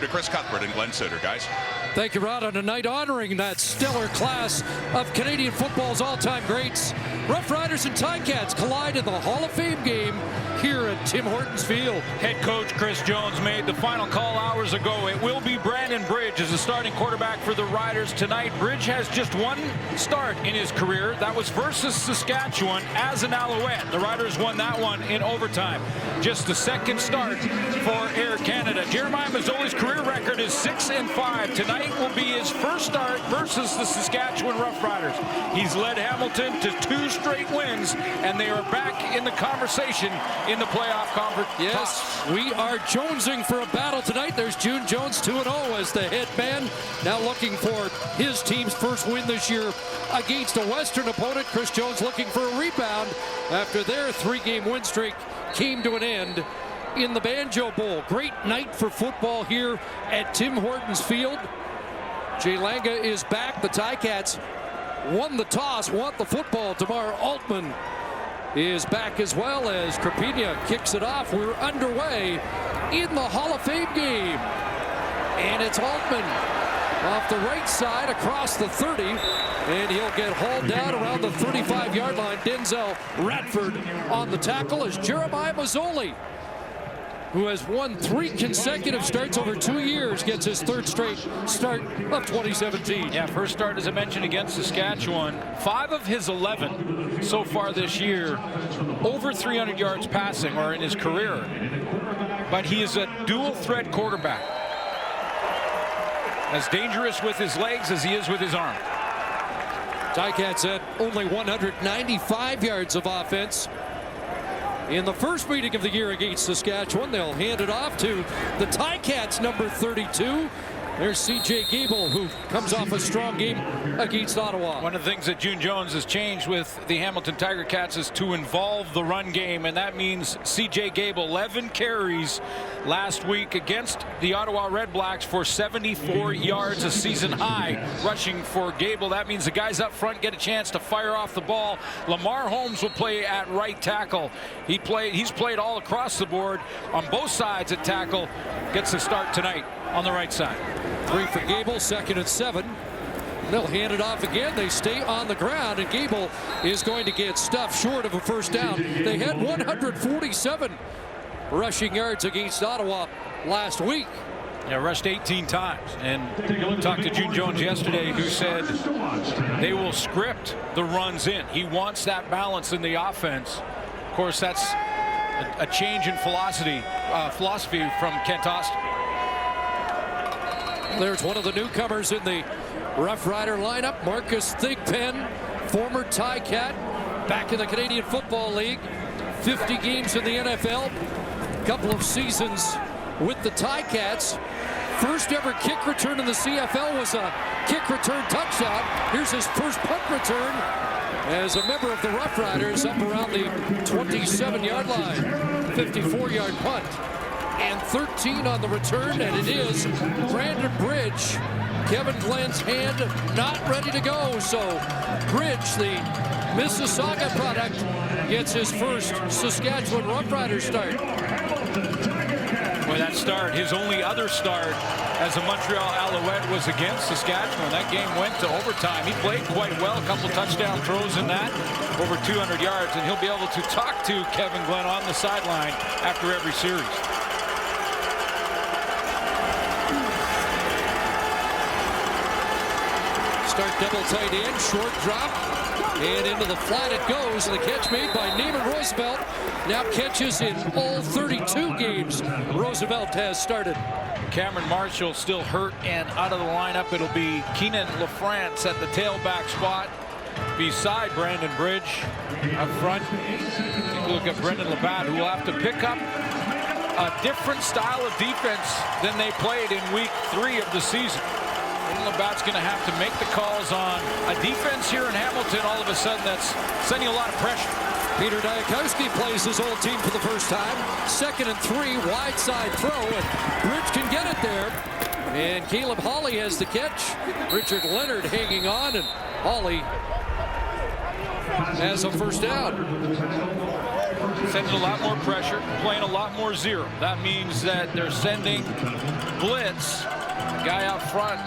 to Chris Cuthbert and Glenn Sutter, guys. Thank you, Rod. On a night honoring that stellar class of Canadian football's all-time greats, Roughriders and Ticats collide in the Hall of Fame game here at Tim Hortons Field. Head coach Chris Jones made the final call hours ago. It will be Brandon Bridge as the starting quarterback for the Riders tonight. Bridge has just one start in his career. That was versus Saskatchewan as an Alouette. The Riders won that one in overtime. Just the second start for Air Canada. Jeremiah Mazzoli's career record is 6-5. Tonight will be his first start versus the Saskatchewan Roughriders. He's led Hamilton to 2 straight wins, and they are back in the conversation in the playoff conference. Yes, we are jonesing for a battle tonight. There's June Jones, 2-0 as the head man, now looking for his team's first win this year against a Western opponent. Chris Jones looking for a rebound after their 3-game win streak came to an end in the Banjo Bowl. Great night for football here at Tim Hortons Field. Jay Langa is back. The Ticats won the toss, want the football. Tamar Altman is back as well as Krapina kicks it off. We're underway in the Hall of Fame game. And it's Altman off the right side across the 30. And he'll get hauled down around the 35-yard line. Denzel Radford on the tackle as Jeremiah Mazzoli, who has won 3 consecutive starts over 2 years, gets his 3rd straight start of 2017. Yeah, first start, as I mentioned, against Saskatchewan. 5 of his 11 so far this year, over 300 yards passing or in his career. But he is a dual-threat quarterback. As dangerous with his legs as he is with his arm. Ticats had only 195 yards of offense in the first meeting of the year against Saskatchewan. They'll hand it off to the Ticats, number 32. There's C.J. Gable, who comes off a strong game against Ottawa. One of the things that June Jones has changed with the Hamilton Tiger Cats is to involve the run game, and that means C.J. Gable, 11 carries last week against the Ottawa Red Blacks for 74 yards, a season high rushing for Gable. That means the guys up front get a chance to fire off the ball. Lamar Holmes will play at right tackle. He's played all across the board on both sides at tackle. Gets the start tonight on the right side. 3 for Gable, 2nd and 7. They'll hand it off again. They stay on the ground, and Gable is going to get stuffed short of a first down. They had 147 rushing yards against Ottawa last week. Yeah, rushed 18 times. And talked to June Jones yesterday, who said they will script the runs in. He wants that balance in the offense. Of course, that's a change in philosophy from Kent Austin. There's one of the newcomers in the Rough Rider lineup, Marcus Thigpen, former Ticat, back in the Canadian Football League, 50 games in the NFL, couple of seasons with the Ticats. First ever kick return in the CFL was a kick return touchdown. Here's his first punt return as a member of the Rough Riders, up around the 27-yard line, 54-yard punt. And 13 on the return, and it is Brandon Bridge. Kevin Glenn's hand not ready to go, so Bridge, the Mississauga product, gets his first Saskatchewan Roughriders start. Well, that start, his only other start as a Montreal Alouette was against Saskatchewan. That game went to overtime. He played quite well, a couple touchdown throws in that, over 200 yards, and he'll be able to talk to Kevin Glenn on the sideline after every series. Start double tight end, short drop, and into the flat it goes. And the catch made by Neiman Roosevelt. Now catches in all 32 games Roosevelt has started. Cameron Marshall still hurt and out of the lineup. It'll be Keenan LaFrance at the tailback spot beside Brandon Bridge up front. Take a look at Brendan Labatt, who will have to pick up a different style of defense than they played in week 3 of the season. Labatt's going to have to make the calls on a defense here in Hamilton. All of a sudden, that's sending a lot of pressure. Peter Diakowski plays his old team for the first time. 2nd and 3, wide side throw, and Bridge can get it there. And Caleb Hawley has the catch. Richard Leonard hanging on, and Hawley has a first down. sending a lot more pressure, playing a lot more zero. That means that they're sending blitz. The guy out front,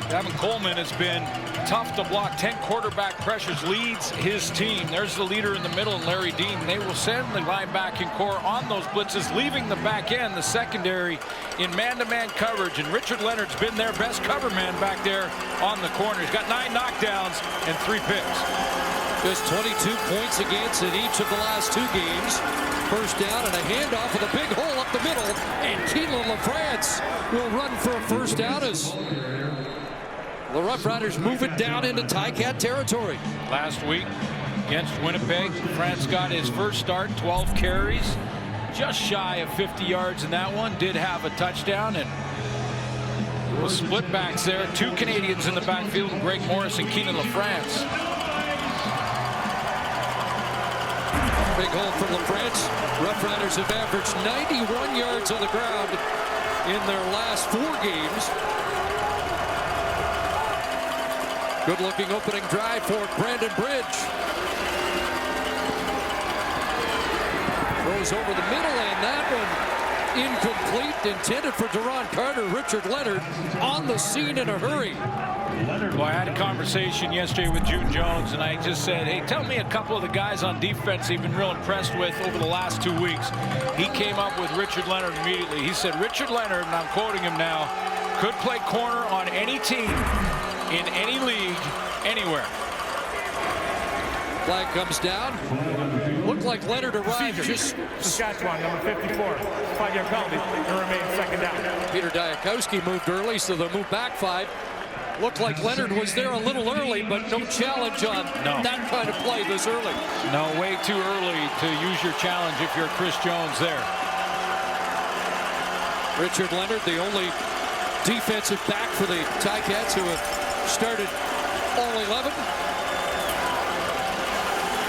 Gavin Coleman, has been tough to block. 10 quarterback pressures, leads his team. There's the leader in the middle, Larry Dean. They will send the linebacking core on those blitzes, leaving the back end, the secondary, in man-to-man coverage. And Richard Leonard's been their best cover man back there on the corner. He's got 9 knockdowns and 3 picks. Just 22 points against in each of the last 2 games. First down and a handoff with a big hole up the middle. And Keelan LaFrance will run for a first down as the Roughriders move it down into Ticat territory. Last week against Winnipeg, France got his first start, 12 carries, just shy of 50 yards in that one. Did have a touchdown, and little split backs there. 2 Canadians in the backfield, Greg Morris and Keelan LaFrance. Big hole for LaFrance. Roughriders have averaged 91 yards on the ground in their last 4 games. Good-looking opening drive for Brandon Bridge. Throws over the middle, and that one incomplete. Intended for Duron Carter. Richard Leonard on the scene in a hurry. Well, I had a conversation yesterday with June Jones, and I just said, hey, tell me a couple of the guys on defense you've been real impressed with over the last 2 weeks. He came up with Richard Leonard immediately. He said, Richard Leonard, and I'm quoting him now, could play corner on any team, in any league, anywhere. Flag comes down. Looked like Leonard arrived just... Saskatchewan, number 54. 5-yard penalty and remains second down. Peter Diakowski moved early, so they'll move back 5. Looked like Leonard was there a little early, but no challenge on that kind of play this early. No, way too early to use your challenge if you're Chris Jones there. Richard Leonard, the only defensive back for the Ticats who have started all 11.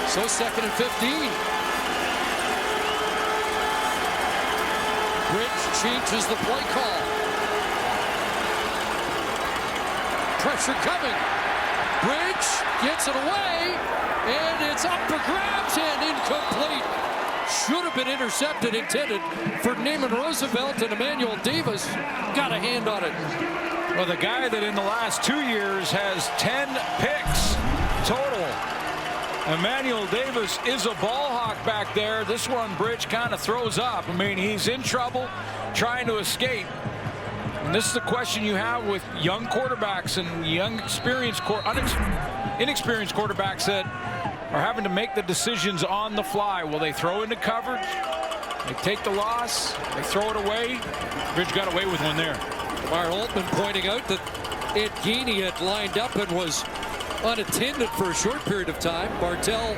So 2nd and 15. Bridge changes the play call. Pressure coming. Bridge gets it away, and it's up for grabs and incomplete. Should have been intercepted, intended for Naaman Roosevelt, and Emmanuel Davis got a hand on it. Well, the guy that in the last 2 years has 10 picks total, Emmanuel Davis, is a ball hawk back there. This one, Bridge kind of throws up. I mean, he's in trouble trying to escape. And this is the question you have with young quarterbacks and young inexperienced quarterbacks that are having to make the decisions on the fly. Will they throw into coverage? They take the loss. They throw it away. Bridge got away with one there. Lamar Holtman pointing out that Ed Geaney had lined up and was unattended for a short period of time. Bartel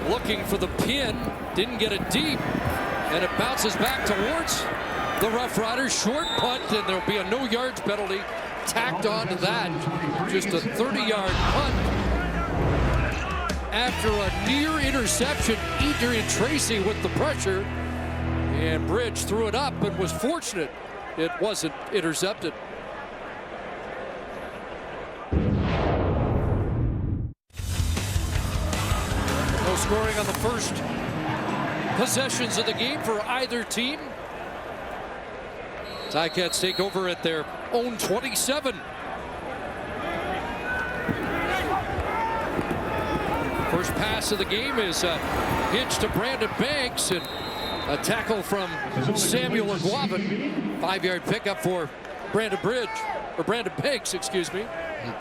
looking for the pin, didn't get it deep, and it bounces back towards the Roughriders. Short punt, and there'll be a no yards penalty tacked on to that. Just a 30-yard punt. After a near interception, Adrian Tracy with the pressure, and Bridge threw it up but was fortunate it wasn't intercepted. No scoring on the first possessions of the game for either team. Ticats take over at their own 27. First pass of the game is a hitch to Brandon Banks, and a tackle from Samuel Aguavin. 5-yard pickup for Brandon Banks, excuse me.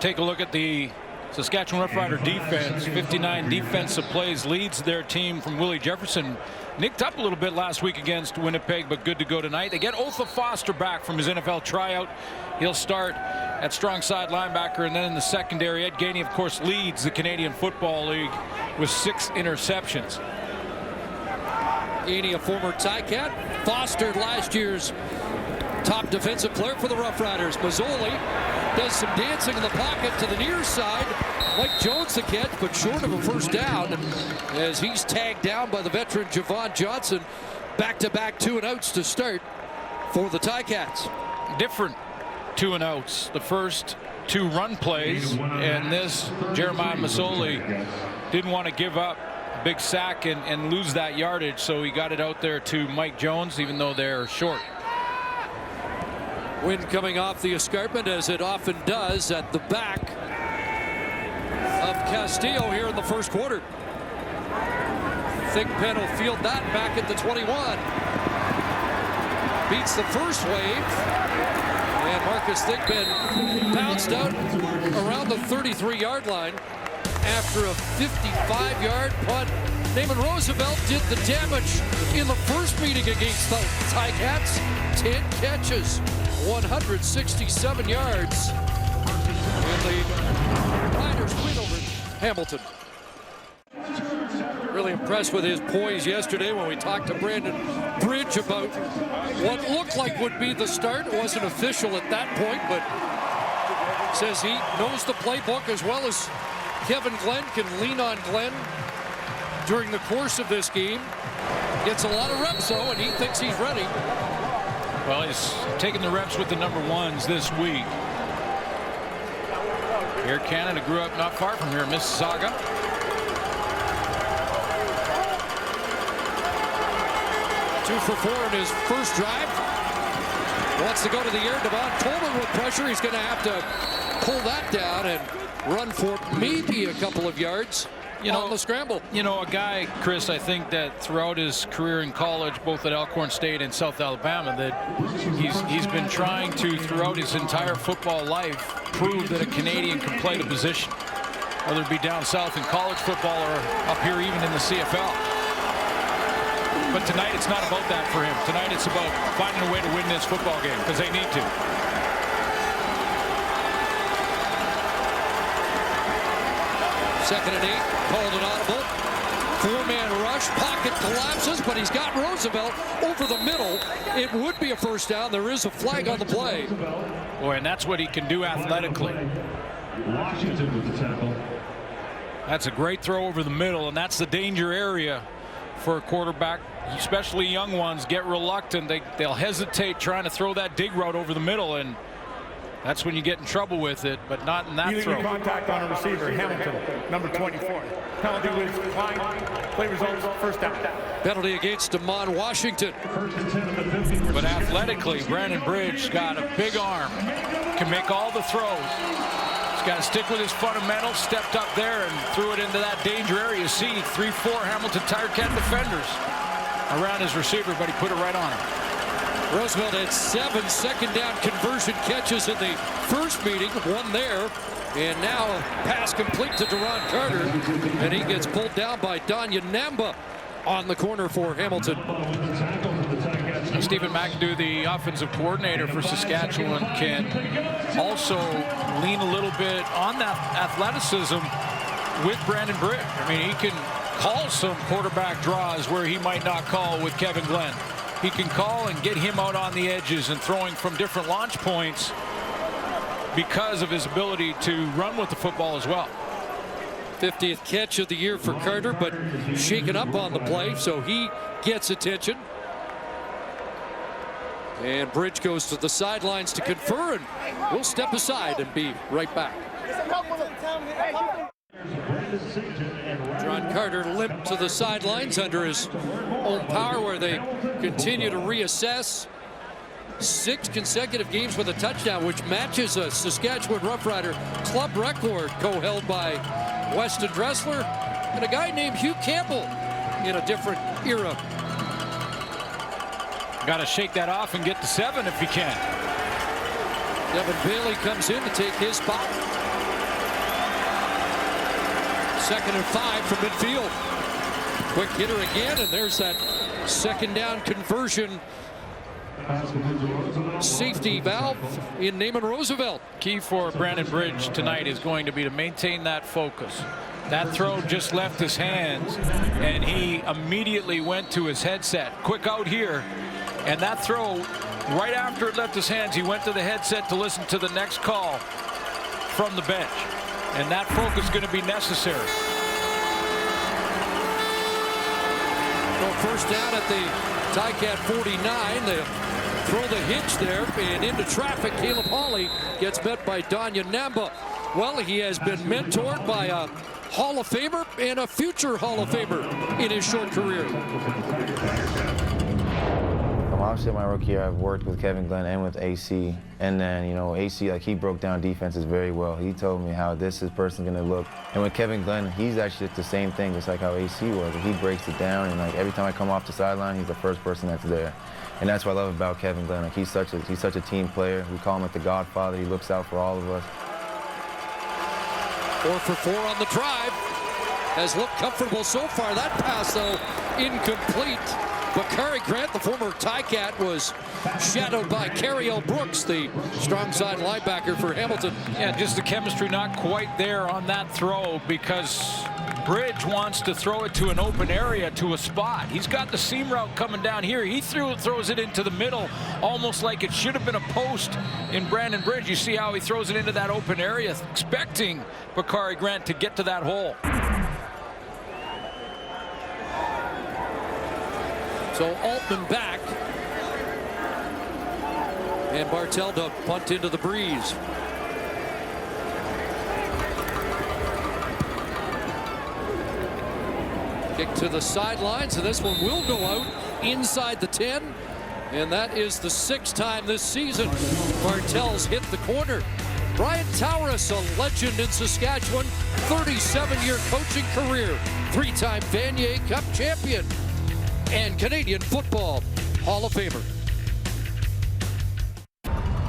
Take a look at the Saskatchewan Roughrider defense. 59 defensive plays, leads their team from Willie Jefferson. Nicked up a little bit last week against Winnipeg, but good to go tonight. They get Otha Foster back from his NFL tryout. He'll start at strong side linebacker, and then in the secondary, Ed Geaney, of course, leads the Canadian Football League with 6 interceptions. Geaney, a former Ticat, fostered last year's top defensive player for the Roughriders. Mazzoli does some dancing in the pocket to the near side. Mike Jones the catch, but short of a first down as he's tagged down by the veteran Javon Johnson. Back-to-back 2-and-outs to start for the Ticats. Different 2-and-outs. The first 2 run plays, and this Jeremiah Mazzoli didn't want to give up big sack and lose that yardage, so he got it out there to Mike Jones, even though they're short. Wind coming off the escarpment, as it often does, at the back of Castillo here in the first quarter. Thigpen will field that back at the 21. Beats the first wave. And Marcus Thigpen bounced out around the 33-yard line after a 55-yard punt. Naaman Roosevelt did the damage in the first meeting against the Ticats. 10 catches, 167 yards. And the Riders win over Hamilton. Really impressed with his poise yesterday when we talked to Brandon Bridge about what looked like would be the start. It wasn't official at that point, but says he knows the playbook as well as Kevin Glenn, can lean on Glenn during the course of this game. Gets a lot of reps, though, and he thinks he's ready. Well, he's taking the reps with the number ones this week. Air Canada grew up not far from here, Mississauga. Two for 4 in his first drive. Wants to go to the air. Devon Tolman with pressure. He's going to have to pull that down and run for maybe a couple of yards on the scramble. You know, a guy, Chris, I think that throughout his career in college, both at Elkhorn State and South Alabama, that he's been trying to, throughout his entire football life, prove that a Canadian can play the position, whether it be down south in college football or up here even in the CFL. But tonight it's not about that for him. Tonight it's about finding a way to win this football game, because they need to. Second and 8, called an audible. 4-man rush, pocket collapses, but he's got Roosevelt over the middle. It would be a first down. There is a flag on the play. Boy, and that's what he can do athletically. Washington with the tackle. That's a great throw over the middle, and that's the danger area for a quarterback. Especially young ones get reluctant. They'll hesitate trying to throw that dig route over the middle, and that's when you get in trouble with it, but not in that throw. Illegal contact on a receiver, Hamilton, number 24. Penalty was declined. Play results, first down. Penalty against Damon Washington. But athletically, Brandon Bridge got a big arm, can make all the throws. He's got to stick with his fundamentals, stepped up there and threw it into that danger area. You see 3-4 Hamilton Tiger Cat defenders around his receiver, but he put it right on him. Roosevelt had 7 second-down conversion catches in the first meeting, 1 there, and now a pass complete to Duron Carter, and he gets pulled down by Danya Namba on the corner for Hamilton. Stephen McAdoo, the offensive coordinator for Saskatchewan, can also lean a little bit on that athleticism with Brandon Bridge. I mean, he can call some quarterback draws where he might not call with Kevin Glenn. He can call and get him out on the edges and throwing from different launch points because of his ability to run with the football as well. 50th catch of the year for Carter, but shaken up on the play, so he gets attention. And Bridge goes to the sidelines to confer, and we'll step aside and be right back. Duron Carter limped to the sidelines under his own power, where they continue to reassess. 6 consecutive games with a touchdown, which matches a Saskatchewan Roughrider club record co-held by Weston Dressler and a guy named Hugh Campbell in a different era. Got to shake that off and get to 7 if he can. Devin Bailey comes in to take his spot. 2nd and 5 from midfield. Quick hitter again, and there's that second down conversion safety valve in Naaman Roosevelt. Key for Brandon Bridge tonight is going to be to maintain that focus. That throw just left his hands, and he immediately went to his headset. Quick out here, and that throw, right after it left his hands, he went to the headset to listen to the next call from the bench. And that focus is going to be necessary. So first down at the Ticat 49. They throw the hitch there and into traffic. Caleb Hawley gets met by Danya Namba. Well, he has been mentored by a Hall of Famer and a future Hall of Famer in his short career. Obviously, my rookie year, I've worked with Kevin Glenn and with AC. And then, you know, AC, like, he broke down defenses very well. He told me how this person's going to look. And with Kevin Glenn, he's actually the same thing, just like how AC was. He breaks it down, and, like, every time I come off the sideline, he's the first person that's there. And that's what I love about Kevin Glenn. Like, he's such a team player. We call him, like, the Godfather. He looks out for all of us. 4 for 4 on the drive. Has looked comfortable so far. That pass, though, incomplete. Bakari Grant, the former Ticat, was shadowed by Cariel Brooks, the strong side linebacker for Hamilton. Yeah, just the chemistry not quite there on that throw, because Bridge wants to throw it to an open area, to a spot. He's got the seam route coming down here. He throws it into the middle, almost like it should have been a post in Brandon Bridge. You see how he throws it into that open area, expecting Bakari Grant to get to that hole. So Altman back. And Bartel to punt into the breeze. Kick to the sideline, so this one will go out inside the 10. And that is the 6th time this season Bartel's hit the corner. Brian Tauras, a legend in Saskatchewan, 37-year coaching career, 3-time Vanier Cup champion, and Canadian Football Hall of Famer.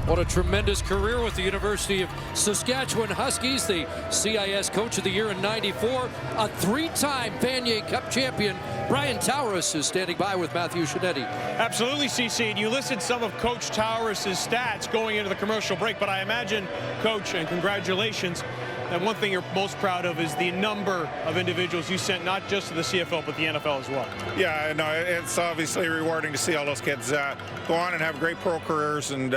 What a tremendous career with the University of Saskatchewan Huskies, the CIS Coach of the Year in '94, a 3-time Vanier Cup champion. Brian Tauras is standing by with Matthew Shinetti. Absolutely, CC. And you listed some of Coach Tauras' stats going into the commercial break, but I imagine, Coach, and congratulations, that one thing you're most proud of is the number of individuals you sent, not just to the CFL, but the NFL as well. Yeah, no, it's obviously rewarding to see all those kids go on and have great pro careers, and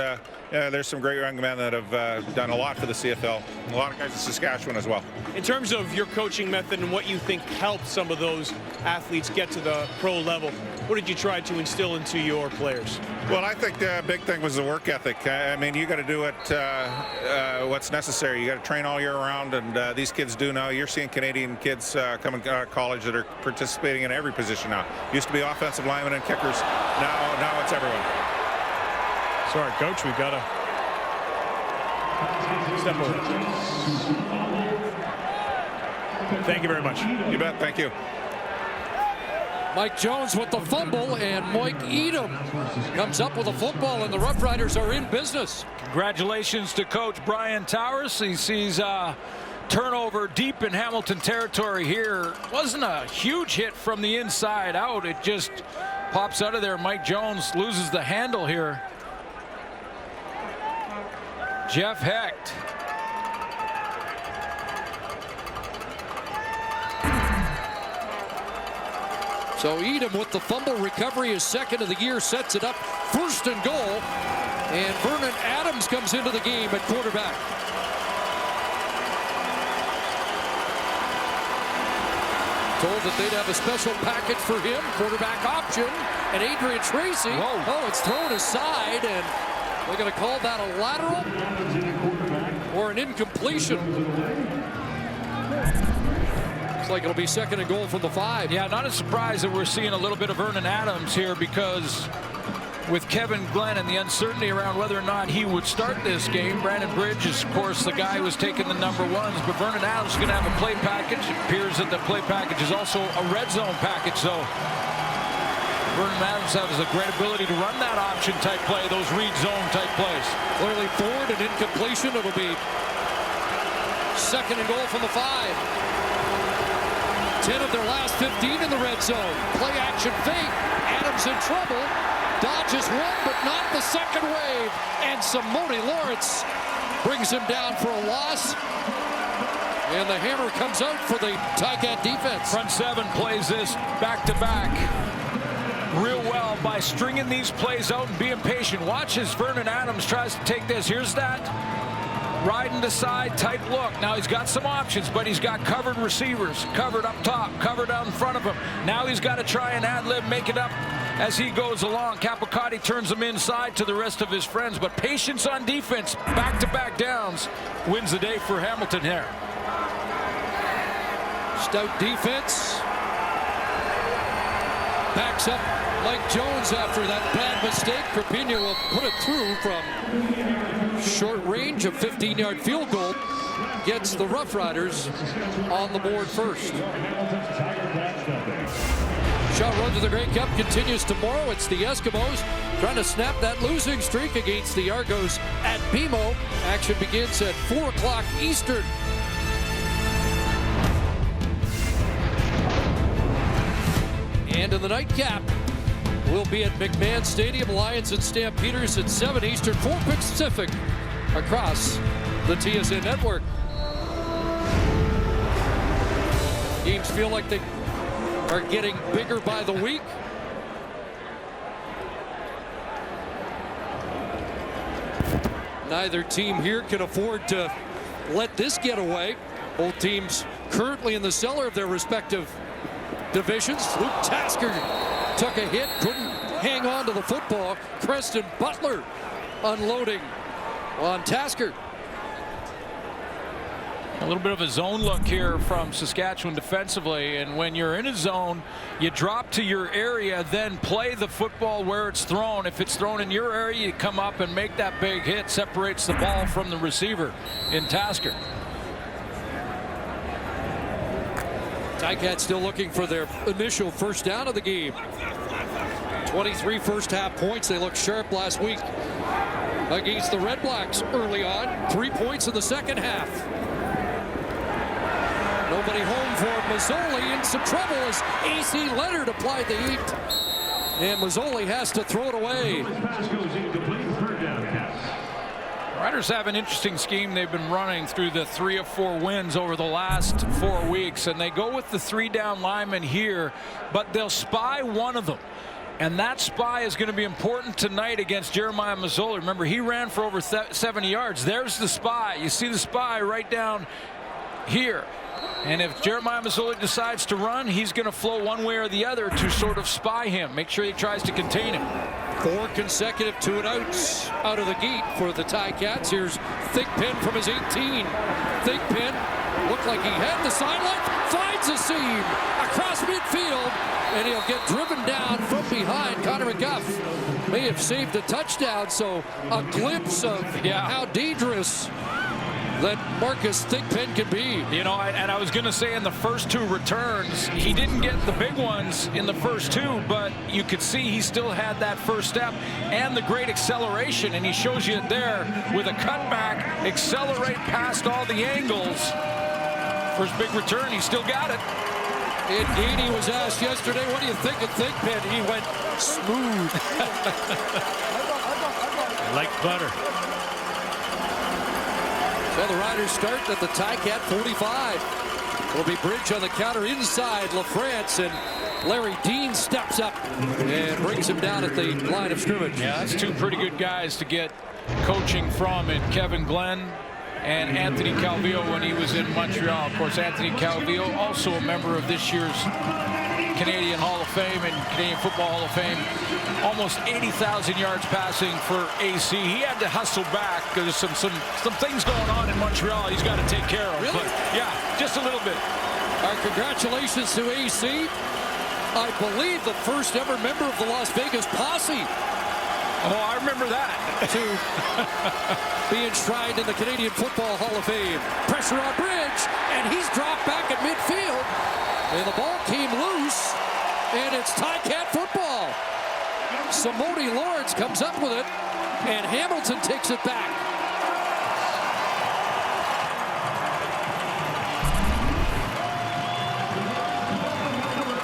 there's some great young men that have done a lot for the CFL. A lot of guys in Saskatchewan as well. In terms of your coaching method and what you think helped some of those athletes get to the pro level, what did you try to instill into your players? Well, I think the big thing was the work ethic. I mean, you got to do it what's necessary. You got to train all year round, and these kids do now. You're seeing Canadian kids coming out of college that are participating in every position now. Used to be offensive linemen and kickers. Now it's everyone. Sorry, Coach, we've got to step over. Thank you very much. You bet. Thank you. Mike Jones with the fumble, and Mike Edom comes up with a football, and the Roughriders are in business. Congratulations to Coach Brian Tauras. He sees turnover deep in Hamilton territory here. Wasn't a huge hit from the inside out. It just pops out of there. Mike Jones loses the handle here. Jeff Hecht. So Edom with the fumble recovery, his 2nd of the year, sets it up 1st and goal. And Vernon Adams comes into the game at quarterback. Told that they'd have a special package for him, quarterback option, and Adrian Tracy. Whoa. Oh, it's thrown aside, and they're going to call that a lateral or an incompletion. Looks like it'll be 2nd and goal from the 5. Yeah, not a surprise that we're seeing a little bit of Vernon Adams here, because with Kevin Glenn and the uncertainty around whether or not he would start this game, Brandon Bridge is, of course, the guy who was taking the number 1s, but Vernon Adams is going to have a play package. It appears that the play package is also a red zone package, so Vernon Adams has a great ability to run that option type play, those read zone type plays. Clearly forward and incompletion. It'll be 2nd and goal from the 5. 10 of their last 15 in the red zone. Play action fake. Adams in trouble. Dodges one, but not the 2nd wave. And Simone Lawrence brings him down for a loss. And the hammer comes out for the Ticat defense. Front 7 plays this back-to-back real well by stringing these plays out and being patient. Watch as Vernon Adams tries to take this. Here's that riding the side type look. Now he's got some options, but he's got covered receivers, covered up top, covered out in front of him. Now he's got to try and ad-lib, make it up as he goes along. Capicotti turns him inside to the rest of his friends, but patience on defense, back-to-back downs, wins the day for Hamilton here. Stout defense. Backs up Mike Jones after that bad mistake. Crapina will put it through from short range. A 15-yard field goal gets the Roughriders on the board first. Shot run to the Grey Cup continues tomorrow. It's the Eskimos trying to snap that losing streak against the Argos at BMO. Action begins at 4 o'clock Eastern. And in the nightcap, we'll be at McMahon Stadium. Lions and Stampeders at 7 Eastern, 4 Pacific across the TSN network. Games feel like they are getting bigger by the week. Neither team here can afford to let this get away. Both teams currently in the cellar of their respective divisions. Luke Tasker took a hit, couldn't hang on to the football. Preston Butler unloading on Tasker. A little bit of a zone look here from Saskatchewan defensively, and when you're in a zone, you drop to your area, then play the football where it's thrown. If it's thrown in your area, you come up and make that big hit, separates the ball from the receiver in Tasker. Ticats still looking for their initial first down of the game. 23 first half points. They looked sharp last week against the Red Blacks early on. 3 points in the second half. Nobody home for Mazzoli, in some trouble as AC Leonard applied the heat. And Mazzoli has to throw it away. Riders have an interesting scheme they've been running through the 3 of 4 wins over the last 4 weeks, and they go with the 3 down linemen here, but they'll spy one of them. And that spy is going to be important tonight against Jeremiah Mazzoli. Remember, he ran for over 70 yards. There's the spy. You see the spy right down here. And if Jeremiah Mazzoli decides to run, he's going to flow one way or the other to sort of spy him. Make sure he tries to contain him. 4 consecutive 2-and-outs out of the gate for the Ticats. Here's Thigpen from his 18. Thigpen looked like he had the sideline, finds a seam across midfield, and he'll get driven down from behind. Connor McGuff may have saved a touchdown, so a glimpse of how dangerous that Marcus Thigpen can be. You know, and I was going to say in the first 2 returns, he didn't get the big ones in the first 2, but you could see he still had that first step and the great acceleration, and he shows you it there with a cutback, accelerate past all the angles. First big return, he still got it. Ed Gainey was asked yesterday, what do you think of Thigpen? He went smooth. Like butter. So the Riders start at the Ticat 45. Will be Bridge on the counter inside LaFrance, and Larry Dean steps up and brings him down at the line of scrimmage. Yeah, that's 2 pretty good guys to get coaching from, in Kevin Glenn and Anthony Calvillo when he was in Montreal. Of course, Anthony Calvillo, also a member of this year's Canadian Hall of Fame and Canadian Football Hall of Fame. Almost 80,000 yards passing for AC. He had to hustle back because there's some things going on in Montreal he's got to take care of. Really? But yeah, just a little bit. Our congratulations to AC. I believe the first ever member of the Las Vegas Posse. Oh, I remember that. To be enshrined in the Canadian Football Hall of Fame. Pressure on Bridge, and he's dropped back at midfield. And the ball came loose, and it's Ticat football. Simone Lawrence comes up with it, and Hamilton takes it back.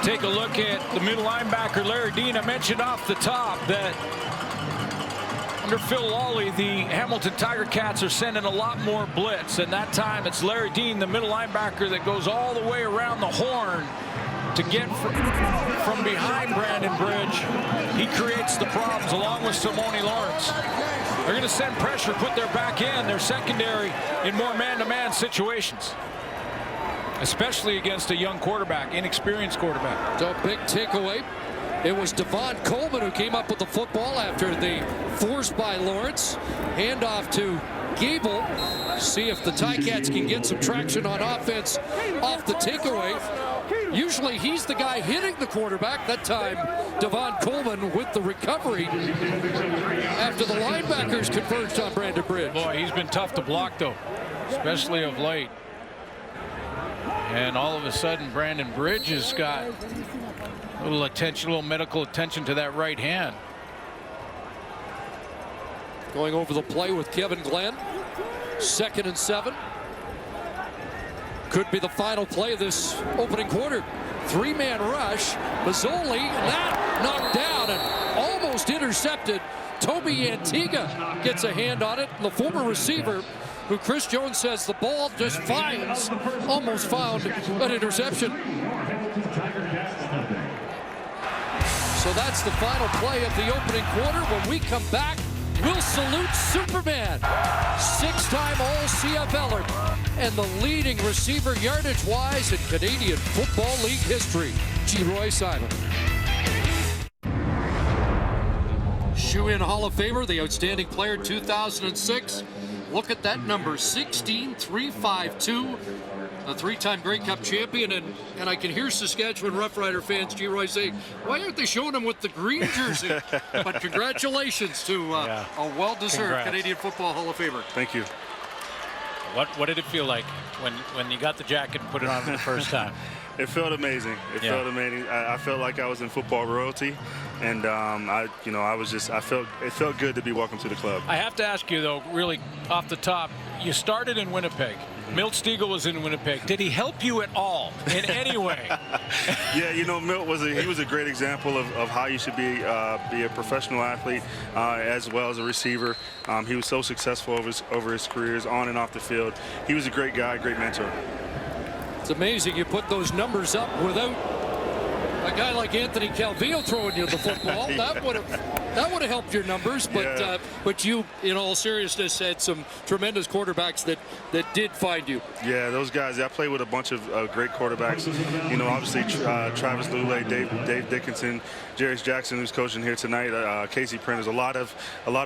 Take a look at the middle linebacker, Larry Dean. I mentioned off the top that under Phil Lawley, the Hamilton Tiger Cats are sending a lot more blitz, and that time it's Larry Dean, the middle linebacker, that goes all the way around the horn to get from behind Brandon Bridge. He creates the problems along with Simone Lawrence. They're going to send pressure, put their back end, their secondary in more man-to-man situations, especially against a young quarterback, inexperienced quarterback. So big takeaway. It was Devon Coleman who came up with the football after the force by Lawrence. Handoff to Gable. See if the Ticats can get some traction on offense off the takeaway. Usually he's the guy hitting the quarterback. That time, Devon Coleman with the recovery after the linebackers converged on Brandon Bridge. Boy, he's been tough to block, though, especially of late. And all of a sudden, Brandon Bridge has got a little attention, a little medical attention to that right hand. Going over the play with Kevin Glenn. 2nd and 7. Could be the final play of this opening quarter. 3-man rush. Mazzoli, and that knocked down and almost intercepted. Toby Antigua gets a hand on it. And the former receiver, who Chris Jones says the ball just finds, almost found an interception. So that's the final play of the opening quarter. When we come back, we'll salute Superman, 6-time All-CFLer, and the leading receiver yardage-wise in Canadian Football League history, G. Simon. Shoe-in Hall of Famer, the outstanding player 2006. Look at that number, 16,352. A 3-time Grey Cup champion, and I can hear Saskatchewan Roughrider fans, G. Roy, saying, why aren't they showing him with the green jersey? But congratulations to a well-deserved Canadian Football Hall of Famer. Thank you. What did it feel like when you got the jacket and put it on for the first time? It felt amazing. It felt amazing. I felt like I was in football royalty, and it felt good to be welcome to the club. I have to ask you though, really off the top, you started in Winnipeg. Milt Stegall was in Winnipeg. Did he help you at all in any way? Yeah, you know, Milt was a great example of how you should be a professional athlete as well as a receiver. He was so successful over his careers on and off the field. He was a great guy, great mentor. It's amazing you put those numbers up without a guy like Anthony Calvillo throwing you the football. That would have helped your numbers, but you, in all seriousness, had some tremendous quarterbacks that did find you. Yeah, those guys. I played with a bunch of great quarterbacks. You know, obviously Travis Lulay, Dave Dickinson, Jarius Jackson, who's coaching here tonight, Casey Prentice. A lot of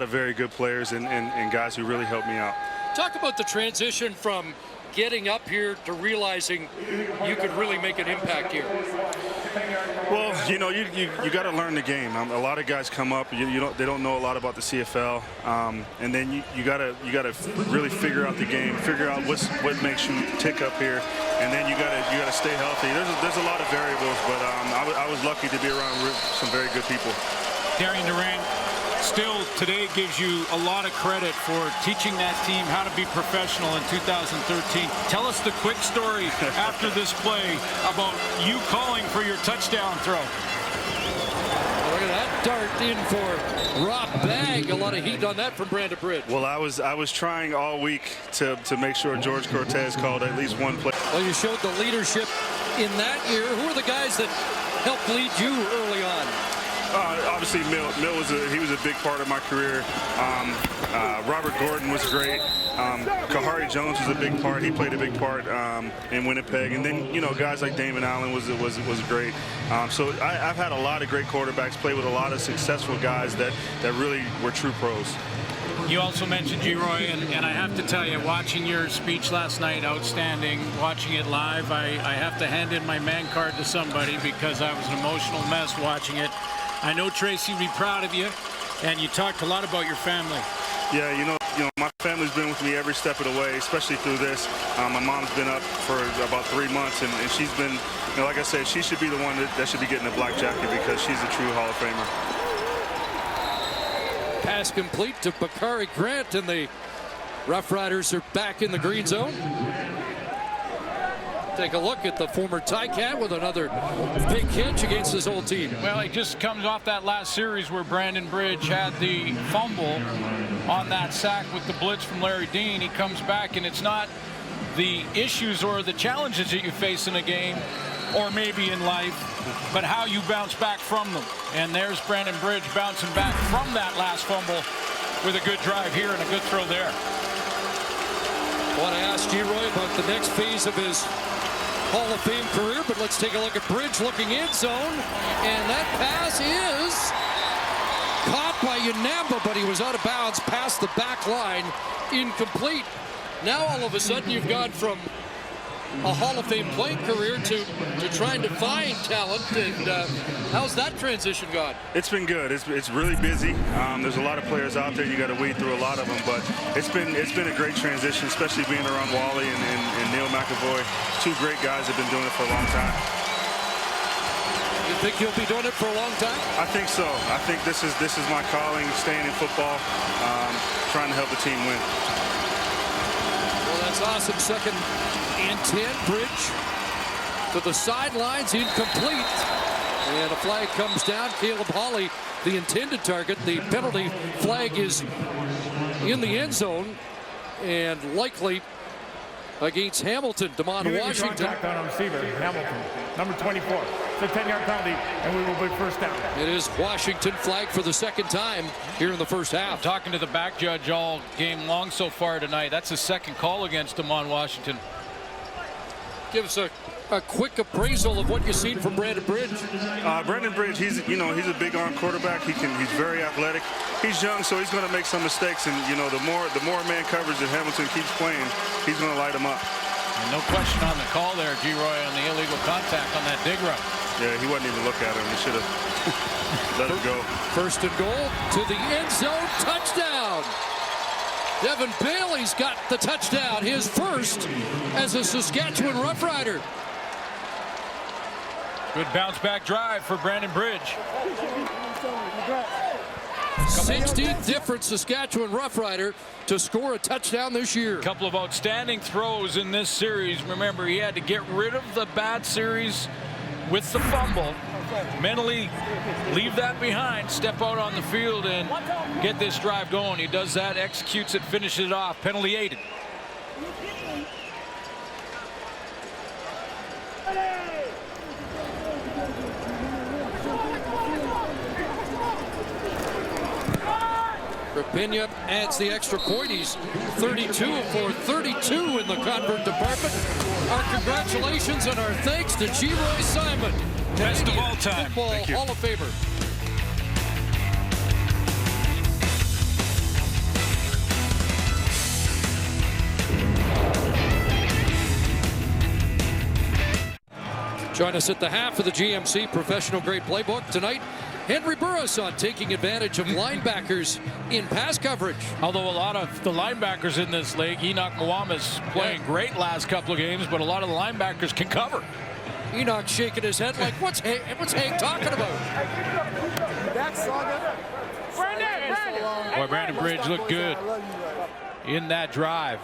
very good players and guys who really helped me out. Talk about the transition from getting up here to realizing you could really make an impact here. Well, you know, you got to learn the game. A lot of guys come up, they don't know a lot about the CFL, and then you got to really figure out the game, figure out what makes you tick up here, and then you got to stay healthy. There's a lot of variables, but I was lucky to be around some very good people. Darian Durant still today gives you a lot of credit for teaching that team how to be professional in 2013. Tell us the quick story after this play about you calling for your touchdown throw. Look at that dart in for Rob Bagg. A lot of heat on that from Brandon Bridge. Well, I was trying all week to make sure George Cortez called at least one play. Well, you showed the leadership in that year. Who are the guys that helped lead you early on? Obviously, Milt was a big part of my career. Robert Gordon was great. Kahari Jones was a big part. He played a big part in Winnipeg. And then, you know, guys like Damon Allen was great. So I've had a lot of great quarterbacks, played with a lot of successful guys that really were true pros. You also mentioned G-Roy, and I have to tell you, watching your speech last night, outstanding. Watching it live, I have to hand in my man card to somebody because I was an emotional mess watching it. I know Tracy would be proud of you, and you talked a lot about your family. Yeah, you know, my family's been with me every step of the way, especially through this. My mom's been up for about 3 months, and she's been, you know, like I said, she should be the one that should be getting the black jacket because she's a true Hall of Famer. Pass complete to Bakari Grant, and the Roughriders are back in the green zone. Take a look at the former Ticat with another big catch against his old team. Well, he just comes off that last series where Brandon Bridge had the fumble on that sack with the blitz from Larry Dean. He comes back, and it's not the issues or the challenges that you face in a game or maybe in life, but how you bounce back from them. And there's Brandon Bridge bouncing back from that last fumble with a good drive here and a good throw there. I want to ask G-Roy about the next phase of his Hall of Fame career, but let's take a look at Bridge looking in zone, and that pass is caught by Yanamba, but he was out of bounds past the back line, incomplete. Now all of a sudden you've gone from a Hall of Fame playing career to trying to find talent. And how's that transition gone? It's been good. It's really busy. There's a lot of players out there. You got to weed through a lot of them, but it's been a great transition, especially being around Wally and Neil McAvoy. Two great guys have been doing it for a long time. You think you'll be doing it for a long time? I think so. I think this is my calling, staying in football, trying to help the team win. Well, that's awesome. 2nd and 10. Bridge to the sidelines, incomplete. And a flag comes down. Caleb Hawley, the intended target. The penalty flag is in the end zone and likely against Hamilton. Damon Washington. Contact on a receiver, Hamilton, number 24. It's a 10-yard penalty, and we will be first down. It is Washington flagged for the 2nd time here in the first half. Talking to the back judge all game long so far tonight. That's his 2nd call against Damon Washington. Give us a quick appraisal of what you've seen from Brandon Bridge. Brandon Bridge, he's a big arm quarterback. He's very athletic. He's young, so he's going to make some mistakes. And the more man coverage that Hamilton keeps playing, he's going to light him up. And no question on the call there, G-Roy, on the illegal contact on that dig route. Yeah, he wasn't even looking at him. He should have let it go. 1st and goal to the end zone. Touchdown. Devin Bailey's got the touchdown, his first as a Saskatchewan Roughrider. Good bounce back drive for Brandon Bridge. 16th different Saskatchewan Roughrider to score a touchdown this year. A couple of outstanding throws in this series. Remember, he had to get rid of the bad series with the fumble. Mentally leave that behind, step out on the field and get this drive going. He does that, executes it, finishes it off. Penalty aided. Rapinoe adds the extra point. He's 32 for 32 in the convert department. Our congratulations and our thanks to G-Roy Simon, Best of all time. Football Hall of Famer. Join us at the half of the GMC Professional Grade Playbook tonight. Henry Burrison taking advantage of linebackers in pass coverage. Although a lot of the linebackers in this league, Enoch Mwama's playing great last couple of games, but a lot of the linebackers can cover. Enoch shaking his head like, what's Hank talking about? Boy, Brandon Bridge looked good in that drive.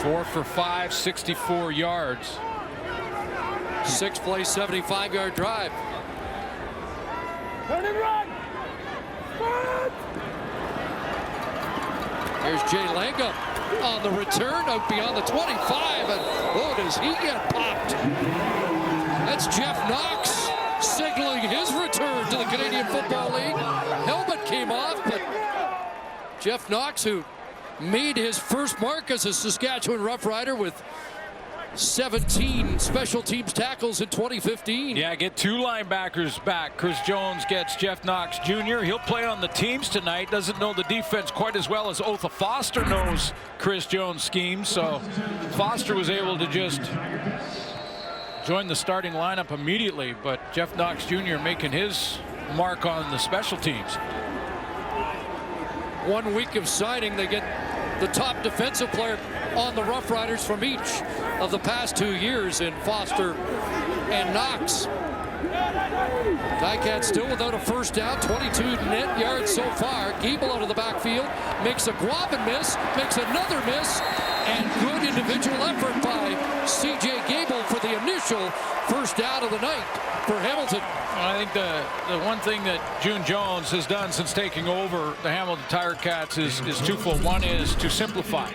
4 for 5, 64 yards. 6-play, 75-yard drive. Turn and run! Here's Jay Langum on the return out beyond the 25, and oh, does he get popped? That's Jeff Knox signaling his return to the Canadian Football League. Helmet came off, but Jeff Knox, who made his first mark as a Saskatchewan Roughrider with 17 special teams tackles in 2015. Yeah, get 2 linebackers back. Chris Jones gets Jeff Knox Jr. He'll play on the teams tonight. Doesn't know the defense quite as well as Otha Foster knows Chris Jones' scheme. So Foster was able to just join the starting lineup immediately. But Jeff Knox Jr. making his mark on the special teams. 1 week of signing, they get the top defensive player on the Roughriders from each of the past 2 years in Foster and Knox. Ticats still without a first down, 22 net yards so far. Gable out of the backfield, makes a Guavin miss, makes another miss, and good individual effort by C.J. Gable for the initial first down of the night for Hamilton. I think the one thing that June Jones has done since taking over the Hamilton Tiger Cats is twofold. One is to simplify.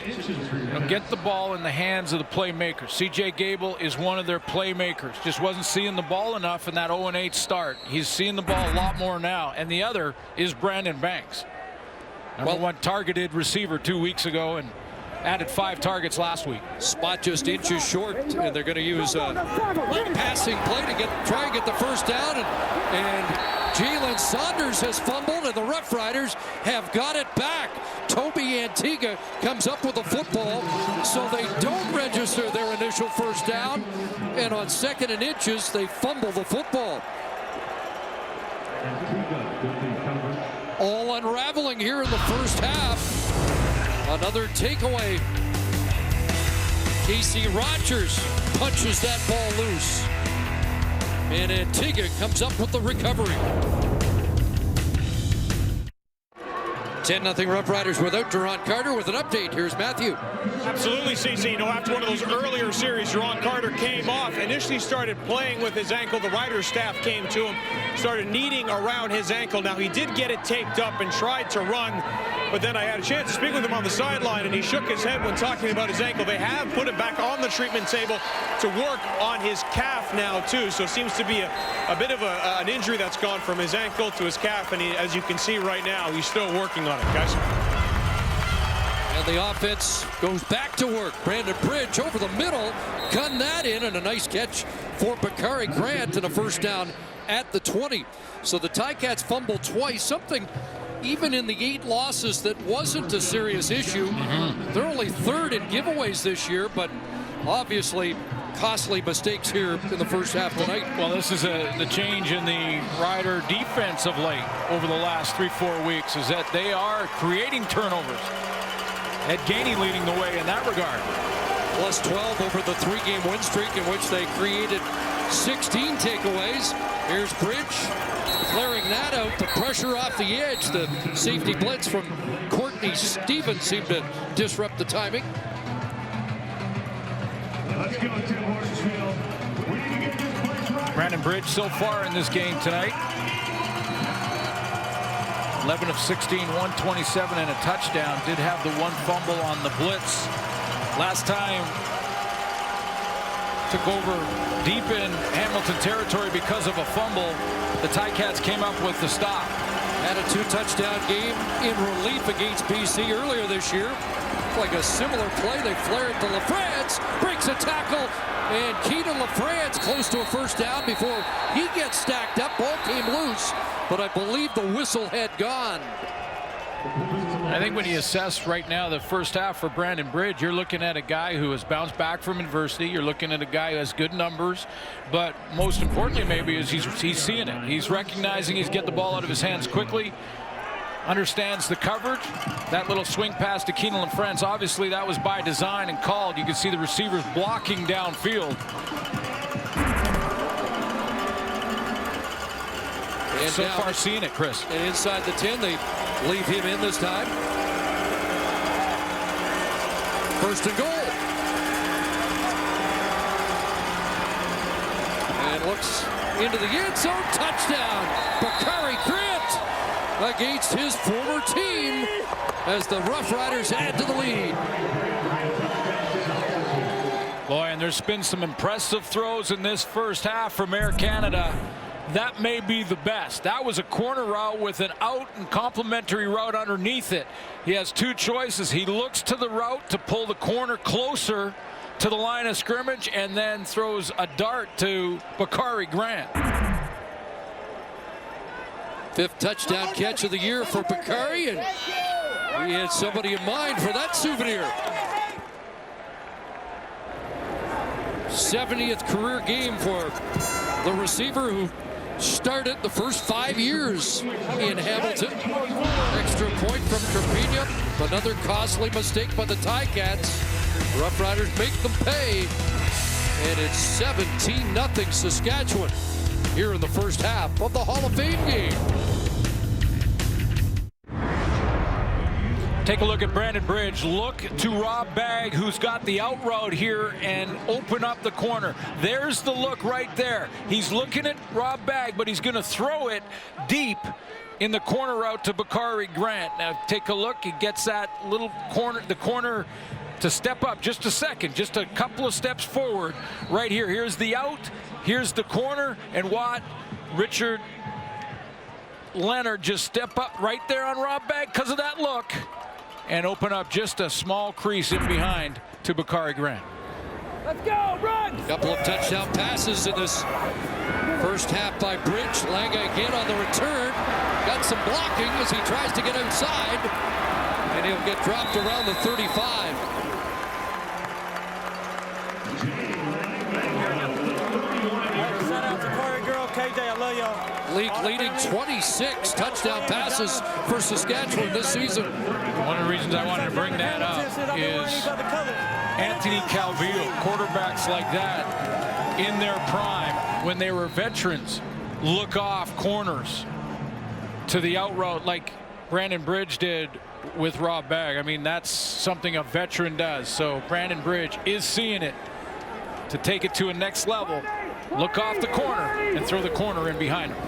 Get the ball in the hands of the playmakers. C.J. Gable is one of their playmakers. Just wasn't seeing the ball enough in that 0-8 start. He's seeing the ball a lot more now. And the other is Brandon Banks. Number 1 targeted receiver 2 weeks ago, and added 5 targets last week. Spot just inches short, and they're going to use a passing play to try and get the first down. And Jalen Saunders has fumbled, and the Roughriders have got it back. Toby Antigua comes up with the football, so they don't register their initial first down. And on 2nd and inches, they fumble the football. All unraveling here in the first half. Another takeaway. Casey Rogers punches that ball loose. And Antigua comes up with the recovery. 10-0 Roughriders without Duron Carter. With an update, here's Matthew. Absolutely, CC. After one of those earlier series, Duron Carter came off. Initially started playing with his ankle. The Riders staff came to him, started kneading around his ankle. Now, he did get it taped up and tried to run, but then I had a chance to speak with him on the sideline, and he shook his head when talking about his ankle. They have put him back on the treatment table to work on his calf now, too. So it seems to be a bit of an injury that's gone from his ankle to his calf, and as you can see right now, he's still working on it, guys. And the offense goes back to work. Brandon Bridge over the middle, gun that in, and a nice catch for Bakari Grant, and a first down at the 20. So the Ticats fumbled twice, something even in the 8 losses that wasn't a serious issue. They're only 3rd in giveaways this year, but obviously costly mistakes here in the first half tonight. Well, this is the change in the Rider defense of late over the last 3-4 weeks, is that they are creating turnovers. Ed Gainey leading the way in that regard. Plus 12 over the 3-game win streak in which they created 16 takeaways. Here's Bridge clearing that out. The pressure off the edge. The safety blitz from Courtney Stevens seemed to disrupt the timing. Let's go, Tim Horsfield. We need to get this place right. Brandon Bridge so far in this game tonight. 11 of 16, 127 and a touchdown. Did have the 1 fumble on the blitz. Last time took over deep in Hamilton territory because of a fumble. The Ticats came up with the stop. Had a 2-touchdown game in relief against BC earlier this year. Like a similar play, they flare it to LaFrance, breaks a tackle, and Keaton LaFrance close to a first down before he gets stacked up. Ball came loose, but I believe the whistle had gone. I think when you assess right now the first half for Brandon Bridge, you're looking at a guy who has bounced back from adversity. You're looking at a guy who has good numbers, but most importantly maybe is he's seeing it. He's recognizing he's getting the ball out of his hands quickly, understands the coverage. That little swing pass to Keenan LaFrance, obviously that was by design and called. You can see the receivers blocking downfield. And so far seeing it, Chris. And inside the 10, they leave him in this time. First and goal. And looks into the end zone. Touchdown. Bakari Grant against his former team as the Roughriders add to the lead. Boy, and there's been some impressive throws in this first half from Air Canada. That may be the best. That was a corner route with an out and complementary route underneath it. He has 2 choices. He looks to the route to pull the corner closer to the line of scrimmage and then throws a dart to Bakari Grant. 5th touchdown catch of the year for Bakari, and he had somebody in mind for that souvenir. 70th career game for the receiver who started the first 5 years in Hamilton. Extra point from Trapinha. Another costly mistake by the Ticats. Roughriders make them pay. And it's 17-0 Saskatchewan here in the first half of the Hall of Fame game. Take a look at Brandon Bridge. Look to Rob Bagg, who's got the out route here, and open up the corner. There's the look right there. He's looking at Rob Bagg, but he's going to throw it deep in the corner route to Bakari Grant. Now take a look. He gets that little corner, the corner to step up just a second, just a couple of steps forward right here. Here's the out, here's the corner, and Richard Leonard just step up right there on Rob Bagg because of that look. and open up just a small crease in behind to Bakari Grant. Let's go, run! Couple of touchdown passes in this first half by Bridge. Langa again on the return. Got some blocking as he tries to get outside. And he'll get dropped around the 35. Shout out to Corey Girl, KJ, I love y'all. League leading 26 touchdown passes for Saskatchewan this season. One of the reasons I wanted to bring that up is Anthony Calvillo, quarterbacks like that in their prime, when they were veterans, look off corners to the out route like Brandon Bridge did with Rob Bagg. I mean, that's something a veteran does. So Brandon Bridge is seeing it to take it to a next level. Look off the corner and throw the corner in behind him.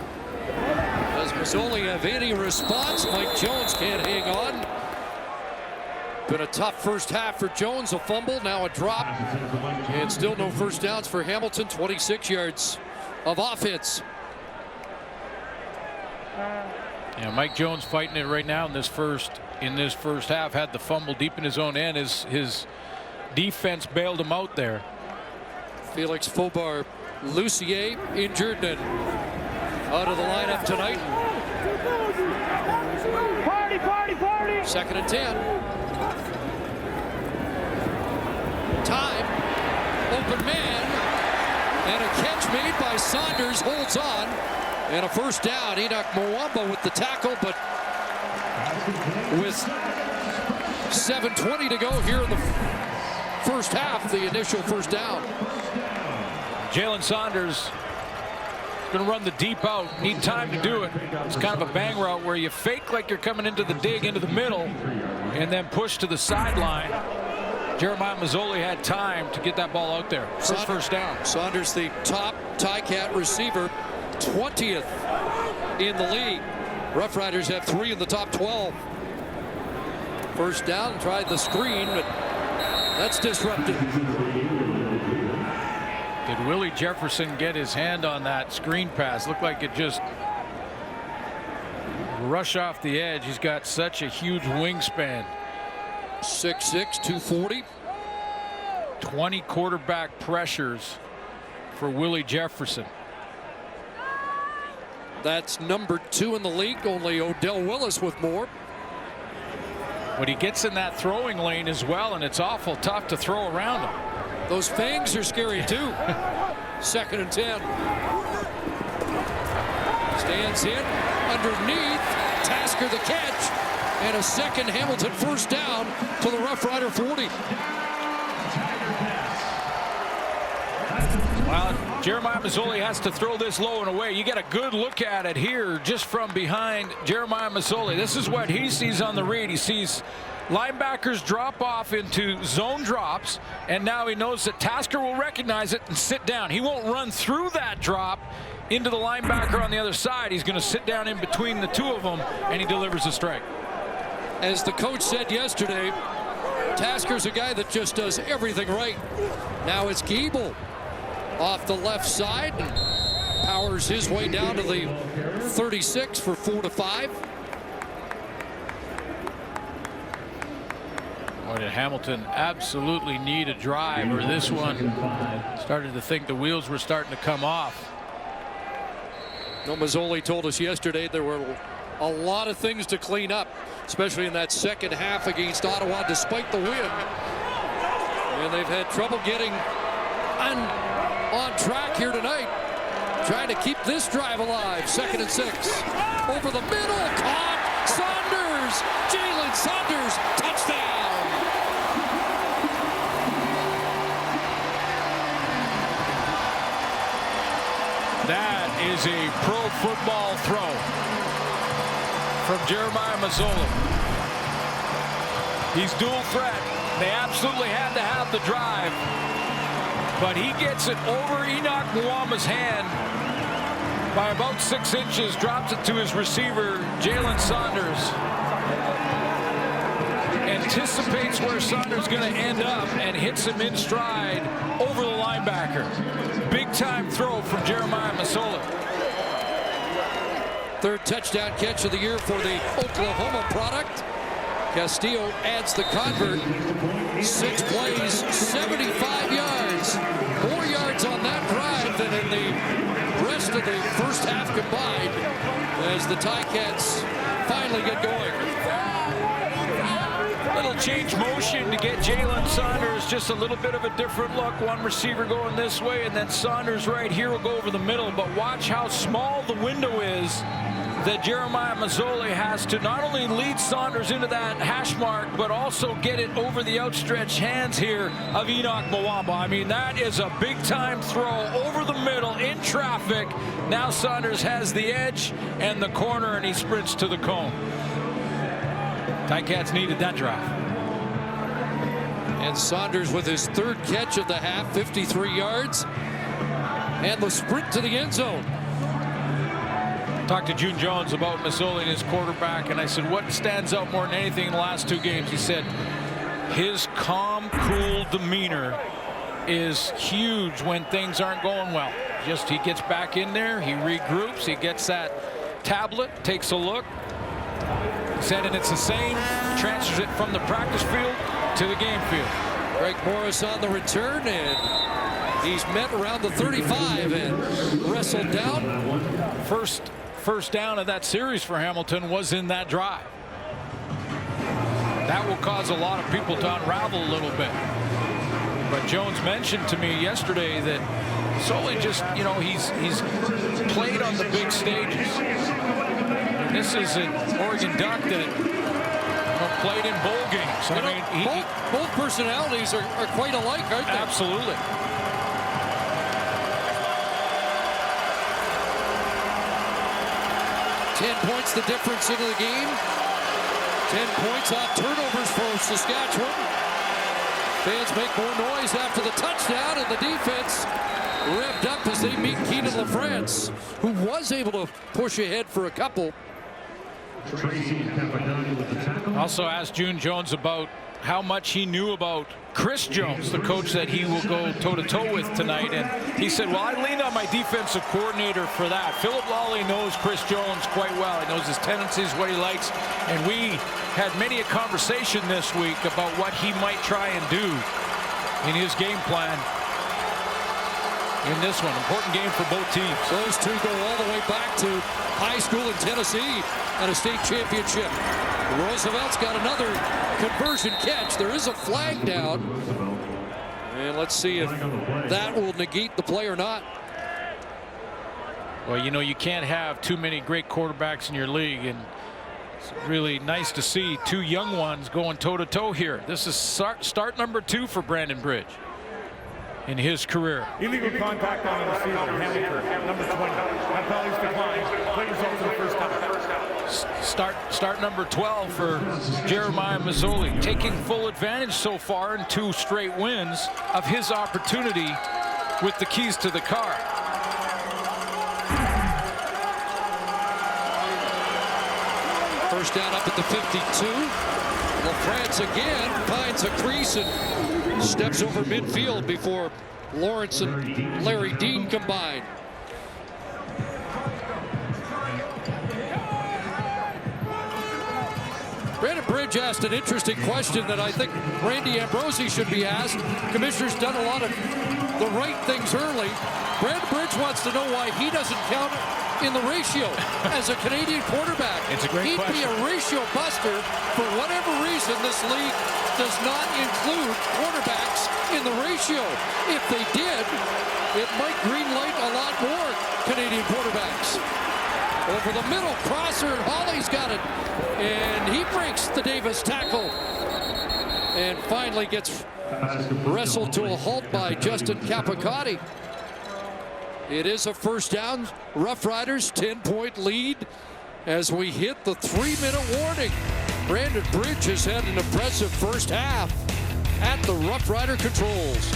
Does Mazzoli have any response? Mike Jones can't hang on. Been a tough first half for Jones. A fumble, now a drop. And still no first downs for Hamilton. 26 yards of offense. Yeah, Mike Jones fighting it right now in this first half. Had the fumble deep in his own end. His defense bailed him out there. Felix Fobar Lucier injured and out of the lineup tonight. Party. Second and 10. Time. Open man. And a catch made by Saunders. Holds on. And a first down. Enoch Mwamba with the tackle, but with 7:20 to go here in the first half, the initial first down. Jalen Saunders going to run the deep out. Need time to do it. It's kind of a bang route where you fake like you're coming into the dig into the middle and then push to the sideline. Jeremiah Mazzoli had time to get that ball out there. First down. Saunders, the top Ticat receiver, 20th in the league. Roughriders have 3 in the top 12. First down, tried the screen, but that's disrupted. Did Willie Jefferson get his hand on that screen pass? Looked like it just rushed off the edge. He's got such a huge wingspan. 6'6", 240. 20 quarterback pressures for Willie Jefferson. That's number 2 in the league. Only Odell Willis with more. But he gets in that throwing lane as well, and it's awful tough to throw around him. Those fangs are scary too. Second and 10. Stands in underneath. Tasker the catch. And a second Hamilton first down to the Rough Rider 40. Well, Jeremiah Mazzoli has to throw this low and away. You get a good look at it here just from behind Jeremiah Mazzoli. This is what he sees on the read. He sees linebackers drop off into zone drops, and now he knows that Tasker will recognize it and sit down. He won't run through that drop into the linebacker on the other side. He's going to sit down in between the two of them, and he delivers a strike. As the coach said yesterday, Tasker's a guy that just does everything right. Now it's Giebel off the left side and powers his way down to the 36 for 4-5. Boy, did Hamilton absolutely need a drive, or this one started to think the wheels were starting to come off. No, Mazzoli told us yesterday there were a lot of things to clean up, especially in that second half against Ottawa, despite the win. And they've had trouble getting on track here tonight, trying to keep this drive alive. Second and 6. Over the middle, caught. Saunders, Jalen Saunders, touchdown. That is a pro football throw from Jeremiah Mazzoli. He's dual threat. They absolutely had to have the drive, but he gets it over Enoch Mwamba's hand by about 6 inches, drops it to his receiver, Jalen Saunders. Anticipates where Saunders is going to end up and hits him in stride over the linebacker. Big time throw from Jeremiah Mazzoli. Third touchdown catch of the year for the Oklahoma product. Castillo adds the convert. 6 plays, 75 yards. More yards on that drive than in the rest of the first half combined as the Ticats finally get going. Little change motion to get Jalen Saunders just a little bit of a different look. One receiver going this way, and then Saunders right here will go over the middle. But watch how small the window is that Jeremiah Mazzoli has to not only lead Saunders into that hash mark, but also get it over the outstretched hands here of Enoch Mwamba. I mean, that is a big-time throw over the middle in traffic. Now Saunders has the edge and the corner, and he sprints to the cone. Ticats needed that drive. And Saunders with his 3rd catch of the half, 53 yards. And the sprint to the end zone. Talked to June Jones about Mazzoli and his quarterback, and I said, what stands out more than anything in the last 2 games? He said, his calm, cool demeanor is huge when things aren't going well. Just he gets back in there, he regroups, he gets that tablet, takes a look. He said, and it's the same, transfers it from the practice field to the game field. Greg Morris on the return, and he's met around the 35 and wrestled down. First down of that series for Hamilton was in that drive. That will cause a lot of people to unravel a little bit. But Jones mentioned to me yesterday that solely just, you know, he's played on the big stages. And this is an Oregon Duck that played in bowl games. I mean, both personalities are quite alike, aren't they? Absolutely. 10 points the difference into the game. 10 points off turnovers for Saskatchewan. Fans make more noise after the touchdown, and the defense revved up as they meet Keenan LaFrance, who was able to push ahead for a couple. Also asked June Jones about how much he knew about Chris Jones, the coach that he will go toe-to-toe with tonight. And he said, well, I leaned on my defensive coordinator for that. Philip Lawley knows Chris Jones quite well. He knows his tendencies, what he likes. And we had many a conversation this week about what he might try and do in his game plan in this one. Important game for both teams. Those two go all the way back to high school in Tennessee and a state championship. Roosevelt's got another conversion catch. There is a flag down. And let's see if that will negate the play or not. Well, you know, you can't have too many great quarterbacks in your league, and it's really nice to see 2 young ones going toe-to-toe here. This is start number 2 for Brandon Bridge in his career. Illegal contact on the receiver, Hamilton, number 20. That penalty's declined. Play results in the first half. Start number 12 for Jeremiah Mazzoli, taking full advantage so far in 2 straight wins of his opportunity with the keys to the car. First down up at the 52. LaFrance again finds a crease and steps over midfield before Lawrence and Larry Dean combine. Brandon Bridge asked an interesting question that I think Randy Ambrosi should be asked. Commissioner's done a lot of the right things early. Brandon Bridge wants to know why he doesn't count in the ratio as a Canadian quarterback. It's a great question. He'd be a ratio buster. For whatever reason, this league does not include quarterbacks in the ratio. If they did, it might greenlight a lot more Canadian quarterbacks. Over the middle, crosser, and Hawley's got it. And he breaks the Davis tackle. And finally gets wrestled to a halt by Justin Capicotti. It is a first down. Roughriders 10-point lead as we hit the 3-minute warning. Brandon Bridge has had an impressive first half at the Roughrider controls.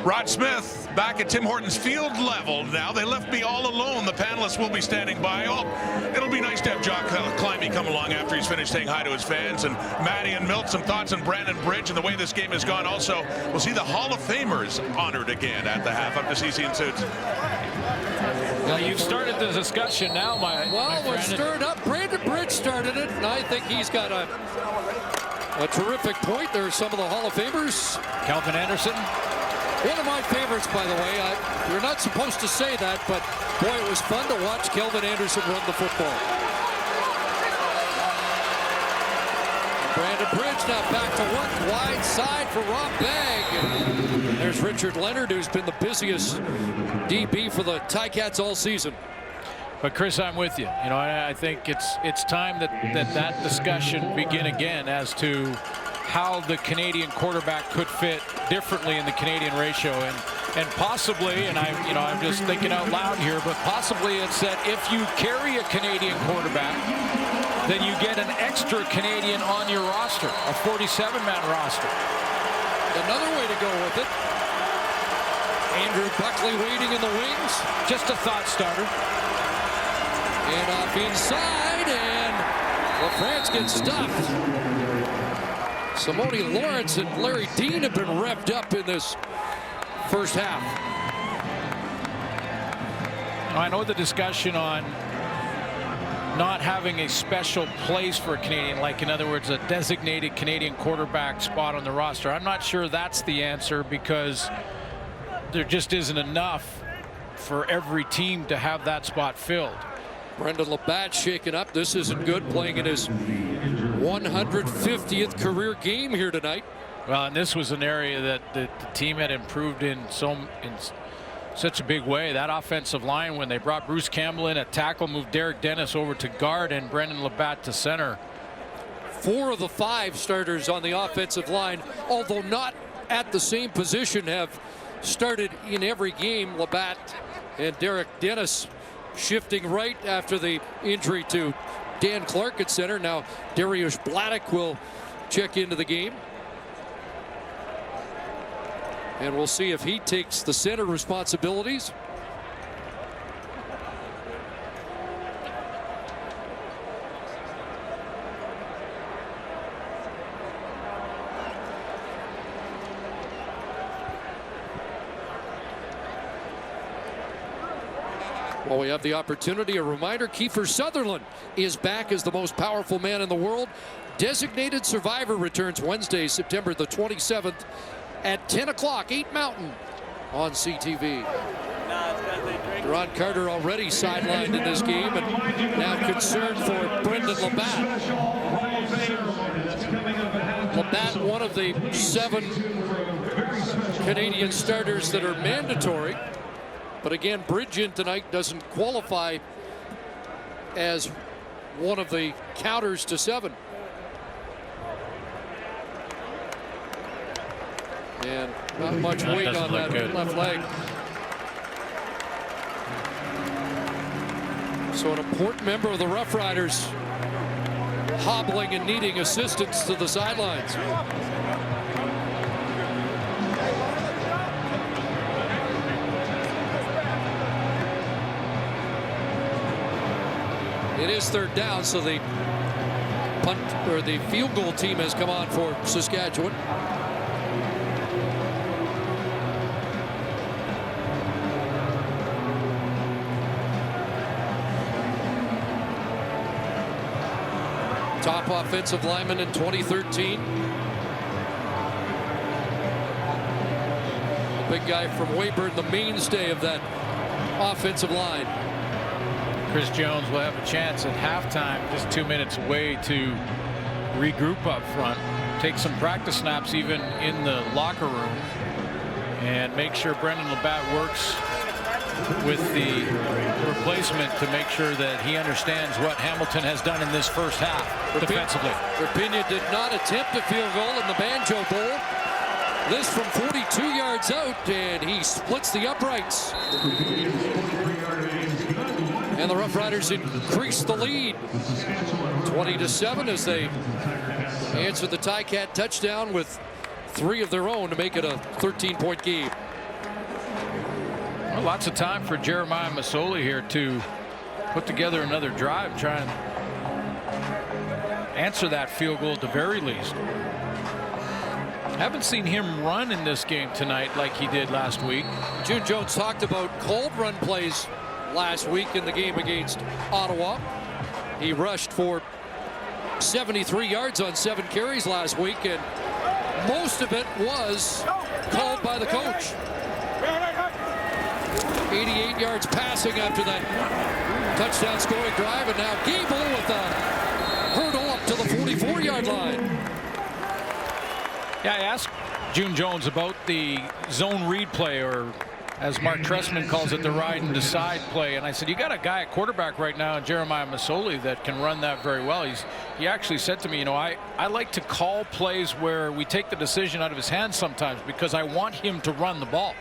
Rod Smith back at Tim Hortons field level now. They left me all alone. The panelists will be standing by. Oh, it'll be nice to have Jock Climbey come along after he's finished saying hi to his fans. And Matty and Milt, some thoughts on Brandon Bridge and the way this game has gone. Also, we'll see the Hall of Famers honored again at the half up to CC and Suits. Well, you've started the discussion now, my Well, we're stirred up. Brandon Bridge kick-started it, and I think he's got a terrific point. There are some of the Hall of Famers. Kelvin Anderson. One of my favorites, by the way. You're not supposed to say that, but boy, it was fun to watch Kelvin Anderson run the football. Brandon Bridge now back to work wide side for Rob Bagg. And there's Richard Leonard, who's been the busiest DB for the Ticats all season. But Chris, I'm with you. You know, I think it's time that discussion begin again as to how the Canadian quarterback could fit differently in the Canadian ratio, and possibly, and I'm just thinking out loud here, but possibly it's that if you carry a Canadian quarterback, then you get an extra Canadian on your roster, a 47-man roster. Another way to go with it. Andrew Buckley waiting in the wings. Just a thought starter. And off inside, and LaFrance gets stuffed. Simone Lawrence and Larry Dean have been revved up in this first half. I know the discussion on not having a special place for a Canadian, like in other words a designated Canadian quarterback spot on the roster. I'm not sure that's the answer, because there just isn't enough for every team to have that spot filled. Brendan Labatt shaken up. This isn't good, playing in his 150th career game here tonight. Well, and this was an area that the team had improved in such a big way. That offensive line, when they brought Bruce Campbell in at tackle, moved Derek Dennis over to guard and Brendan Labatt to center. 4 of the 5 starters on the offensive line, although not at the same position, have started in every game. Labatt and Derek Dennis shifting right after the injury to Dan Clark at center. Now Dariusz Bladek will check into the game, and we'll see if he takes the center responsibilities. Well, we have the opportunity. A reminder, Kiefer Sutherland is back as the most powerful man in the world. Designated Survivor returns Wednesday, September the 27th at 10 o'clock, 8 Mountain on CTV. Ron Carter already sidelined in this game, and now concerned for Brendan Labatt. Labatt, one of the 7 Canadian starters that are mandatory. But again, Bridge in tonight doesn't qualify as one of the counters to 7. And not much weight on that left leg. So an important member of the Roughriders hobbling and needing assistance to the sidelines. It is 3rd down, so the punt or the field goal team has come on for Saskatchewan. Top offensive lineman in 2013. The big guy from Weyburn, the mainstay of that offensive line. Chris Jones will have a chance at halftime, just 2 minutes away, to regroup up front, take some practice snaps even in the locker room, and make sure Brendan Labatt works with the replacement to make sure that he understands what Hamilton has done in this first half defensively. Rapinoe did not attempt a field goal in the Banjo Bowl. This from 42 yards out, and he splits the uprights. And the Roughriders increase the lead 20-7 as they answer the Ticat touchdown with 3 of their own to make it a 13-point game. Well, lots of time for Jeremiah Masoli here to put together another drive, try and answer that field goal at the very least. Haven't seen him run in this game tonight like he did last week. June Jones talked about cold run plays last week in the game against Ottawa. He rushed for 73 yards on 7 carries last week, and most of it was called by the coach. 88 yards passing after that touchdown scoring drive, and now Gable with a hurdle up to the 44-yard line. Yeah, I asked June Jones about the zone read play, or as Mark Trestman calls it, the ride and decide play. And I said, you got a guy at quarterback right now, Jeremiah Masoli, that can run that very well. He actually said to me, you know, I like to call plays where we take the decision out of his hands sometimes because I want him to run the ball.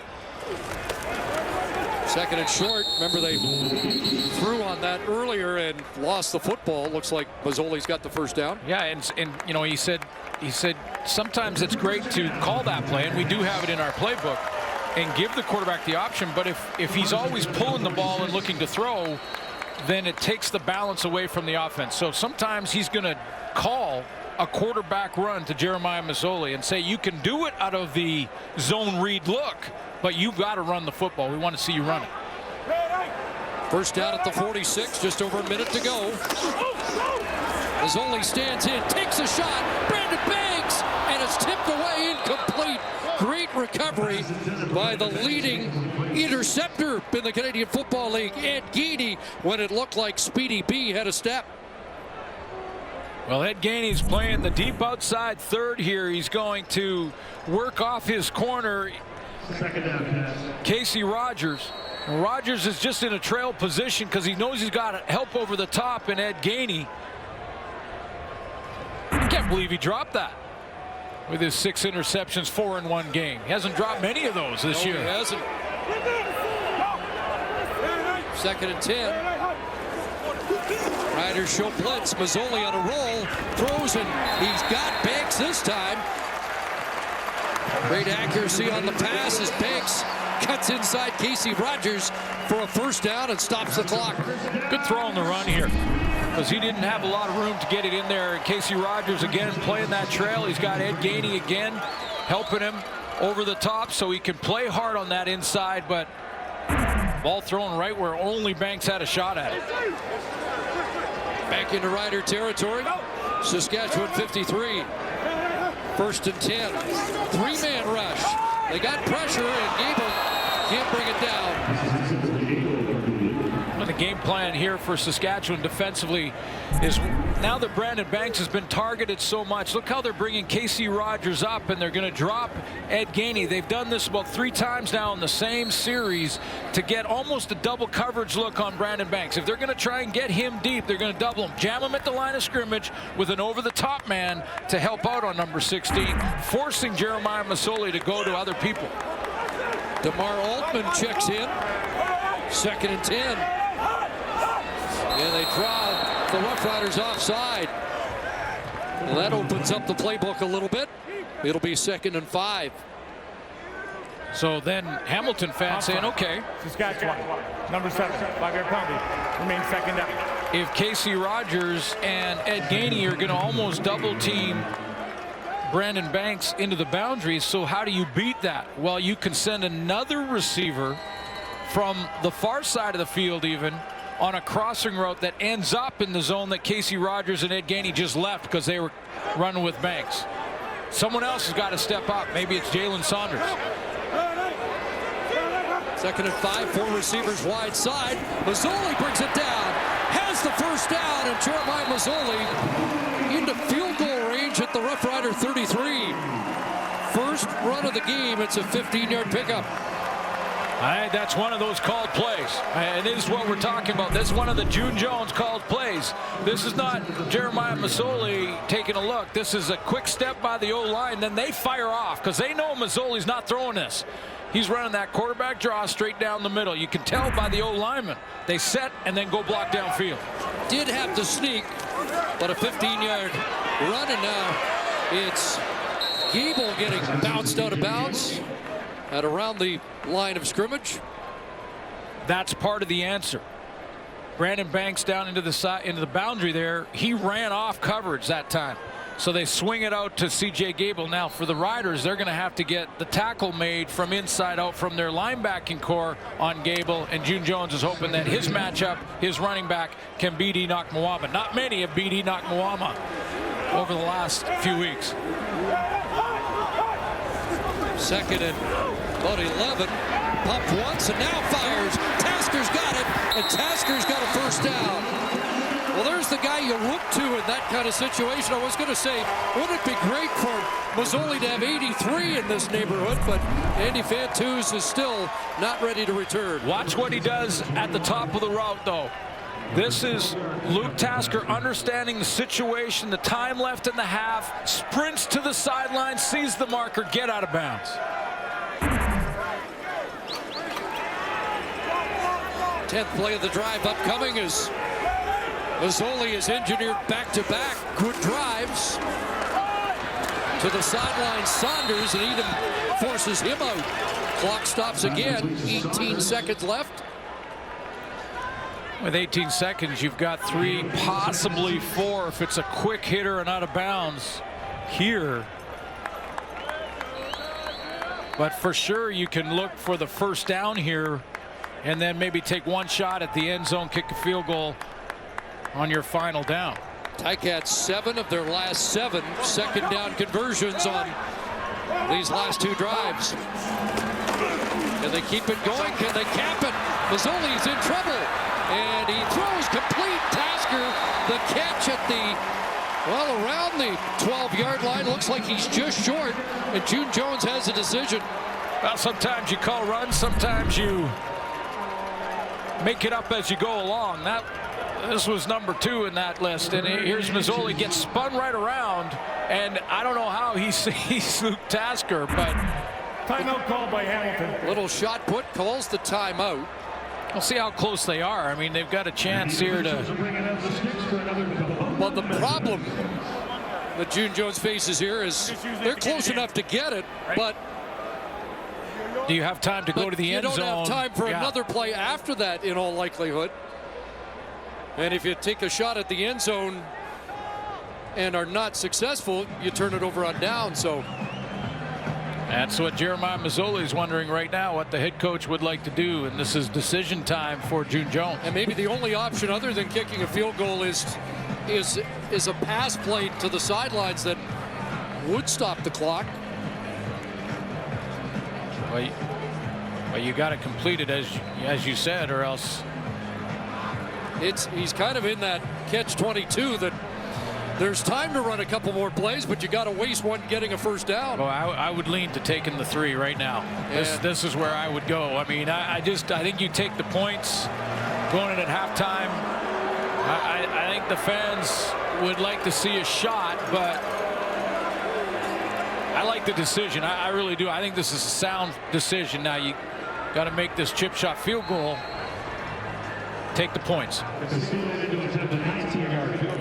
Second and short. Remember, they threw on that earlier and lost the football. Looks like Masoli's got the first down. Yeah, and you know, he said sometimes it's great to call that play, and we do have it in our playbook, and give the quarterback the option. But if he's always pulling the ball and looking to throw, then it takes the balance away from the offense. So sometimes he's going to call a quarterback run to Jeremiah Masoli and say, you can do it out of the zone read look, but you've got to run the football. We want to see you run it. First down at the 46, just over a minute to go. Masoli stands in, takes a shot, Brandon Banks, and it's tipped away, incomplete. Great recovery by the leading interceptor in the Canadian Football League, Ed Geaney, when it looked like Speedy B had a step. Well, Ed Gainey's playing the deep outside third here. He's going to work off his corner, Casey Rogers. Rogers is just in a trail position because he knows he's got help over the top in Ed Gainey. I can't believe he dropped that with his 6 interceptions, 4 in 1 game. He hasn't dropped many of those this year. He hasn't. Second and 10. Riders show blitz. Masoli on a roll, throws, and he's got Banks this time. Great accuracy on the pass as Banks cuts inside Casey Rogers for a first down and stops the clock. Good throw on the run here, because he didn't have a lot of room to get it in there. And Casey Rogers again playing that trail. He's got Ed Gainey again helping him over the top so he can play hard on that inside, but ball thrown right where only Banks had a shot at it. Back into Rider territory. Saskatchewan 53. First and 10. 3-man rush. They got pressure, and Gable can't bring it down. And the game plan here for Saskatchewan defensively is, now that Brandon Banks has been targeted so much, look how they're bringing Casey Rogers up, and they're going to drop Ed Gainey. They've done this about 3 times now in the same series to get almost a double coverage look on Brandon Banks. If they're going to try and get him deep, they're going to double him, jam him at the line of scrimmage with an over-the-top man to help out on number 16, forcing Jeremiah Masoli to go to other people. DeMar Altman checks in. Second and 10. And they draw the Roughriders offside. Well, that opens up the playbook a little bit. It'll be 2nd and 5. So then Hamilton fans saying, okay, Saskatchewan, number 7, 5-yard penalty. Remains 2nd down. If Casey Rogers and Ed Gainey are going to almost double team Brandon Banks into the boundaries, so how do you beat that? Well, you can send another receiver from the far side of the field even on a crossing route that ends up in the zone that Casey Rogers and Ed Gainey just left because they were running with Banks. Someone else has got to step up. Maybe it's Jalen Saunders. 2nd and 5, 4 receivers wide side. Masoli brings it down, has the first down, and Jeremiah Masoli into field goal range at the Rough Rider 33. First run of the game. It's a 15-yard pickup. That's one of those called plays. And this is what we're talking about. This is one of the June Jones called plays. This is not Jeremiah Masoli taking a look. This is a quick step by the O-line. Then they fire off because they know Masoli's not throwing this. He's running that quarterback draw straight down the middle. You can tell by the O-lineman. They set and then go block downfield. Did have to sneak, but a 15-yard run, and now it's Gable getting bounced out of bounds at around the line of scrimmage. That's part of the answer. Brandon Banks down into the side, into the boundary there. He ran off coverage that time. So they swing it out to C.J. Gable. Now for the Riders, they're going to have to get the tackle made from inside out from their linebacking core on Gable. And June Jones is hoping that his matchup, his running back, can beat Enoch Mwamba. Not many have beat Enoch Mwamba over the last few weeks. Second and about 11. Pumped once and now fires. Tasker's got it, and Tasker's got a first down. Well, there's the guy you look to in that kind of situation. I was going to say, wouldn't it be great for Mazzoli to have 83 in this neighborhood, but Andy Fantuz is still not ready to return. Watch what he does at the top of the route, though. This is Luke Tasker understanding the situation, the time left in the half, sprints to the sideline, sees the marker, get out of bounds. 10th play of the drive upcoming as Mazzoli has engineered back-to-back good drives to the sideline. Saunders, and Edom forces him out. Clock stops again. 18 seconds left. With 18 seconds, you've got 3, possibly 4 if it's a quick hitter and out of bounds here. But for sure, you can look for the first down here and then maybe take one shot at the end zone, kick a field goal on your final down. Ticats 7 of their last 7 second down conversions on these last 2 drives. Can they keep it going? Can they cap it? Mazzoli's in trouble. And he throws complete. Tasker, the catch at the, well, around the 12-yard line. Looks like he's just short. And June Jones has a decision. Well, sometimes you call runs, sometimes you make it up as you go along. This was number 2 in that list. And here's Mazzoli, gets spun right around. And I don't know how he sees Luke Tasker, but timeout called by Hamilton. Little shot put, calls the timeout. We'll see how close they are. I mean, they've got a chance here to. Well, the problem that June Jones faces here is they're close enough to get it, but do you have time to go to the end zone? You don't have time for another play after that, in all likelihood. And if you take a shot at the end zone and are not successful, you turn it over on down. So that's what Jeremiah Mazzoli is wondering right now, what the head coach would like to do. And this is decision time for June Jones. And maybe the only option other than kicking a field goal is a pass play to the sidelines that would stop the clock. Well, you got to complete it as you said, or else. He's kind of in that catch-22 that there's time to run a couple more plays, but you got to waste one getting a first down. Well, I would lean to taking the 3 right now. This is where I would go. I mean, I think you take the points going in at halftime. I think the fans would like to see a shot, but I like the decision. I really do. I think this is a sound decision. Now you got to make this chip shot field goal. Take the points.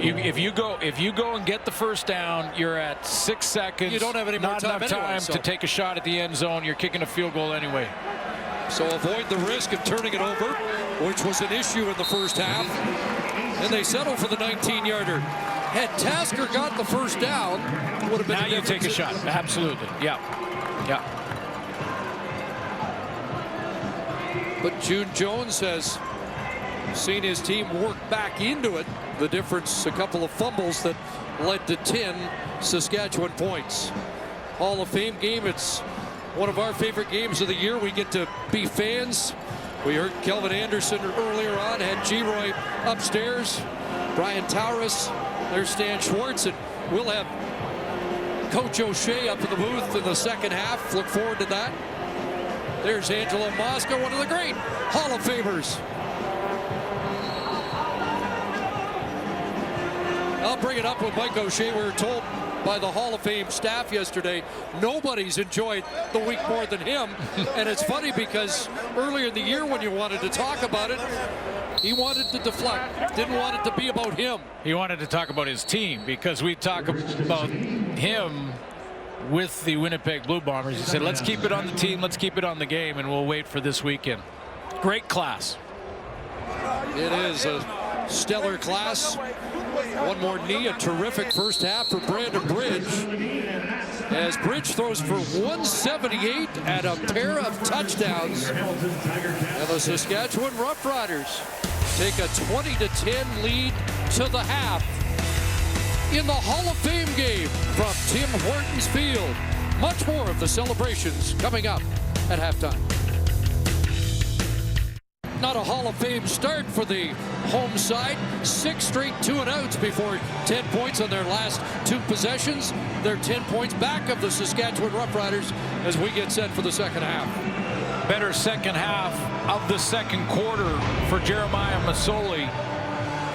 If you go and get the first down, you're at 6 seconds. You don't have any more time anyway, to take a shot at the end zone. You're kicking a field goal anyway. So avoid the risk of turning it over, which was an issue in the first half. And they settle for the 19-yarder. Had Tasker got the first down, it would have been. Now you take a shot. Absolutely. Yeah. But June Jones has seen his team work back into it. The difference, a couple of fumbles that led to 10 Saskatchewan points. Hall of Fame game. It's one of our favorite games of the year. We get to be fans. We heard Kelvin Anderson earlier on, had G-Roy upstairs. Brian Tauris, there's Stan Schwartz, and we'll have Coach O'Shea up in the booth in the second half. Look forward to that. There's Angelo Mosca, one of the great Hall of Famers. I'll bring it up with Mike O'Shea. We were told by the Hall of Fame staff yesterday, nobody's enjoyed the week more than him. And it's funny because earlier in the year when you wanted to talk about it, he wanted to deflect, didn't want it to be about him. He wanted to talk about his team because we talk about him with the Winnipeg Blue Bombers. He said, let's keep it on the team, let's keep it on the game, and we'll wait for this weekend. Great class. It is a stellar class. One more knee, a terrific first half for Brandon Bridge. As Bridge throws for 178 and a pair of touchdowns. And the Saskatchewan Roughriders take a 20-10 lead to the half in the Hall of Fame game from Tim Hortons Field. Much more of the celebrations coming up at halftime. Not a Hall of Fame start for the home side. 6 straight 2-and-outs before 10 points on their last 2 possessions. They're 10 points back of the Saskatchewan Roughriders as we get set for the second half. Better second half of the second quarter for Jeremiah Masoli,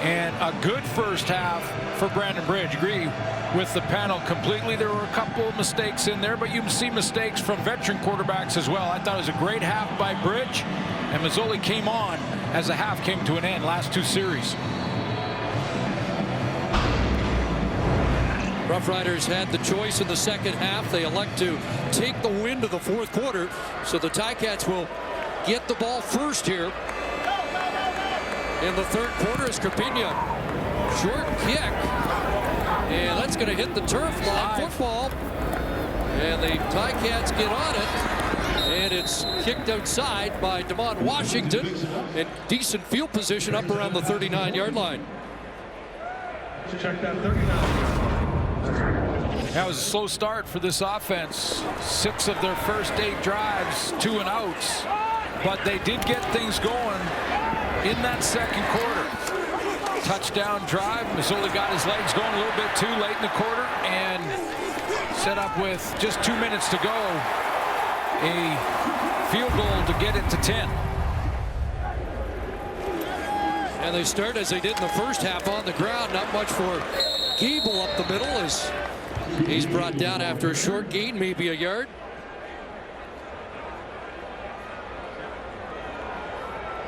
and a good first half for Brandon Bridge. Agree with the panel completely. There were a couple of mistakes in there, but you see mistakes from veteran quarterbacks as well. I thought it was a great half by Bridge, and Masoli came on as the half came to an end. Last 2 series. Roughriders had the choice in the second half. They elect to take the win to the fourth quarter, so the Ticats will get the ball first here in the third quarter. Is Carpina. Short kick, and that's going to hit the turf line. Football, and the Ticats get on it, and it's kicked outside by DeMond Washington in decent field position up around the 39-yard line. Check that 39. That was a slow start for this offense. 6 of their first 8 drives, 2-and-outs, but they did get things going in that second quarter. Touchdown drive. Masoli got his legs going a little bit too late in the quarter, and set up with just 2 minutes to go, a field goal to get it to 10. And they start as they did in the first half on the ground. Not much for Gable up the middle as he's brought down after a short gain, maybe a yard.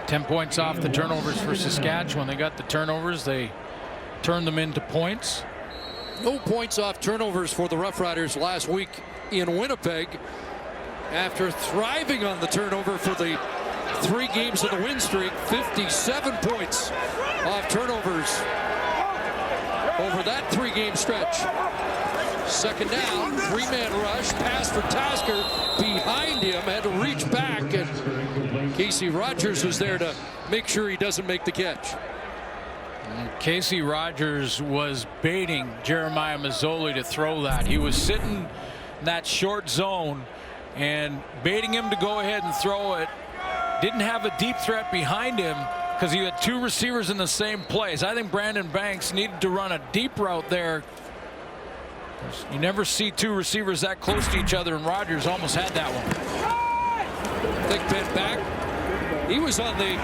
Ten points off the turnovers for Saskatchewan. They got the turnovers. They turned them into points. No points off turnovers for the Roughriders last week in Winnipeg, after thriving on the turnover for the 3 games of the win streak. 57 points off turnovers over that 3-game stretch. Second down, 3-man rush, pass for Tasker behind him, had to reach back, and Casey Rogers was there to make sure he doesn't make the catch. Casey Rogers was baiting Jeremiah Masoli to throw that. He was sitting in that short zone and baiting him to go ahead and throw it. Didn't have a deep threat behind him because he had 2 receivers in the same place. I think Brandon Banks needed to run a deep route there. You never see 2 receivers that close to each other, and Rogers almost had that one. Thick bent back. He was on the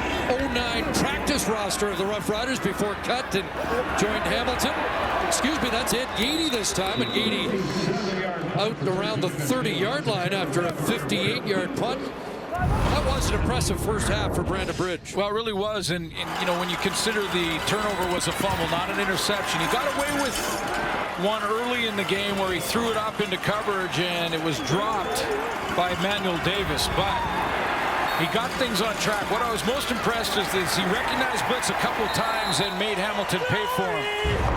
09 practice roster of the Roughriders before cut and joined Hamilton. Excuse me, that's Ed Gady this time, and Gady out around the 30-yard line after a 58-yard punt. That was an impressive first half for Brandon Bridge. Well, it really was, and you know, when you consider the turnover was a fumble, not an interception. He got away with one early in the game where he threw it up into coverage and it was dropped by Emmanuel Davis, but he got things on track. What I was most impressed with is he recognized blitz a couple times and made Hamilton pay for him.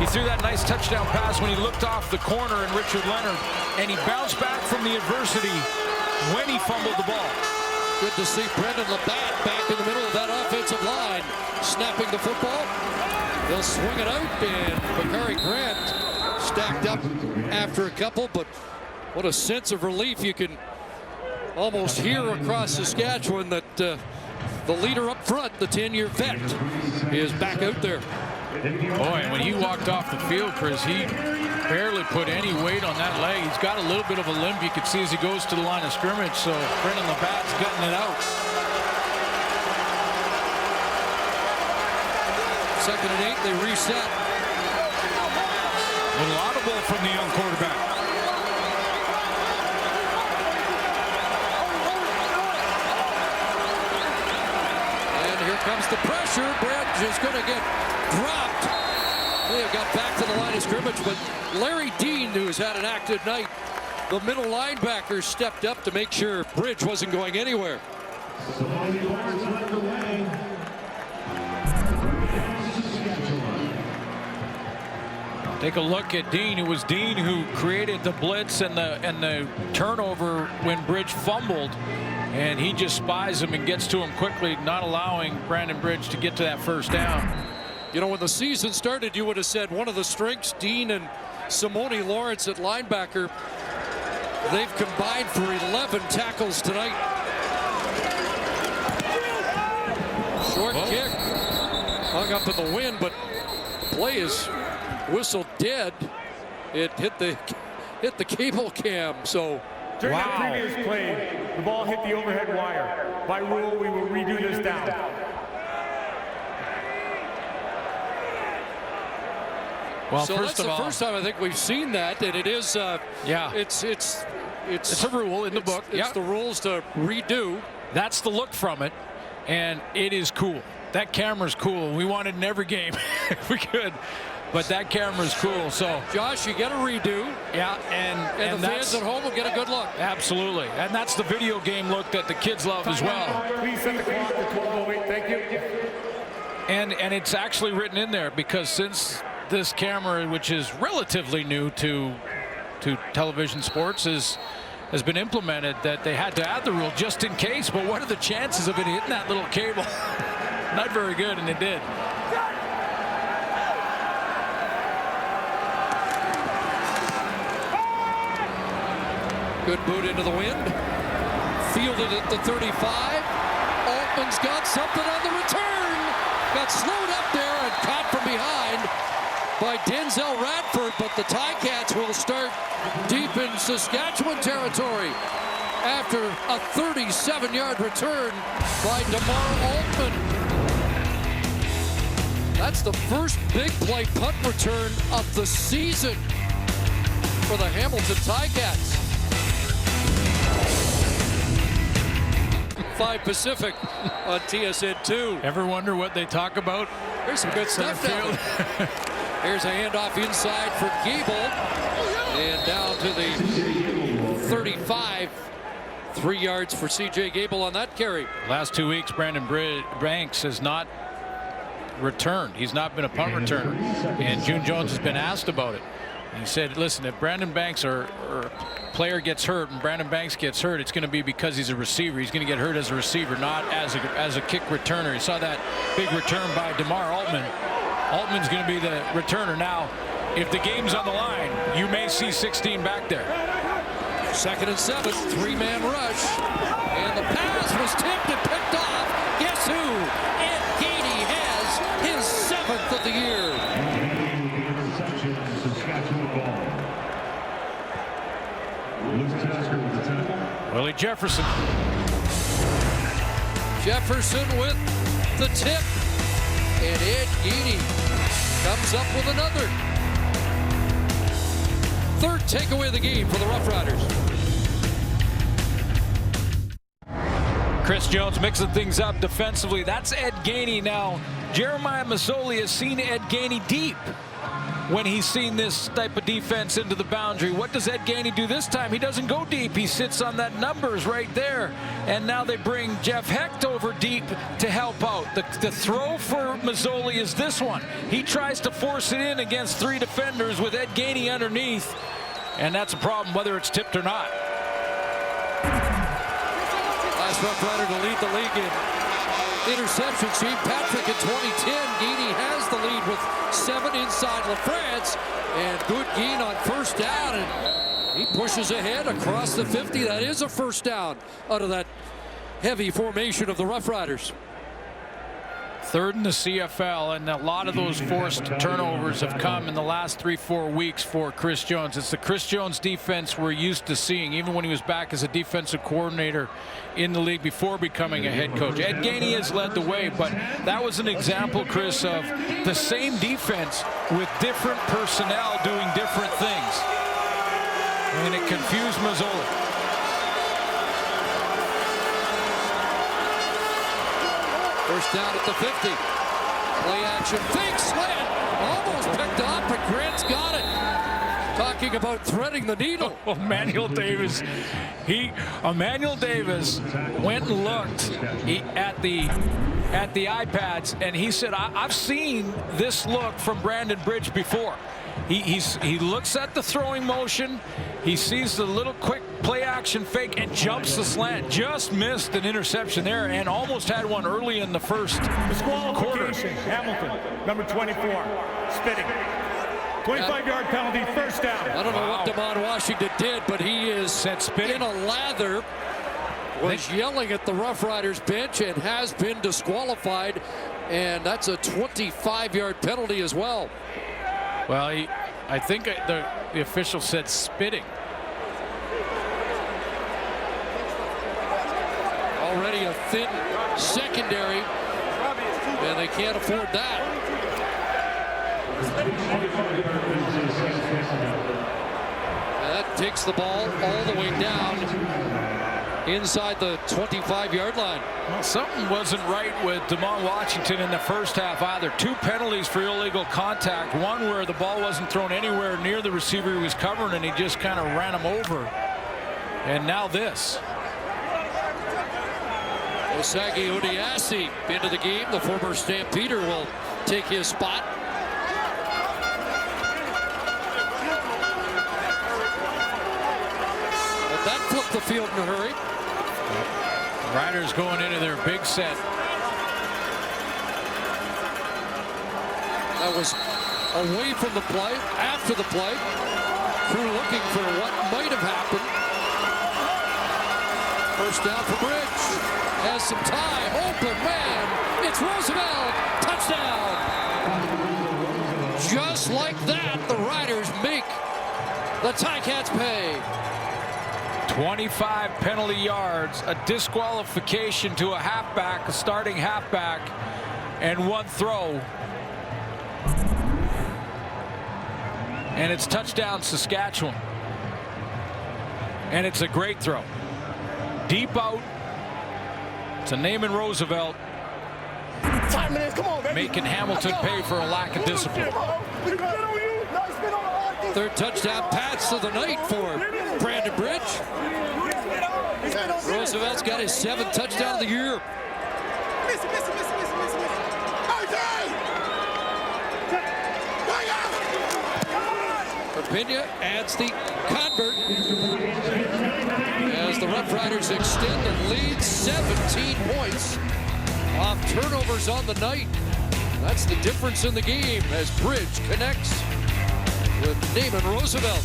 He threw that nice touchdown pass when he looked off the corner and Richard Leonard, and he bounced back from the adversity when he fumbled the ball. Good to see Brendan Labatt back in the middle of that offensive line, snapping the football. They'll swing it out, and Bakari Grant stacked up after a couple, but what a sense of relief you can almost hear across Saskatchewan that the leader up front, the 10-year vet, is back out there. Boy, and when he walked off the field, Chris, he barely put any weight on that leg. He's got a little bit of a limp. You can see as he goes to the line of scrimmage, so Brendan Labatt's getting it out. 2nd and 8, they reset. A little audible from the young quarterback. And here comes the pressure. Bridge is going to get dropped. They have got back to the line of scrimmage, but Larry Dean, who's had an active night, the middle linebacker, stepped up to make sure Bridge wasn't going anywhere. Take a look at Dean. It was Dean who created the blitz and the turnover when Bridge fumbled, and he just spies him and gets to him quickly, not allowing Brandon Bridge to get to that first down. You know, when the season started, you would have said one of the strengths, Dean and Simone Lawrence at linebacker, they've combined for 11 tackles tonight. Short kick, hung up in the wind, but the play is whistled dead. It hit the cable cam. So During that previous play, the ball hit the overhead wire. By rule, we will redo this down. Well, so first that's of all, the first time I think we've seen that, and it is. Yeah, it's a rule in the book. It's the rules to redo. That's the look from it, and it is cool. That camera's cool. We want it in every game if we could, but that camera's cool. So, Josh, you get a redo. Yeah, and the fans at home will get a good look. Absolutely, and that's the video game look that the kids love as well. Please set the clock to 12:08. Thank you. And it's actually written in there because since this camera, which is relatively new to television sports, has been implemented, that they had to add the rule just in case. But what are the chances of it hitting that little cable? Not very good, and it did. Good boot into the wind. Fielded at the 35. Altman's got something on the return. Got slowed up there and caught from behind by Denzel Radford, but the Ticats will start deep in Saskatchewan territory after a 37-yard return by DeMar Altman. That's the first big play punt return of the season for the Hamilton Ticats. 5 Pacific on TSN2. Ever wonder what they talk about? There's some good stuff down there. Here's a handoff inside for Gable. And down to the 35. 3 yards for C.J. Gable on that carry. Last 2 weeks, Brandon Banks has not returned. He's not been a punt returner. And June Jones has been asked about it. And he said, listen, if Brandon Banks or a player gets hurt and Brandon Banks gets hurt, it's going to be because he's a receiver. He's going to get hurt as a receiver, not as a kick returner. You saw that big return by DeMar Altman. Altman's going to be the returner. Now, if the game's on the line, you may see 16 back there. 2nd and 7, 3-man rush. And the pass was tipped and picked off. Guess who? Ed Gainey has his 7th of the year. Willie Jefferson. Jefferson with the tip. And Ed Gainey comes up with another. 3rd takeaway of the game for the Roughriders. Chris Jones mixing things up defensively. That's Ed Gainey. Now, Jeremiah Masoli has seen Ed Gainey deep when he's seen this type of defense into the boundary. What does Ed Gainey do this time? He doesn't go deep. He sits on that numbers right there. And now they bring Jeff Hecht over deep to help out. The throw for Mazzoli is this one. He tries to force it in against 3 defenders with Ed Gainey underneath. And that's a problem whether it's tipped or not. Last Rough Rider to lead the league in interception. Shane Patrick in 2010. Gainey has the lead with 7 inside LaFrance. And good gain on 1st down. And he pushes ahead across the 50. That is a 1st down out of that heavy formation of the Rough Riders. 3rd in the CFL, and a lot of those forced turnovers have come in the last 3-4 weeks for Chris Jones. It's the Chris Jones defense we're used to seeing, even when he was back as a defensive coordinator in the league before becoming a head coach. Ed Gainey has led the way, but that was an example, Chris, of the same defense with different personnel doing different things. And it confused Mazzoli. First down at the 50. Play action, fake slant, almost picked off, but Grant's got it. Talking about threading the needle. Emmanuel Davis, Emmanuel Davis went and looked at the iPads, and he said, I've seen this look from Brandon Bridge before. He looks at the throwing motion. He sees the little quick play action fake and jumps the slant. Just missed an interception there and almost had one early in the first quarter. Hamilton, number 24, spitting. 25-yard penalty, first down. I don't know what DeMond Washington did, but he is in a lather. Was yelling at the Roughriders bench and has been disqualified, and that's a 25-yard penalty as well. Well, I think the official said spitting. Already a thin secondary, and they can't afford that. And that takes the ball all the way down inside the 25-yard line. Well, something wasn't right with DeMond Washington in the first half either. 2 penalties for illegal contact. One where the ball wasn't thrown anywhere near the receiver he was covering, and he just kind of ran him over. And now this. Osagi Odiasi into the game. The former Stampeder will take his spot. But that flipped the field in a hurry. Riders going into their big set. That was away from the play, after the play. Crew looking for what might have happened. First down for Bridge. Has some time. Open man. It's Roosevelt. Touchdown. Just like that, the Riders make the Ticats pay. 25 penalty yards, a disqualification to a halfback, a starting halfback, and 1 throw. And it's touchdown Saskatchewan. And it's a great throw. Deep out to Naaman Roosevelt. 5 minutes, come on, baby. Making Hamilton pay for a lack of discipline. Third touchdown pass of the night for Brandon Bridge. Roosevelt's got his 7th touchdown of the year. Virginia adds the convert as the Roughriders extend the lead 17 points off turnovers on the night. That's the difference in the game as Bridge connects with Naaman Roosevelt.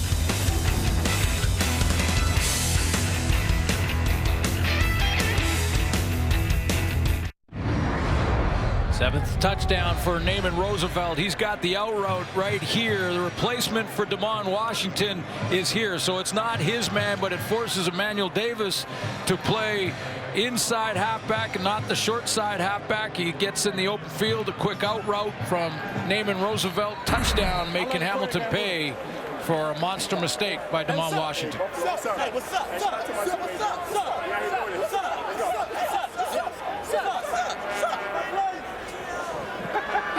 7th touchdown for Naaman Roosevelt. He's got the out route right here. The replacement for DeMond Washington is here. So it's not his man, but it forces Emmanuel Davis to play inside halfback and not the short side halfback. He gets in the open field, a quick out route from Naaman Roosevelt. Touchdown, making Hamilton pay for a monster mistake by DeMond Washington.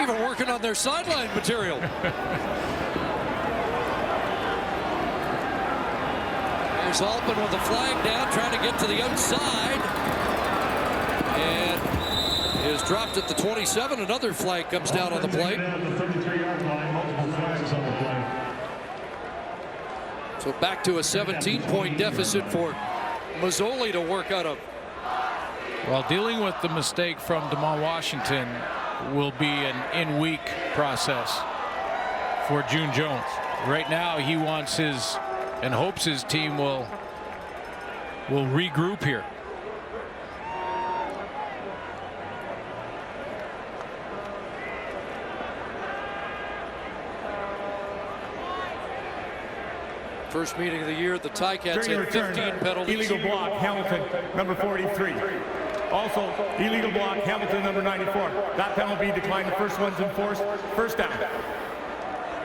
Even working on their sideline material. Here's Altman with a flag down, trying to get to the outside. And is dropped at the 27. Another flag comes down on the play. So back to a 17-point deficit for Mazzoli to work out of. Well, dealing with the mistake from DeMond Washington will be an in-week process for June Jones. Right now, he wants his and hopes his team will regroup here. First meeting of the year, the Ticats had 15 penalties. Illegal block, Hamilton, number 43. Also, illegal block, Hamilton, number 94. That penalty declined. The first one's enforced. First down.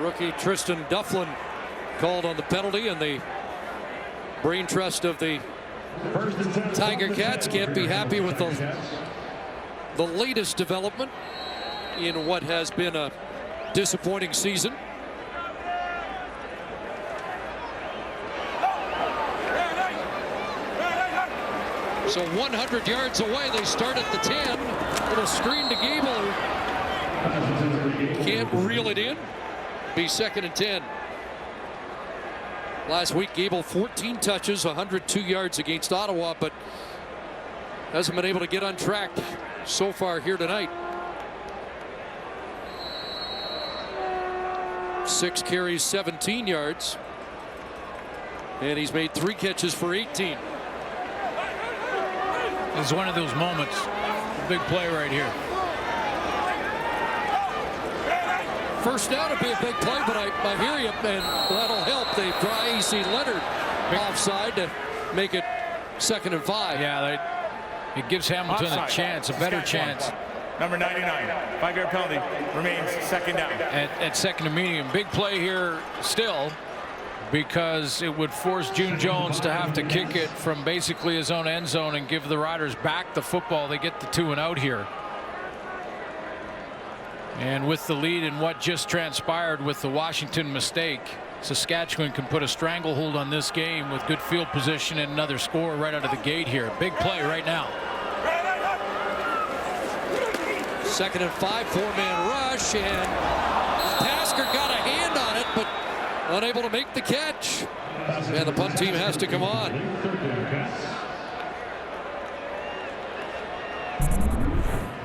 Rookie Tristan Dufflin called on the penalty, and the brain trust of the Tiger Cats can't be happy with the latest development in what has been a disappointing season. So 100 yards away, they start at the 10. Little screen to Gable. Can't reel it in. be 2nd and 10. Last week, Gable 14 touches, 102 yards against Ottawa, but hasn't been able to get on track so far here tonight. 6 carries, 17 yards. And he's made 3 catches for 18. This is one of those moments. Big play right here. First down would be a big play, but I hear you, and that'll help. They try AC Leonard offside to make it 2nd and 5. Yeah, it gives Hamilton a chance, a better chance. Number 99, 5-yard penalty, remains 2nd down. At 2nd and medium. Big play here still, because it would force June Jones to have to kick it from basically his own end zone and give the Riders back the football. They get the 2 and out here. And with the lead and what just transpired with the Washington mistake, Saskatchewan can put a stranglehold on this game with good field position and another score right out of the gate here. Big play right now. 2nd and 5, 4-man rush, and Tasker got a hand on it, but unable to make the catch. And the punt team has to come on.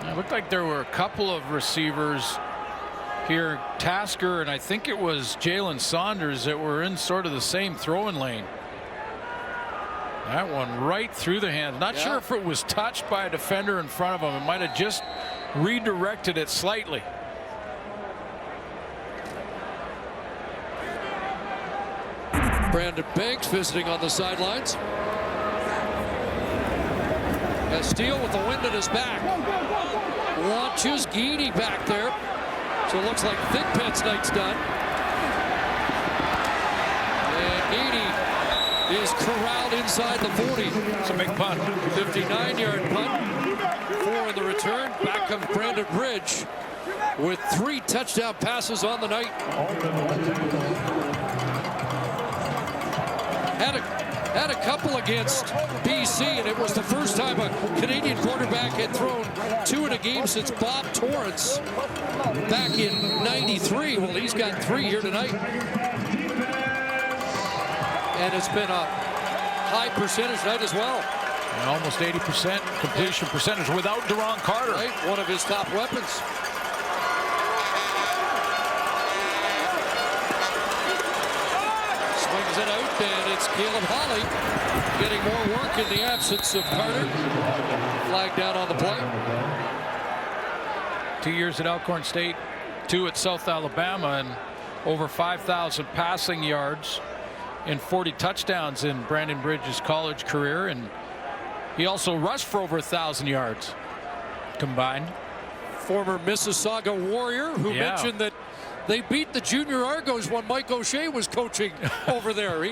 It looked like there were a couple of receivers here, Tasker, and I think it was Jalen Saunders, that were in sort of the same throwing lane. That one right through the hands. Not sure if it was touched by a defender in front of him. It might have just redirected it slightly. Brandon Banks visiting on the sidelines. Castillo with the wind at his back. Launches Geedy back there. So it looks like Thigpen's night's done. And Geedy is corralled inside the 40. It's a big punt. 59-yard punt. 4 in the return. Back comes Brandon Bridge with 3 touchdown passes on the night. Had a couple against BC, and it was the first time a Canadian quarterback had thrown 2 in a game since Bob Torrance back in '93. Well, he's got 3 here tonight. And it's been a high percentage night as well. And almost 80% completion percentage without Deron Carter. Right, one of his top weapons. Swings it out, and it's Caleb Hawley getting more work in the absence of Carter. Flag down on the play. 2 years at Elkhorn State, 2 at South Alabama, and over 5,000 passing yards and 40 touchdowns in Brandon Bridge's college career. And he also rushed for over 1,000 yards combined. Former Mississauga Warrior who mentioned that they beat the Junior Argos when Mike O'Shea was coaching over there.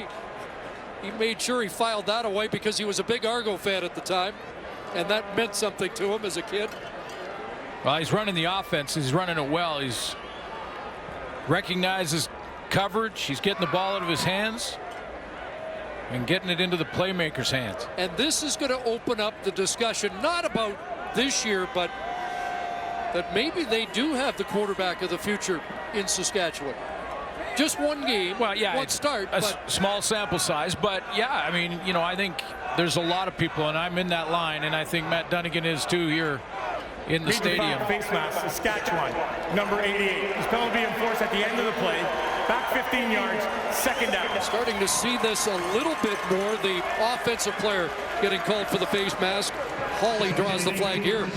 He made sure he filed that away because he was a big Argo fan at the time, and that meant something to him as a kid. Well, he's running the offense. He's running it well. He's recognizes coverage. He's getting the ball out of his hands and getting it into the playmaker's hands. And this is going to open up the discussion, not about this year, but that maybe they do have the quarterback of the future in Saskatchewan. Just one game, one start. A small sample size, but yeah, I mean, you know, I think there's a lot of people, and I'm in that line, and I think Matt Dunnigan is too here in the stadium. Face mask, Saskatchewan, number 88. His penalty enforced at the end of the play. Back 15 yards, 2nd down. Starting to see this a little bit more. The offensive player getting called for the face mask. Hawley draws the flag here.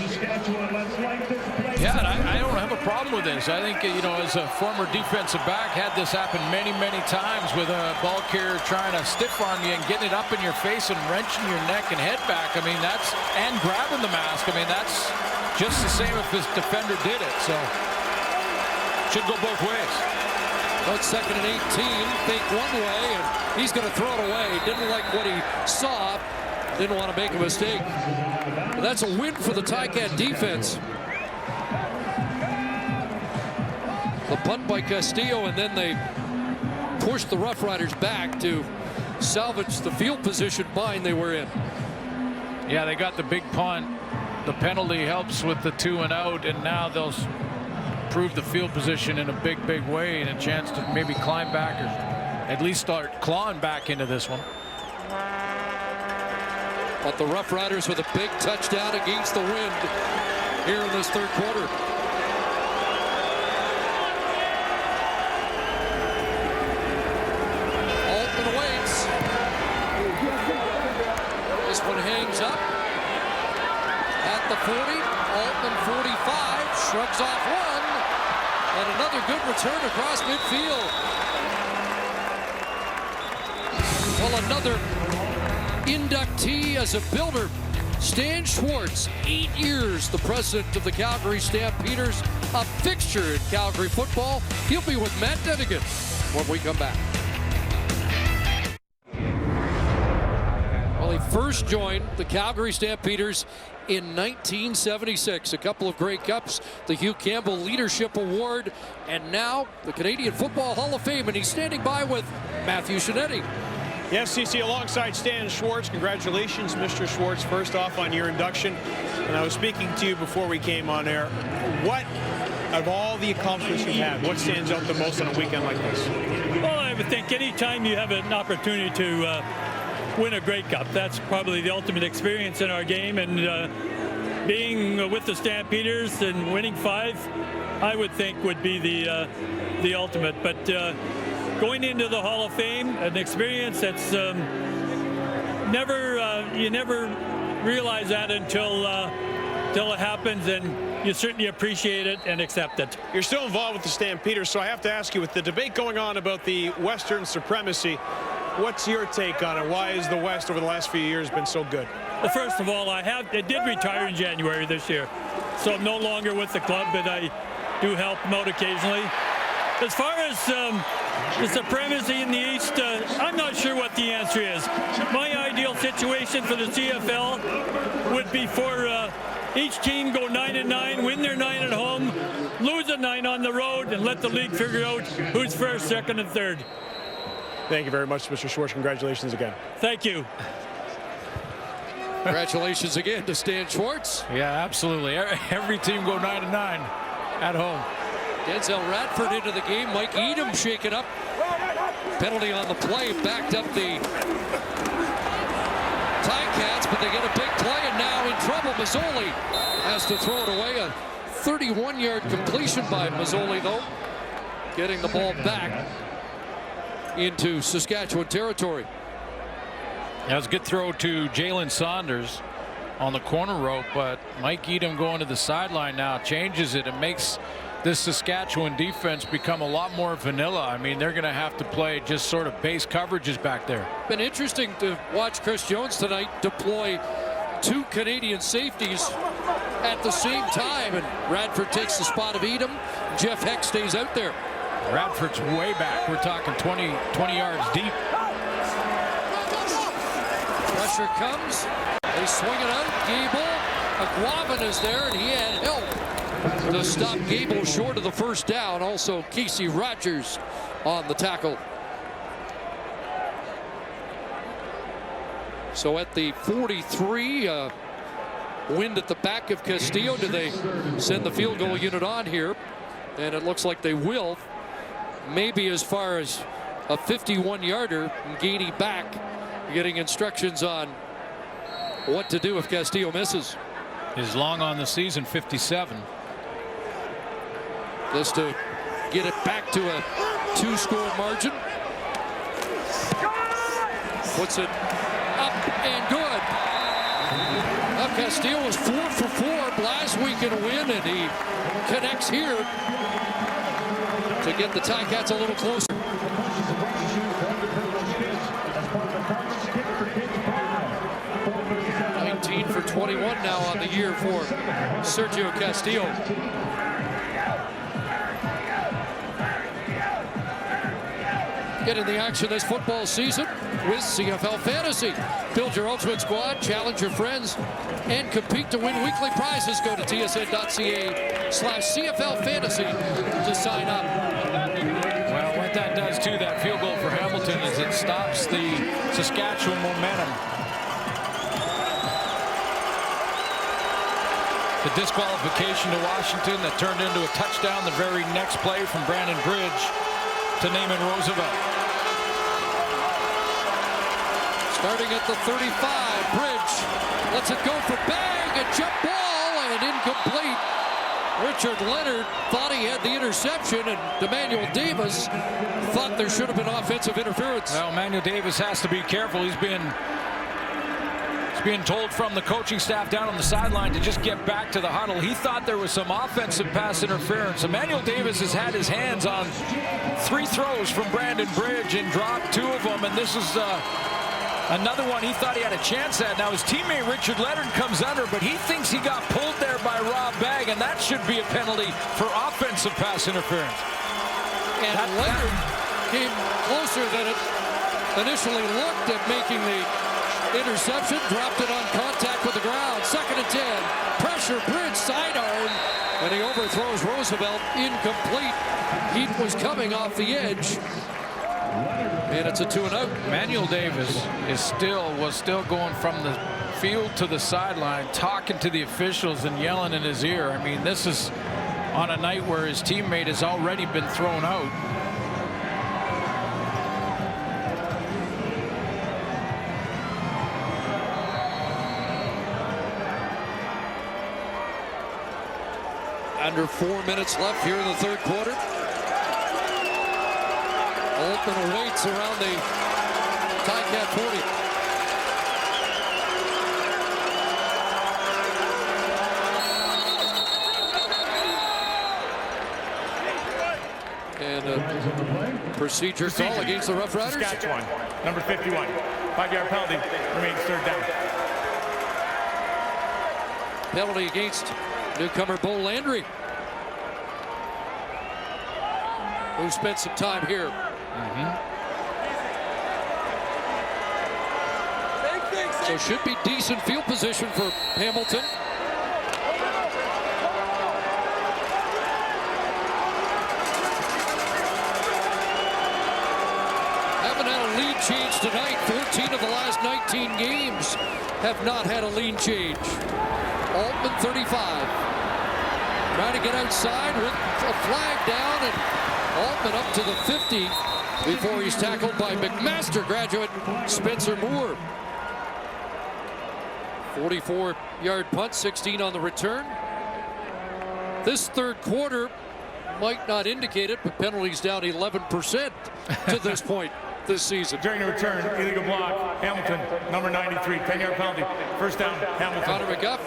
Yeah, and I don't have a problem with this. I think, you know, as a former defensive back, had this happen many, many times with a ball carrier trying to stiff arm you and getting it up in your face and wrenching your neck and head back. I mean, and grabbing the mask. I mean, that's just the same if this defender did it. So, should go both ways. But 2nd and 18, fake one way, and he's going to throw it away. Didn't like what he saw. Didn't want to make a mistake. But that's a win for the Ticat defense. The punt by Castillo, and then they pushed the Roughriders back to salvage the field position bind they were in. Yeah, they got the big punt. The penalty helps with the 2 and out, and now they'll improve the field position in a big way and a chance to maybe climb back or at least start clawing back into this one. But the Roughriders with a big touchdown against the wind here in this third quarter. Altman waits. This one hangs up at the 40. Altman 45, shrugs off one, and another good return across midfield. Well, another inductee as a builder, Stan Schwartz, 8 years the president of the Calgary Stampeders, a fixture in Calgary football. He'll be with Matt Denigan when we come back. Well, he first joined the Calgary Stampeders in 1976. A couple of Grey Cups, the Hugh Campbell Leadership Award, and now the Canadian Football Hall of Fame. And he's standing by with Matthew Shinetti. Yes, CC, alongside Stan Schwartz. Congratulations, Mr. Schwartz, first off on your induction. And I was speaking to you before we came on air. What, of all the accomplishments you've had, what stands out the most on a weekend like this? Well, I would think any time you have an opportunity to win a Grey Cup, that's probably the ultimate experience in our game. And being with the Stampeders and winning 5, I would think would be the ultimate. But going into the Hall of Fame, an experience that's you never realize that until it happens, and you certainly appreciate it and accept it. You're still involved with the Stampeders, so I have to ask you, with the debate going on about the Western supremacy, what's your take on it? Why has the West over the last few years been so good? Well, first of all, I did retire in January this year, so I'm no longer with the club, but I do help them out occasionally. As far as the supremacy in the East, I'm not sure what the answer is. My ideal situation for the CFL would be for each team go 9-9, win their 9 at home, lose a 9 on the road, and let the league figure out who's first, second, and third. Thank you very much, Mr. Schwartz. Congratulations again. Thank you. Congratulations again to Stan Schwartz. Yeah, absolutely. Every team go 9-9 at home. Denzel Radford into the game. Mike Edom shaken up. Penalty on the play. Backed up the Ticats, but they get a big play, and now in trouble. Mazzoli has to throw it away. A 31-yard completion by Mazzoli, though. Getting the ball back into Saskatchewan territory. That was a good throw to Jalen Saunders on the corner rope, but Mike Edom going to the sideline now changes it and makes this Saskatchewan defense become a lot more vanilla. I mean, they're going to have to play just sort of base coverages back there. Been interesting to watch Chris Jones tonight deploy 2 Canadian safeties at the same time, and Radford takes the spot of Edom. Jeff Heck stays out there. Radford's way back. We're talking 20 yards deep. Pressure comes. They swing it out. Gable. Aguavin is there, and he had help to stop Gable short of the first down. Also, Casey Rogers on the tackle. So at the 43, wind at the back of Castillo. Do they send the field goal unit on here? And it looks like they will. Maybe as far as a 51-yarder. Gainey back, getting instructions on what to do if Castillo misses. His long on the season, 57. Just to get it back to a 2-score margin. Puts it up and good. Now Castillo was 4 for 4 last week in a win, and he connects here to get the Ticats a little closer. 19 for 21 now on the year for Sergio Castillo. Get in the action this football season with CFL Fantasy. Build your ultimate squad, challenge your friends, and compete to win weekly prizes. Go to tsn.ca/CFL Fantasy to sign up. Well, what that does too, that field goal for Hamilton, is it stops the Saskatchewan momentum. The disqualification to Washington that turned into a touchdown the very next play from Brandon Bridge to Naaman Roosevelt. Starting at the 35, Bridge lets it go for bang, a jump ball, and incomplete. Richard Leonard thought he had the interception, and Emmanuel Davis thought there should have been offensive interference. Well, Emmanuel Davis has to be careful. He's being told from the coaching staff down on the sideline to just get back to the huddle. He thought there was some offensive pass interference. Emmanuel Davis has had his hands on 3 throws from Brandon Bridge and dropped 2 of them, and this is another one he thought he had a chance at. Now his teammate Richard Leonard comes under, but he thinks he got pulled there by Rob Bagg, and that should be a penalty for offensive pass interference. And Leonard came closer than it initially looked at making the interception, dropped it on contact with the ground. 2nd and 10. Pressure, Bridge, sidearm, and he overthrows Roosevelt. Incomplete. Heat was coming off the edge. And it's a 2-and-out. Emmanuel Davis was still going from the field to the sideline, talking to the officials and yelling in his ear. I mean, this is on a night where his teammate has already been thrown out. Under 4 minutes left here in the 3rd quarter. Altman awaits around the Ticat 40. And a procedure call against the Roughriders. Saskatchewan, number 51. 5-yard penalty, remains 3rd down. Penalty against newcomer Bo Landry, who spent some time here. So should be decent field position for Hamilton. Haven't had a lead change tonight. 14 of the last 19 games have not had a lead change. Altman 35. Trying to get outside with a flag down, and Altman up to the 50 before he's tackled by McMaster graduate Spencer Moore. 44-yard punt, 16 on the return. This 3rd quarter might not indicate it, but penalties down 11% to this point this season. During the return, illegal block, Hamilton, number 93, 10-yard penalty, 1st down, Hamilton. Connor McGuff,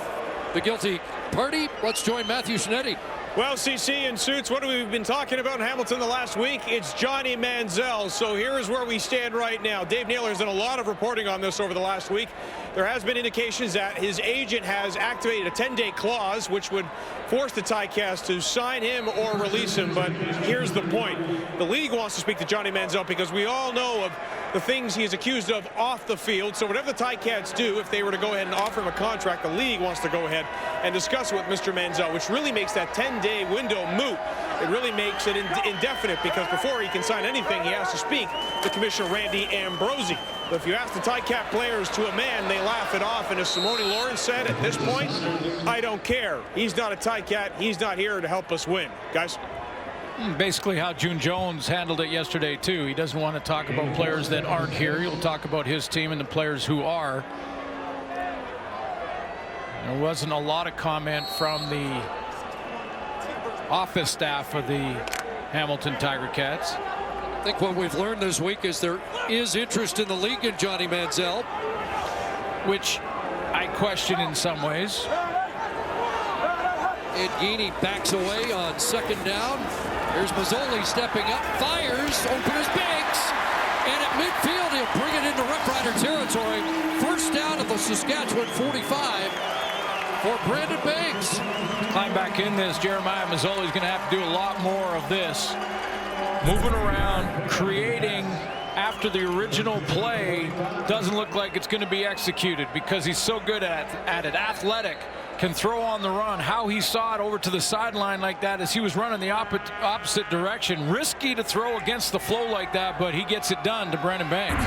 the guilty party. Let's join Matthew Shinetti. Well, CC and Suits, what have we been talking about in Hamilton the last week? It's Johnny Manziel. So here is where we stand right now. Dave Naylor has done a lot of reporting on this over the last week. There has been indications that his agent has activated a 10-day clause, which would force the Ticats to sign him or release him. But here's the point. The league wants to speak to Johnny Manziel because we all know of the things he is accused of off the field. So whatever the Ticats do, if they were to go ahead and offer him a contract, the league wants to go ahead and discuss it with Mr. Manziel, which really makes that 10-day window moot. It really makes it indefinite because before he can sign anything, he has to speak to Commissioner Randy Ambrosie. But if you ask the Ticat players to a man, they laugh it off. And as Simone Lawrence said, at this point, I don't care. He's not a Ticat. He's not here to help us win. Guys? Basically how June Jones handled it yesterday, too. He doesn't want to talk about players that aren't here. He'll talk about his team and the players who are. There wasn't a lot of comment from the office staff of the Hamilton Tiger Cats. I think what we've learned this week is there is interest in the league in Johnny Manziel, which I question in some ways. Ed Geaney backs away on 2nd down. Here's Mazzoli stepping up, fires, open as Banks, and at midfield he'll bring it into Rough Rider territory. 1st down at the Saskatchewan 45 for Brandon Banks. Climb back in this. Jeremiah Mazzoli's going to have to do a lot more of this. Moving around, creating after the original play doesn't look like it's going to be executed because he's so good at it. Athletic, can throw on the run. How he saw it over to the sideline like that as he was running the opposite direction. Risky to throw against the flow like that, but he gets it done to Brandon Banks.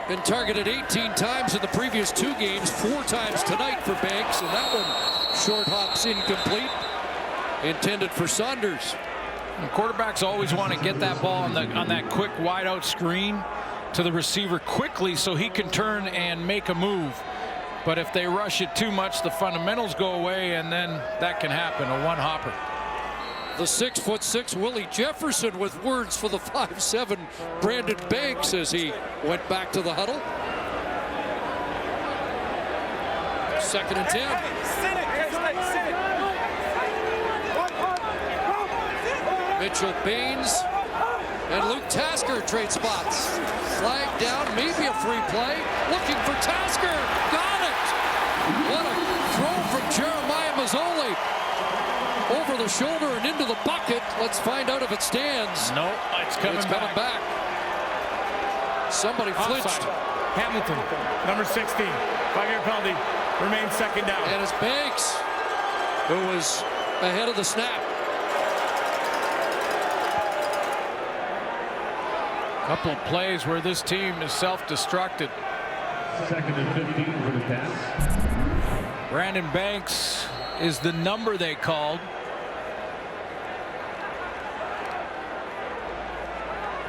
Been targeted 18 times in the previous 2 games, 4 times tonight for Banks, and that one short hops incomplete. Intended for Saunders. And quarterbacks always want to get that ball on that quick wide out screen to the receiver quickly so he can turn and make a move. But if they rush it too much, the fundamentals go away, and then that can happen, a one-hopper. The 6'6" Willie Jefferson with words for the 5'7" Brandon Banks as he went back to the huddle. 2nd and 10. Mitchell Baines and Luke Tasker trade spots. Flag down, maybe a free play. Looking for Tasker. Got it! What a throw from Jeremiah Mazzoli. Over the shoulder and into the bucket. Let's find out if it stands. No, it's coming back. Somebody flinched. Hamilton, number 16, 5-yard penalty, remains 2nd down. And it's Banks who was ahead of the snap. Couple of plays where this team is self-destructed. 2nd and 15 for the pass. Brandon Banks is the number they called.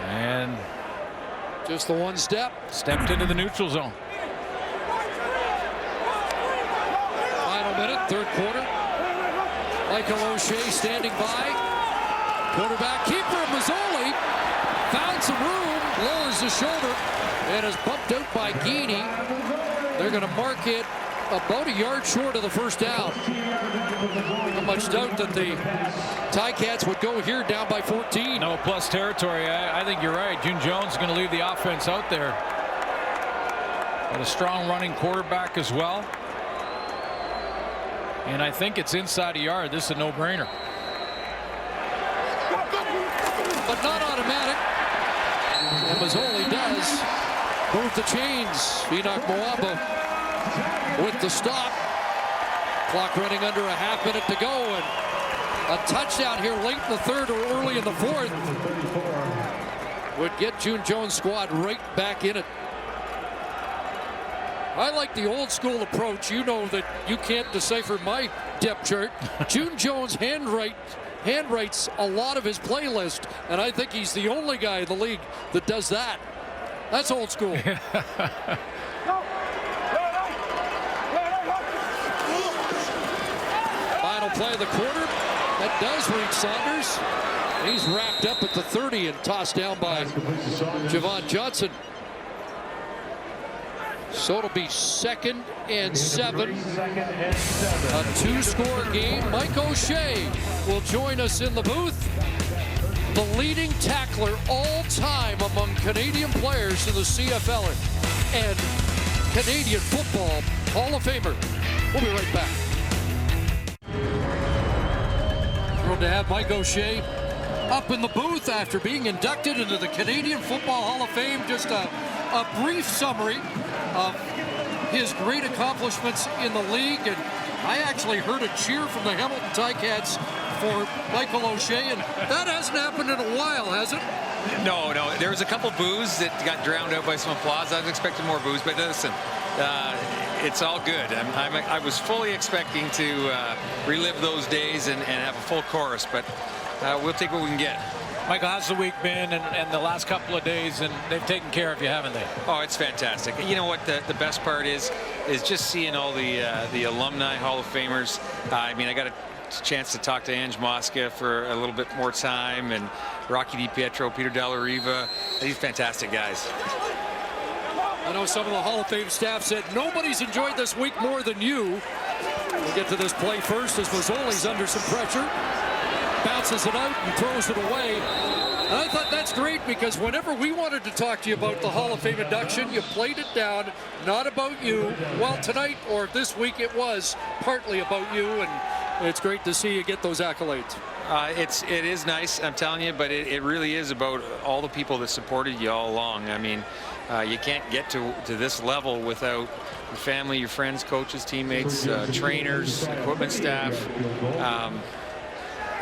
And just the one step. Stepped into the neutral zone. Final minute, 3rd quarter. Michael O'Shea standing by. Quarterback keeper Mazzoli found some room, lowers the shoulder, and is bumped out by Geeney. They're going to mark it about a yard short of the 1st down. Not much doubt that the Ticats would go here down by 14. No plus territory. I think you're right. June Jones is going to leave the offense out there. Got a strong running quarterback as well. And I think it's inside a yard. This is a no-brainer. But not automatic. And Mazzoli does move the chains. Enoch Moaba with the stop. Clock running under a half minute to go, and a touchdown here late in the 3rd or early in the 4th would get June Jones' squad right back in it. I like the old school approach. You know that you can't decipher my depth chart. June Jones handwrites a lot of his playlist, and I think he's the only guy in the league that does that. That's old school. Final play of the quarter. That does reach Saunders. He's wrapped up at the 30 and tossed down by Javon Johnson. So it'll be 2nd and 7. A 2-score game. Mike O'Shea will join us in the booth. The leading tackler all time among Canadian players in the CFL and Canadian Football Hall of Famer. We'll be right back. Thrilled to have Mike O'Shea up in the booth after being inducted into the Canadian Football Hall of Fame. Just a brief summary of his great accomplishments in the league, and I actually heard a cheer from the Hamilton Ticats for Michael O'Shea, and that hasn't happened in a while, has it? No. There was a couple boos that got drowned out by some applause. I was expecting more boos, but listen, it's all good. I was fully expecting to relive those days and have a full chorus, but we'll take what we can get. Michael, how's the week been and the last couple of days? And they've taken care of you, haven't they? Oh, it's fantastic. You know what the best part is just seeing all the alumni Hall of Famers. I mean, I got a chance to talk to Ange Mosca for a little bit more time, and Rocky DiPietro, Peter Della Riva. These fantastic guys. I know some of the Hall of Fame staff said nobody's enjoyed this week more than you. We'll get to this play first as Mazzoli's under some pressure. Bounces it out and throws it away. And I thought that's great because whenever we wanted to talk to you about the Hall of Fame induction, you played it down, not about you. Well, tonight or this week it was partly about you, and it's great to see you get those accolades. It is nice, I'm telling you, but it really is about all the people that supported you all along. I mean, you can't get to this level without your family, your friends, coaches, teammates, trainers, equipment staff.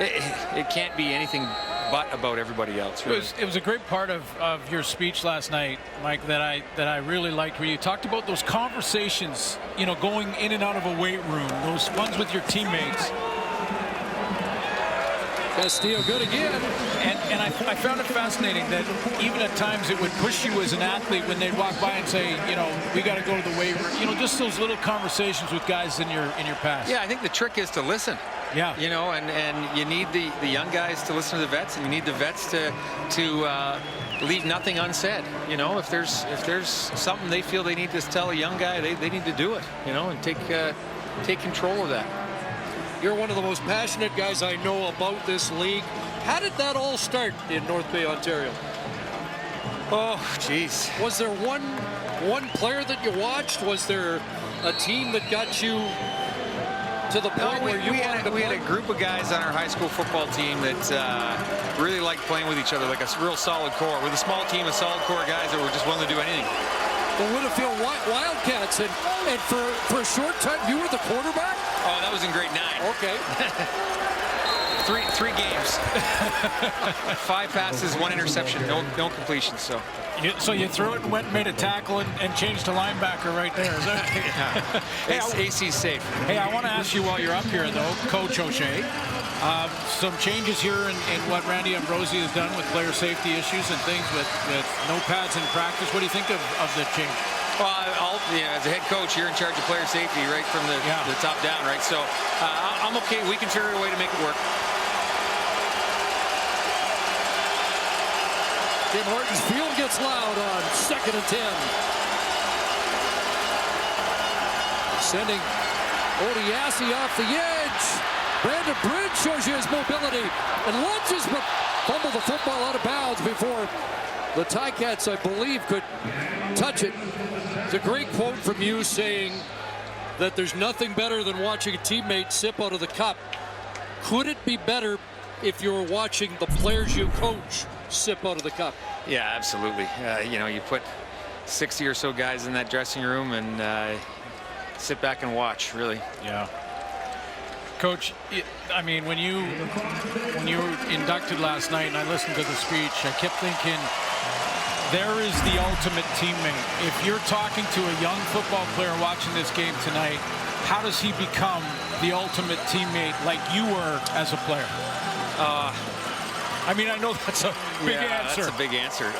It can't be anything but about everybody else. Really. It was a great part of your speech last night, Mike, that I really liked, where you talked about those conversations, you know, going in and out of a weight room, those ones with your teammates. Castillo good again. And I found it fascinating that even at times it would push you as an athlete when they'd walk by and say, you know, we got to go to the weight room. You know, just those little conversations with guys in your past. Yeah, I think the trick is to listen. Yeah. You know, and you need the young guys to listen to the vets, and you need the vets to leave nothing unsaid. You know, if there's something they feel they need to tell a young guy, they need to do it. You know, and take control of that. You're one of the most passionate guys I know about this league. How did that all start in North Bay, Ontario? Oh, geez. Was there one player that you watched? Was there a team that got you to the point where you wanted to play? We had a group of guys on our high school football team that really liked playing with each other, like a real solid core. With a small team of solid core guys that were just willing to do anything. The Winfield Wildcats, and for a short time, you were the quarterback? Oh, that was in grade 9. Okay. Three games. 5 passes, 1 interception, no completions. So you threw it and went and made a tackle and changed to linebacker right there. Is that? Yeah. Hey, AC's safe. Hey, I want to ask you while you're up here, though, Coach O'Shea, some changes here in what Randy Ambrosi has done with player safety issues and things with no pads in practice. What do you think of the change? Well, as a head coach, you're in charge of player safety right from the top down, right? So I'm okay. We can figure a way to make it work. Tim Hortons field gets loud on 2nd and 10. Sending Odiasi off the edge. Brandon Bridge shows you his mobility and lunges, but fumbled the football out of bounds before the Ticats, I believe, could touch it. It's a great quote from you saying that there's nothing better than watching a teammate sip out of the cup. Could it be better if you were watching the players you coach sip out of the cup? Yeah, absolutely. You know, you put 60 or so guys in that dressing room and sit back and watch, really. Yeah. Coach, I mean, when you were inducted last night and I listened to the speech, I kept thinking, there is the ultimate teammate. If you're talking to a young football player watching this game tonight, how does he become the ultimate teammate like you were as a player? I mean, I know that's a big answer. That's a big answer.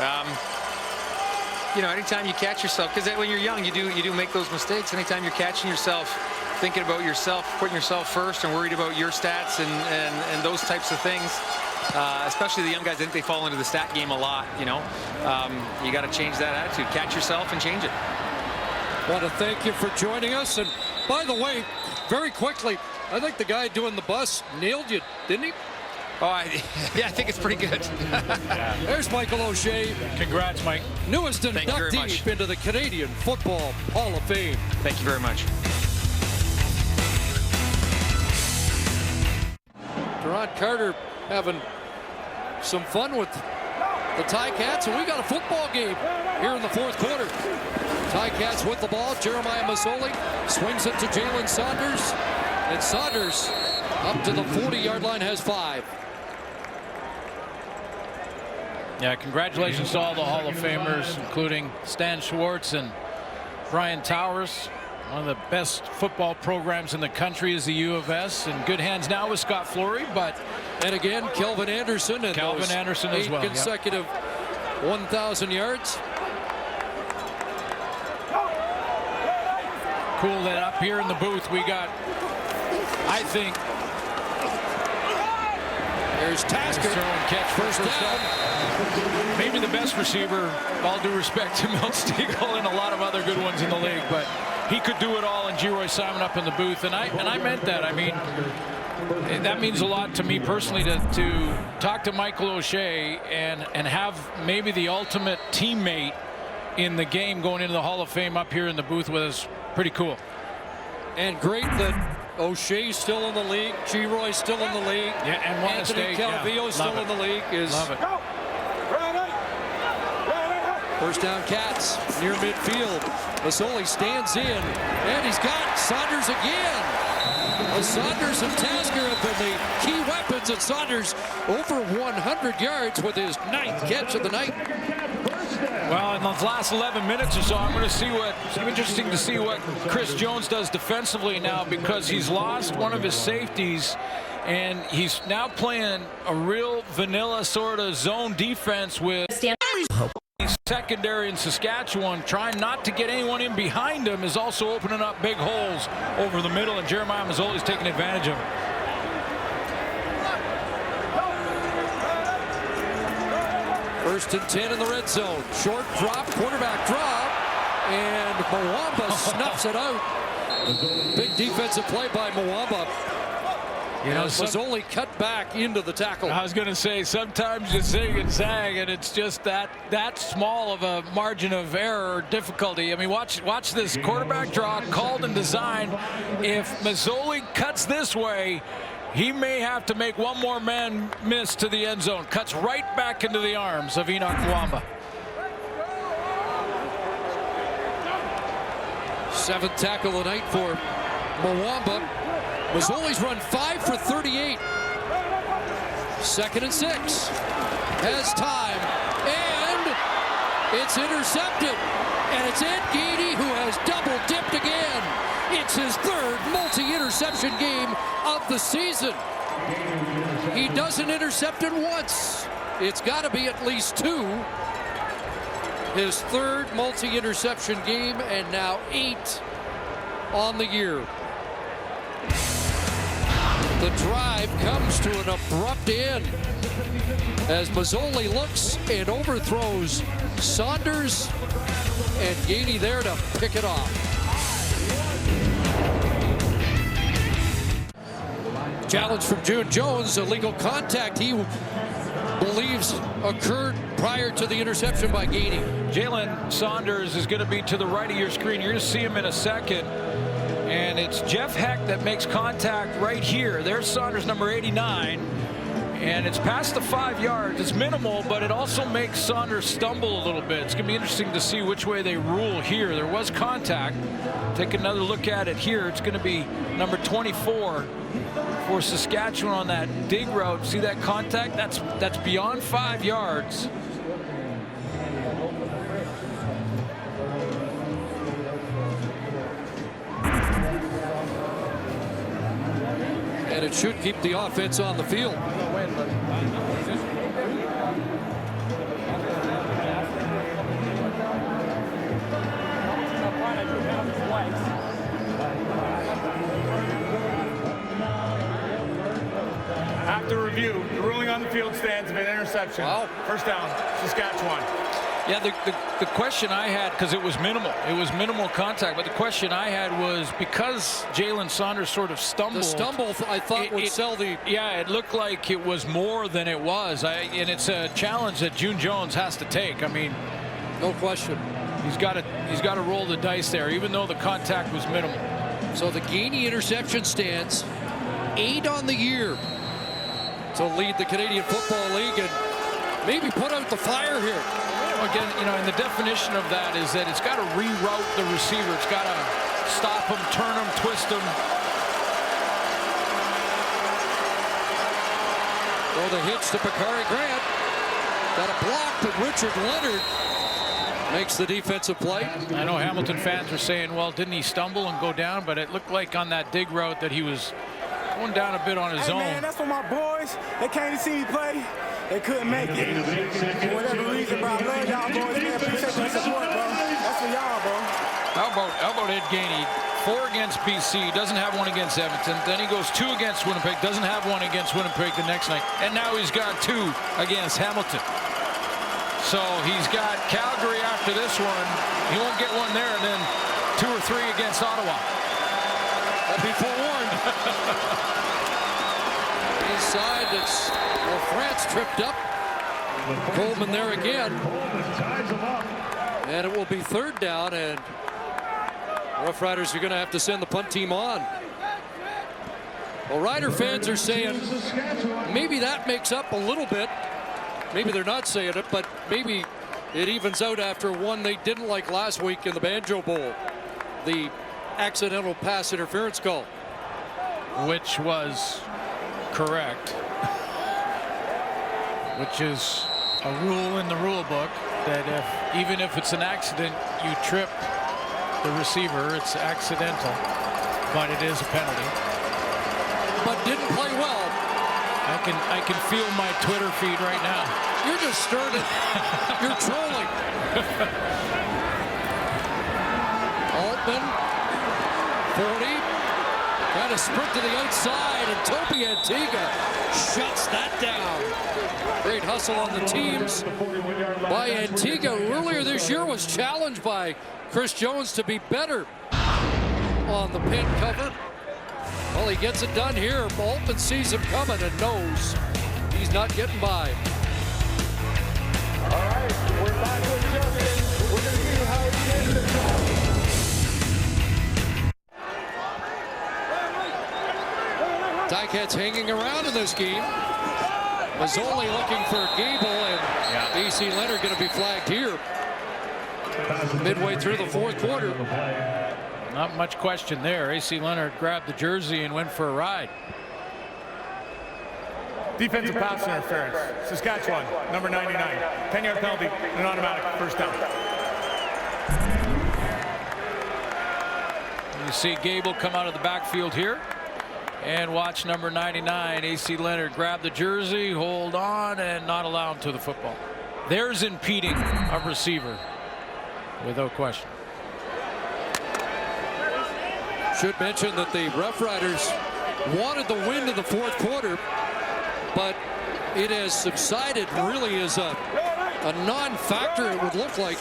You know, anytime you catch yourself, because when you're young, you do make those mistakes. Anytime you're catching yourself thinking about yourself, putting yourself first, and worried about your stats and those types of things, especially the young guys, I think they fall into the stat game a lot. You know, you got to change that attitude. Catch yourself and change it. Want to thank you for joining us. And by the way, very quickly, I think the guy doing the bus nailed you, didn't he? Oh, yeah, I think it's pretty good. There's Michael O'Shea. Congrats, Mike. Newest inductee into the Canadian Football Hall of Fame. Thank you very much. Gerard Carter having some fun with the Ticats, and we got a football game here in the 4th quarter. Ticats with the ball. Jeremiah Masoli swings it to Jalen Saunders, and Saunders up to the 40-yard line has 5. Yeah, congratulations to all the Hall of Famers, including Stan Schwartz and Brian Towers. One of the best football programs in the country is the U of S. In good hands now with Scott Flory, but and again, Kelvin Anderson and Kelvin Anderson as well. 8 consecutive 1,000 yards. Cool that up here in the booth we got, I think, there's Tasker. Throw and catch first down. Maybe the best receiver, all due respect to Milt Stiegel and a lot of other good ones in the league, but he could do it all. And G-Roy Simon up in the booth, and I meant that. I mean, that means a lot to me personally to talk to Michael O'Shea and have maybe the ultimate teammate in the game going into the Hall of Fame up here in the booth with us. Pretty cool. And great that O'Shea's still in the league, G-Roy's still in the league, yeah, and Anthony Calvillo's still in the league. Love it. First down, Cats near midfield. Masoli stands in, and he's got Saunders again. Well, Saunders and Tasker have been the key weapons, and Saunders over 100 yards with his 9th catch of the night. Well, in those last 11 minutes or so, I'm going to see what, it's interesting to see what Chris Jones does defensively now, because he's lost one of his safeties, and he's now playing a real vanilla sort of zone defense with secondary in Saskatchewan. Trying not to get anyone in behind him is also opening up big holes over the middle, and Jeremiah Mazzoli's taking advantage of it. First and 10 in the red zone. Short drop, quarterback drop, and Mwamba snuffs it out. Big defensive play by Mwamba. You know, Mazzoli cut back into the tackle. I was going to say, sometimes you zig and zag, and it's just that small of a margin of error or difficulty. I mean, watch this quarterback draw called and designed. If Mazzoli cuts this way, he may have to make one more man miss to the end zone. Cuts right back into the arms of Enoch Mwamba. 7th tackle of the night for Mwamba. Mazzoli's run 5 for 38. 2nd and 6. Has time. And it's intercepted. And it's Ed Gainey who has double dipped again. It's his 3rd multi-interception game of the season. He doesn't intercept it once. It's got to be at least 2. His 3rd multi-interception game, and now 8 on the year. The drive comes to an abrupt end as Mazzoli looks and overthrows Saunders, and Gainey there to pick it off. Challenge from June Jones, illegal contact he believes occurred prior to the interception by Gainey. Jalen Saunders is going to be to the right of your screen. You're going to see him in a second. And it's Jeff Heck that makes contact right here. There's Saunders, number 89. And it's past the 5 yards. It's minimal, but it also makes Saunders stumble a little bit. It's going to be interesting to see which way they rule here. There was contact. Take another look at it here. It's going to be number 24 for Saskatchewan on that dig route. See that contact? That's beyond 5 yards. And it should keep the offense on the field. After review, the ruling on the field stands of an interception. Wow. First down, Saskatchewan. Yeah, the question I had, because it was minimal contact, but the question I had was because Jalen Saunders sort of stumbled. The stumble, I thought, would sell the... Yeah, it looked like it was more than it was. And it's a challenge that June Jones has to take. I mean, no question. He's got to roll the dice there, even though the contact was minimal. So the Gainey interception stands 8 on the year to lead the Canadian Football League and maybe put out the fire here. Again, you know, and the definition of that is that it's got to reroute the receiver. It's got to stop him, turn him, twist him. Throw the hitch to Bakari Grant. Got a block, but Richard Leonard makes the defensive play. I know Hamilton fans are saying, well, didn't he stumble and go down? But it looked like on that dig route that he was going down a bit on his own. Man, that's for my boys. They came to see me play. They couldn't make it. For whatever reason, bro. I love y'all boys, man. Appreciate your support, bro. That's for y'all, bro. How about Ed Gainey? 4 against BC, doesn't have 1 against Edmonton. Then he goes 2 against Winnipeg, doesn't have 1 against Winnipeg the next night. And now he's got 2 against Hamilton. So he's got Calgary after this one. He won't get 1 there, and then 2 or 3 against Ottawa. I'll be forewarned. Inside, it's France tripped up. Coleman there again. And it will be 3rd down, and Roughriders are going to have to send the punt team on. Well, Rider fans are saying maybe that makes up a little bit. Maybe they're not saying it, but maybe it evens out after one they didn't like last week in the Banjo Bowl. The accidental pass interference call. which was correct, which is a rule in the rule book that even if it's an accident, you trip the receiver, it's accidental, but it is a penalty. But didn't play well. I can feel my Twitter feed right now. You're just started. You're trolling. Altman, 40, trying to sprint to the outside, and Toby Antigua shuts that down. Great hustle on the teams by Antigua, who earlier this year was challenged by Chris Jones to be better on the pin cover. Well, he gets it done here. Altman sees him coming and knows he's not getting by. All right, we're back with Justin. We're going to see how he ends the Ticats hanging around in this game. Mazzoli looking for Gable, and AC Leonard going to be flagged here. Midway through the fourth quarter. Not much question there. AC Leonard grabbed the jersey and went for a ride. Defensive pass interference. Saskatchewan, number 99. 10-yard penalty, an automatic first down. You see Gable come out of the backfield here. And watch number 99, AC Leonard, grab the jersey, hold on, and not allow him to the football. There's impeding a receiver, without question. Should mention that the Roughriders wanted the win in the fourth quarter, but it has subsided really as a non-factor, it would look like,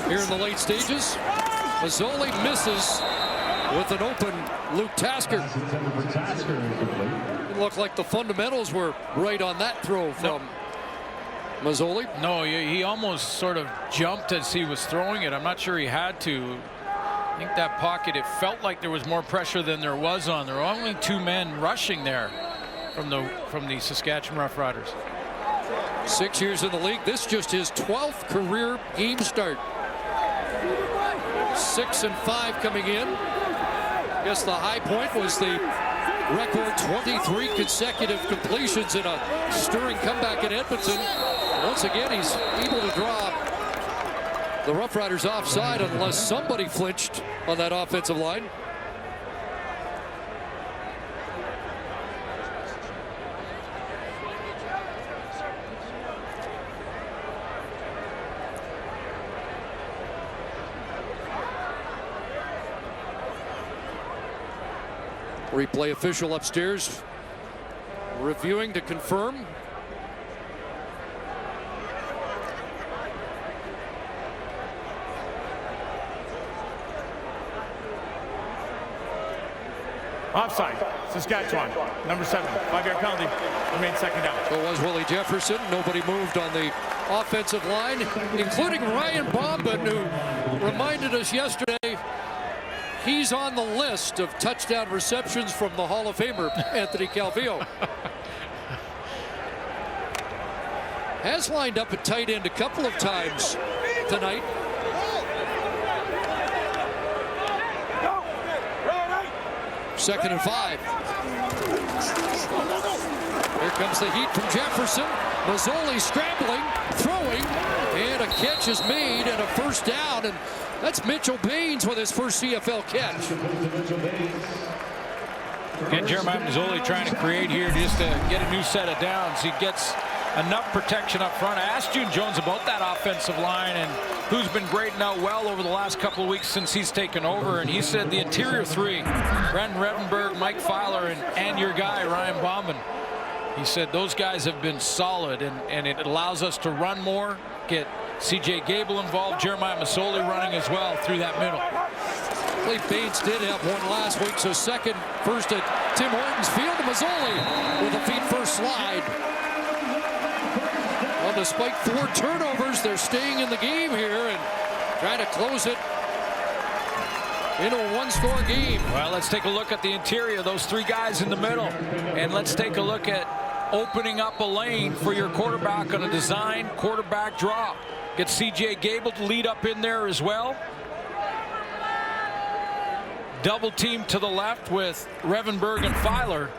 here in the late stages. Mazzoli misses with an open Luke Tasker. It looked like the fundamentals were right on that throw from Mazzoli. No, he almost sort of jumped as he was throwing it. I'm not sure he had to. I think that pocket, it felt like there was more pressure than there was on. There were only two men rushing there from the Saskatchewan Roughriders. 6 years in the league. This just his 12th career game start. 6 and 5 coming in. I guess the high point was the record 23 consecutive completions in a stirring comeback in Edmonton. Once again, he's able to draw the Roughriders offside unless somebody flinched on that offensive line. Replay official upstairs reviewing to confirm. Offside, Saskatchewan, number 7, 5-yard penalty, remains second down. So was Willie Jefferson. Nobody moved on the offensive line, including Ryan Bombin, who reminded us yesterday he's on the list of touchdown receptions from the Hall of Famer, Anthony Calvillo. Has lined up at tight end a couple of times tonight. Second and 5. Here comes the heat from Jefferson. Mazzoli scrambling, throwing, and a catch is made and a first down. And that's Mitchell Baines with his first CFL catch. And Jeremiah Mazzoli trying to create here just to get a new set of downs. He gets enough protection up front. I asked June Jones about that offensive line and who's been grading out well over the last couple of weeks since he's taken over. And he said the interior three, Brendan Revenberg, Mike Filer, and your guy, Ryan Bombin. He said those guys have been solid, and it allows us to run more, get C.J. Gable involved, Jeremiah Mazzoli running as well through that middle. I believe Baines did have one last week, so first at Tim Hortons Field. Mazzoli with a feet first slide. Well, despite 4 turnovers, they're staying in the game here and trying to close it into a one-score game. Well, let's take a look at the interior, those 3 guys in the middle, and let's take a look at opening up a lane for your quarterback on a design quarterback draw. Get C.J. Gable to lead up in there as well. double team to the left with Revenberg and Filer.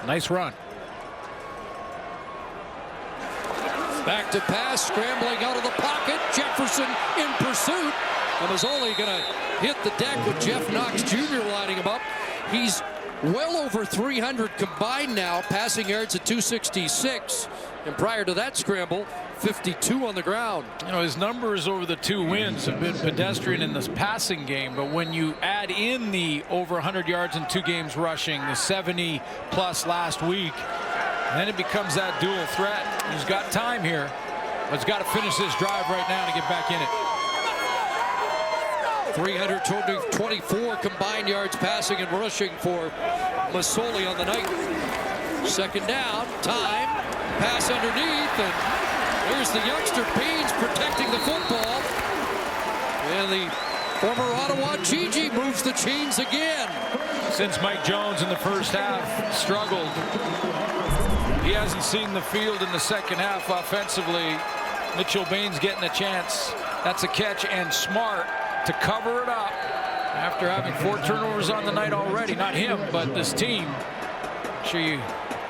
Nice run. Back to pass, scrambling out of the pocket. Jefferson in pursuit. And Mazzoli going to hit the deck with Jeff Knox Jr. lining him up. He's well over 300 combined now, passing yards at 266. And prior to that scramble, 52 on the ground. You know, his numbers over the 2 wins have been pedestrian in this passing game, but when you add in the over 100 yards in 2 games rushing, the 70 plus last week, then it becomes that dual threat. He's got time here, but he's got to finish this drive right now to get back in it. 324 combined yards passing and rushing for Mazzoli on the night. Second down, time, pass underneath, and there's the youngster Baines protecting the football. And the former Ottawa Gigi moves the chains again. Since Mike Jones in the first half struggled, he hasn't seen the field in the second half offensively. Mitchell Baines getting a chance. That's a catch, and Smart to cover it up after having 4 turnovers on the night already. Not him, but this team. Make sure you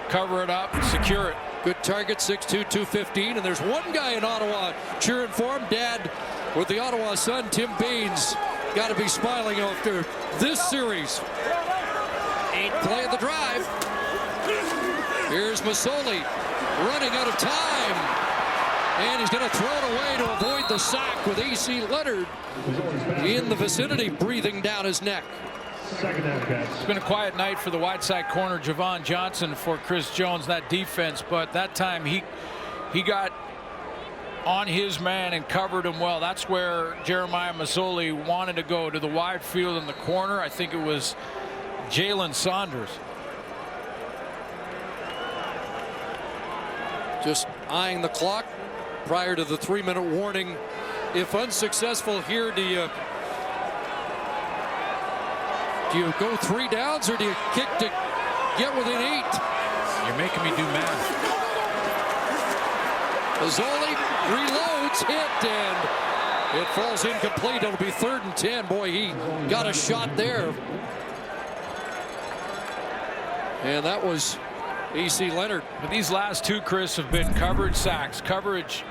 cover it up, secure it. Good target, 6'2", 215, and there's one guy in Ottawa cheering for him. Dad with the Ottawa Sun, Tim Baines, got to be smiling after this series. 8th play of the drive. Here's Mazzoli running out of time, and he's going to throw it away to avoid the sack with A.C. Leonard in the vicinity, breathing down his neck. It's been a quiet night for the wide side corner, Javon Johnson, for Chris Jones, that defense, but that time he got on his man and covered him well. That's where Jeremiah Mazzoli wanted to go, to the wide field in the corner. I think it was Jalen Saunders. Just eyeing the clock prior to the 3-minute warning. If unsuccessful here, do you go 3 downs, or do you kick to get within 8? You're making me do math. Mazzoli reloads, hit, and it falls incomplete. It'll be 3rd and 10. Boy, he got a shot there. And that was A.C. Leonard. But these last 2, Chris, have been coverage sacks. Coverage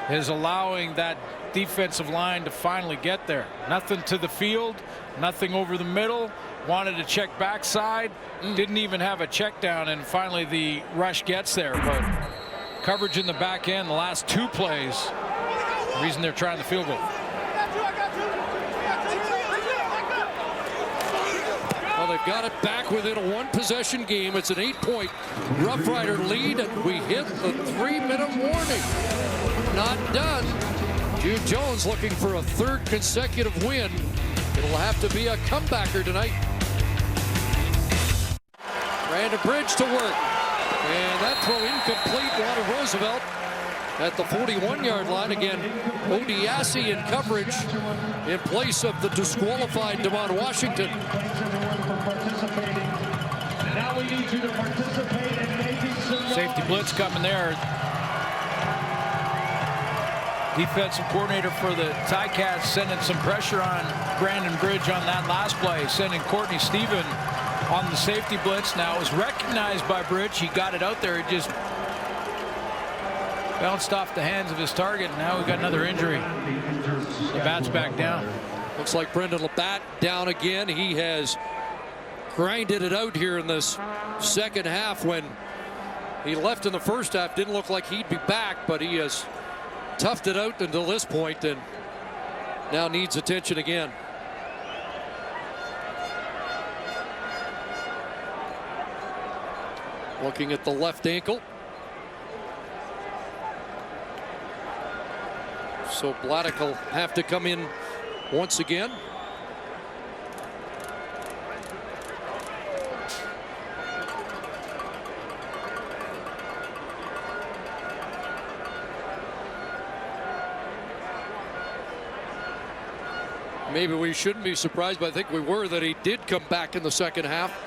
is allowing that defensive line to finally get there. Nothing to the field, nothing over the middle. Wanted to check backside, didn't even have a check down, and finally the rush gets there. But coverage in the back end, the last 2 plays, the reason they're trying the field goal. Well, they've got it back within a 1-possession game. It's an 8-point Rough Rider lead, and we hit the 3-minute warning. Not done. Jude Jones looking for a 3rd consecutive win. It'll have to be a comebacker tonight. Brandon Bridge to work. And that throw incomplete. Wanted Roosevelt at the 41-yard line. Again, Odiasi in coverage in place of the disqualified Devon Washington. Now we need you to participate in making some Safety blitz coming there. Defensive coordinator for the Ticats sending some pressure on Brandon Bridge on that last play, sending Courtney Stephen on the safety blitz. Now it was recognized by Bridge. He got it out there. It just bounced off the hands of his target. Now we've got another injury. Labatt's back down. Looks like Brendan Labatt down again. He has grinded it out here in this second half. When he left in the first half, didn't look like he'd be back, but he has toughed it out until this point, and now needs attention again. Looking at the left ankle. So Bladdock will have to come in once again. Maybe we shouldn't be surprised, but I think we were, that he did come back in the second half.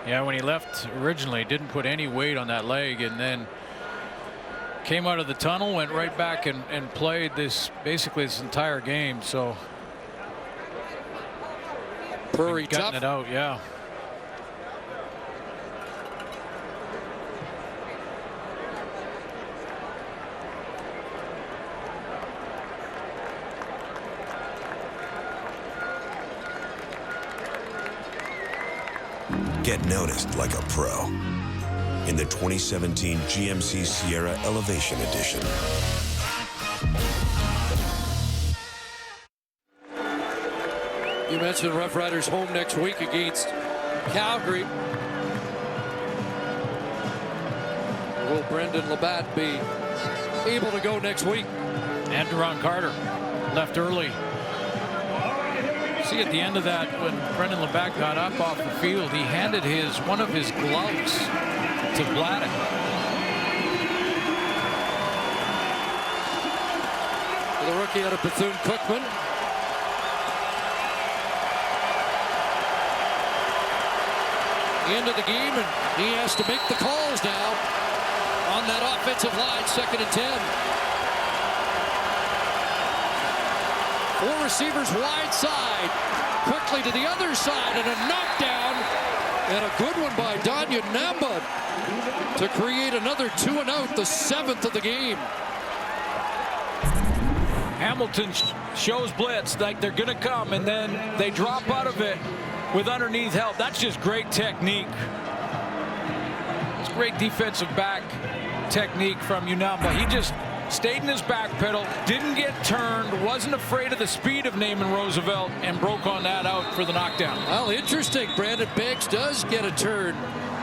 Yeah, when he left originally, didn't put any weight on that leg, and then came out of the tunnel, went right back and played basically this entire game. So Prairie Gutting tough. it out, yeah. Get noticed like a pro in the 2017 GMC Sierra Elevation Edition. You mentioned Roughriders home next week against Calgary. Will Brendan Labatt be able to go next week? And Duron Carter left early. See, at the end of that, when Brendan Labatt got up off the field, he handed one of his gloves to Bladdock. The rookie out of Bethune-Cookman. Into the game, and he has to make the calls now on that offensive line. 2nd and 10. 4 receivers wide side, quickly to the other side, and a knockdown, and a good one by Danya Namba to create another 2 and out, the 7th of the game. Hamilton shows blitz like they're going to come, and then they drop out of it with underneath help. That's just great technique. It's great defensive back technique from Unamba. He just stayed in his back pedal, didn't get turned, wasn't afraid of the speed of Naaman Roosevelt, and broke on that out for the knockdown. Well, interesting. Brandon Banks does get a turn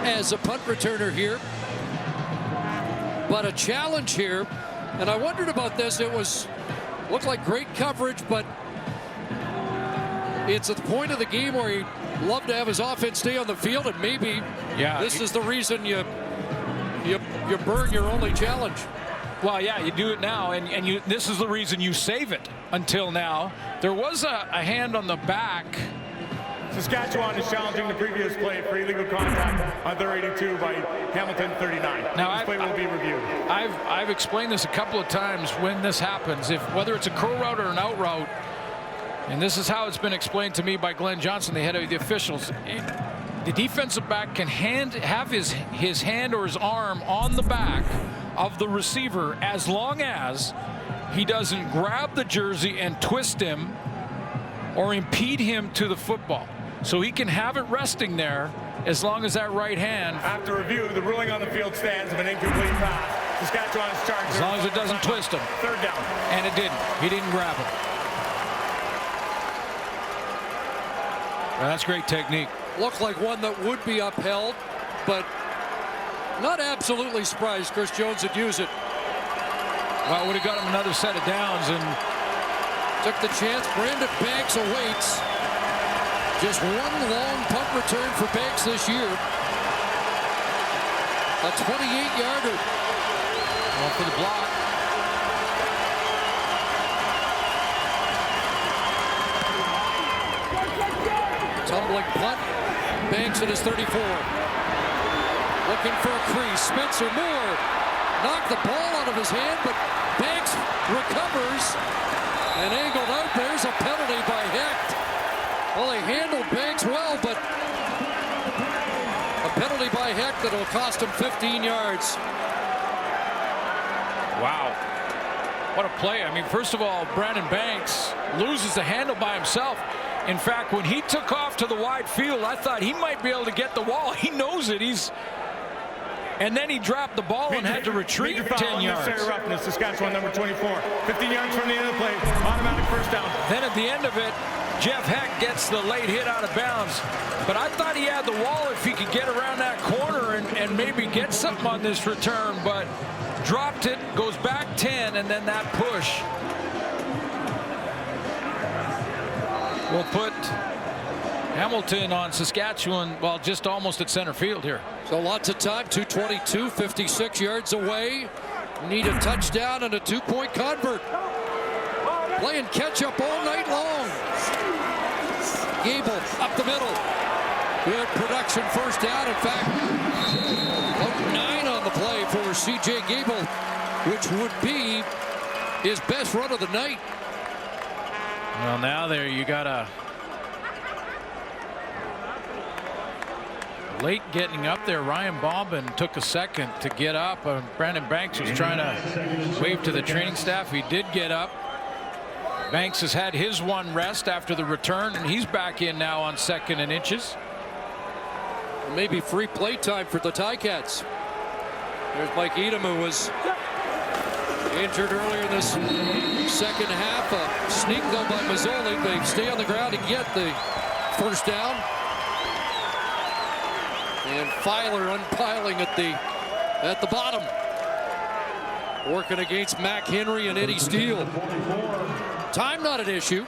as a punt returner here. But a challenge here, and I wondered about this. It looked like great coverage, but it's at the point of the game where he'd love to have his offense stay on the field, and maybe this is the reason you burn your only challenge. Well, yeah, you do it now, and this is the reason you save it until now. There was a hand on the back. Saskatchewan is challenging the previous play for illegal contact on their 82 by Hamilton 39. Now, this play will be reviewed. I've explained this a couple of times when this happens. Whether it's a curl route or an out route, and this is how it's been explained to me by Glenn Johnson, the head of the officials. The defensive back can have his hand or his arm on the back of the receiver as long as he doesn't grab the jersey and twist him or impede him to the football. So he can have it resting there as long as that right hand. After review, the ruling on the field stands of an incomplete pass. Saskatchewan is charged. As long as it doesn't twist him. 3rd down. And it didn't. He didn't grab him. Well, that's great technique. Looked like one that would be upheld, but not absolutely surprised Chris Jones would use it. Well, would have got him another set of downs and took the chance. Brandon Banks awaits. Just one long punt return for Banks this year. A 28-yarder. Well, for the block. Tumbling punt. Banks at his 34. Looking for a crease. Spencer Moore knocked the ball out of his hand, but Banks recovers and angled out. There's a penalty by Hecht. Well, he handled Banks well, but a penalty by Hecht that will cost him 15 yards. Wow. What a play. I mean, first of all, Brandon Banks loses the handle by himself. In fact, when he took off to the wide field, I thought he might be able to get the wall. He knows it. And then he dropped the ball and had to retreat 10 yards. Roughness, Saskatchewan number 24. 15 yards from the end of the play. Automatic 1st down. Then at the end of it, Jeff Hecht gets the late hit out of bounds. But I thought he had the wall if he could get around that corner and maybe get something on this return. But dropped it, goes back 10, and then that push will put Hamilton on Saskatchewan, well, just almost at center field here. So lots of time, 2:22, 56 yards away. Need a touchdown and a 2-point convert. Playing catch up all night long. Gable up the middle. Good production, 1st down. In fact, about 9 on the play for C.J. Gable, which would be his best run of the night. Well, now there you got a Late getting up there, Ryan Bombin took a second to get up. Brandon Banks was trying to wave to the training staff. He did get up. Banks has had his one rest after the return, and he's back in now on 2nd and inches. Maybe free play time for the Ticats. There's Mike Edom, who was injured earlier in this second half. A sneak though by Mazzoli. They stay on the ground to get the first down. And Filer unpiling at the bottom. Working against Mac Henry and Eddie Steele. Time not an issue.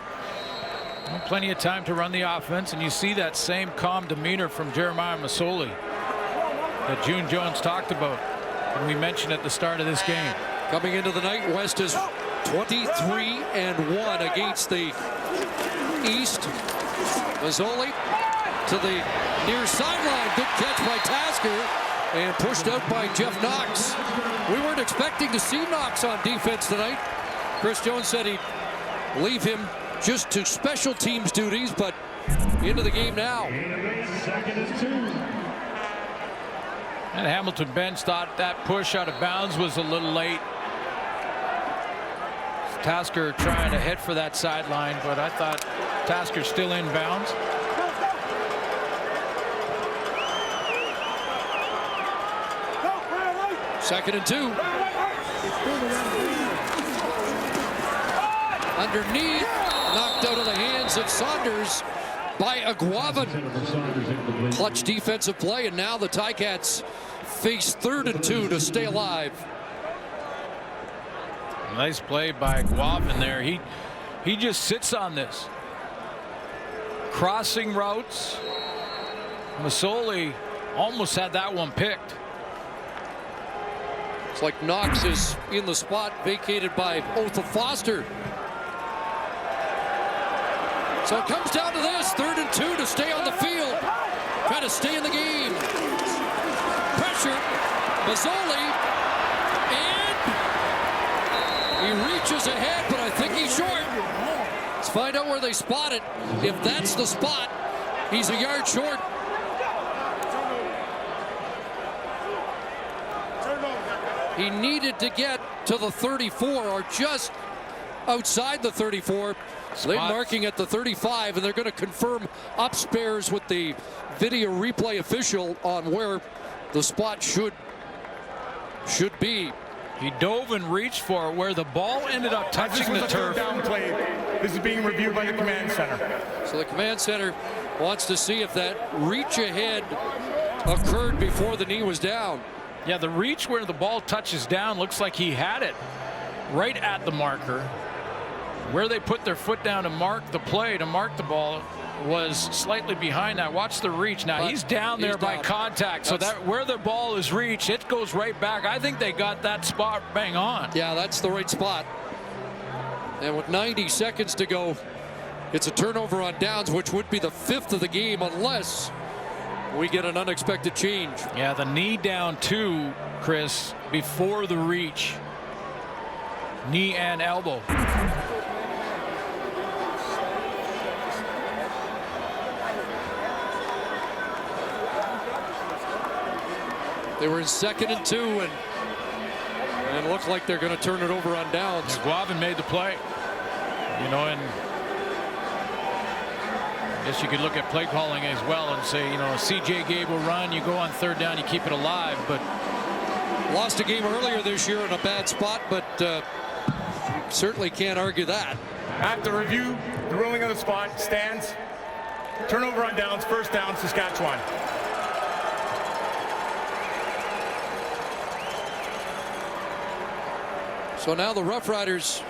Well, plenty of time to run the offense, and you see that same calm demeanor from Jeremiah Mazzoli that June Jones talked about when we mentioned at the start of this game. Coming into the night, West is 23-1 against the East. Mazzoli to the near sideline. Good catch by Tasker and pushed out by Jeff Knox. We weren't expecting to see Knox on defense tonight. Chris Jones said he'd leave him just to special teams duties, but into the game now. And Hamilton bench thought that push out of bounds was a little late. Tasker trying to hit for that sideline, but I thought Tasker's still in bounds. Second and 2. Underneath, knocked out of the hands of Saunders by Aguavin. Clutch defensive play, and now the Ticats face 3rd and 2 to stay alive. Nice play by Aguavin there. He just sits on this. Crossing routes. Mazzoli almost had that one picked. It's like Knox is in the spot vacated by Otha Foster. So it comes down to this, 3rd and 2 to stay on the field. Trying to stay in the game. Pressure, Mazzoli, and he reaches ahead, but I think he's short. Let's find out where they spot it. If that's the spot, he's a yard short. He needed to get to the 34 or just outside the 34. They're marking at the 35, and they're going to confirm upstairs with the video replay official on where the spot should be. He dove and reached for it where the ball ended up touching the turf. Down play. This is being reviewed by the command center. So the command center wants to see if that reach ahead occurred before the knee was down. Yeah, the reach where the ball touches down looks like he had it right at the marker. Where they put their foot down to mark the play, to mark the ball, was slightly behind that. Watch the reach. Now he's down there by contact, so that where the ball is reached, it goes right back. I think they got that spot bang on. Yeah, that's the right spot. And with 90 seconds to go, it's a turnover on downs, which would be the 5th of the game unless we get an unexpected change. Yeah, the knee down too, Chris, before the reach. Knee and elbow. They were in 2nd and 2, and it looked like they're going to turn it over on downs. Guavin made the play. You know, and I guess you could look at play calling as well and say, you know, CJ gave a run, you go on 3rd down, you keep it alive, but lost a game earlier this year in a bad spot, but certainly can't argue that. After review, the ruling on the spot stands. Turnover on downs, 1st down, Saskatchewan. So now the Roughriders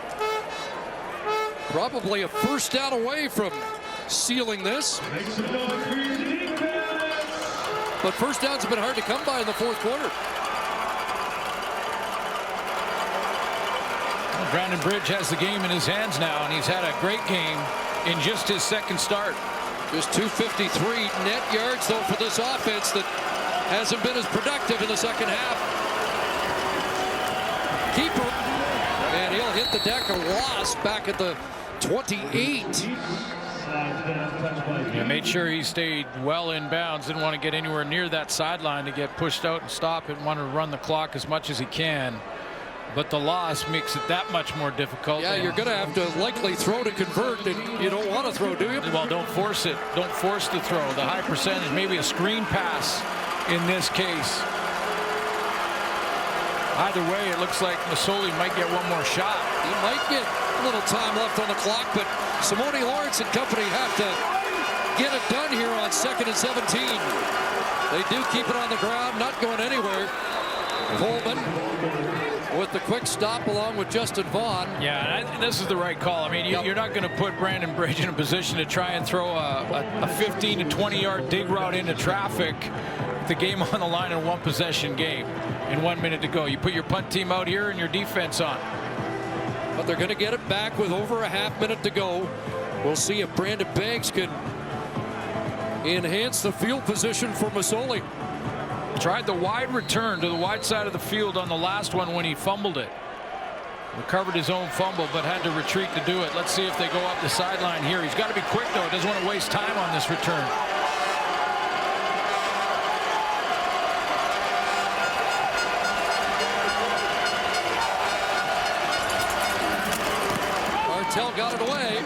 probably a 1st down away from sealing this. But 1st downs have been hard to come by in the 4th quarter. Well, Brandon Bridge has the game in his hands now, and he's had a great game in just his 2nd start. Just 253 net yards, though, for this offense that hasn't been as productive in the 2nd half. Keeper, and he'll hit the deck, a loss back at the 28. Yeah, made sure he stayed well in bounds. Didn't want to get anywhere near that sideline to get pushed out and stop it. Wanted to run the clock as much as he can. But the loss makes it that much more difficult. Yeah, you're going to have to likely throw to convert, and you don't want to throw, do you? Well, don't force it. Don't force the throw. The high percentage, maybe a screen pass in this case. Either way, it looks like Masoli might get one more shot. He might get a little time left on the clock, but Simone Lawrence and company have to get it done here on 2nd and 17. They do keep it on the ground, not going anywhere. Coleman with the quick stop along with Justin Vaughn. Yeah, this is the right call. I mean, you're not going to put Brandon Bridge in a position to try and throw a 15 to 20 yard dig route into traffic. The game on the line in a 1-possession game in 1 minute to go. You put your punt team out here and your defense on. But they're going to get it back with over a half-minute to go. We'll see if Brandon Banks can enhance the field position for Masoli. Tried the wide return to the wide side of the field on the last one when he fumbled it. Recovered his own fumble, but had to retreat to do it. Let's see if they go up the sideline here. He's got to be quick, though. Doesn't want to waste time on this return. Martell got it away.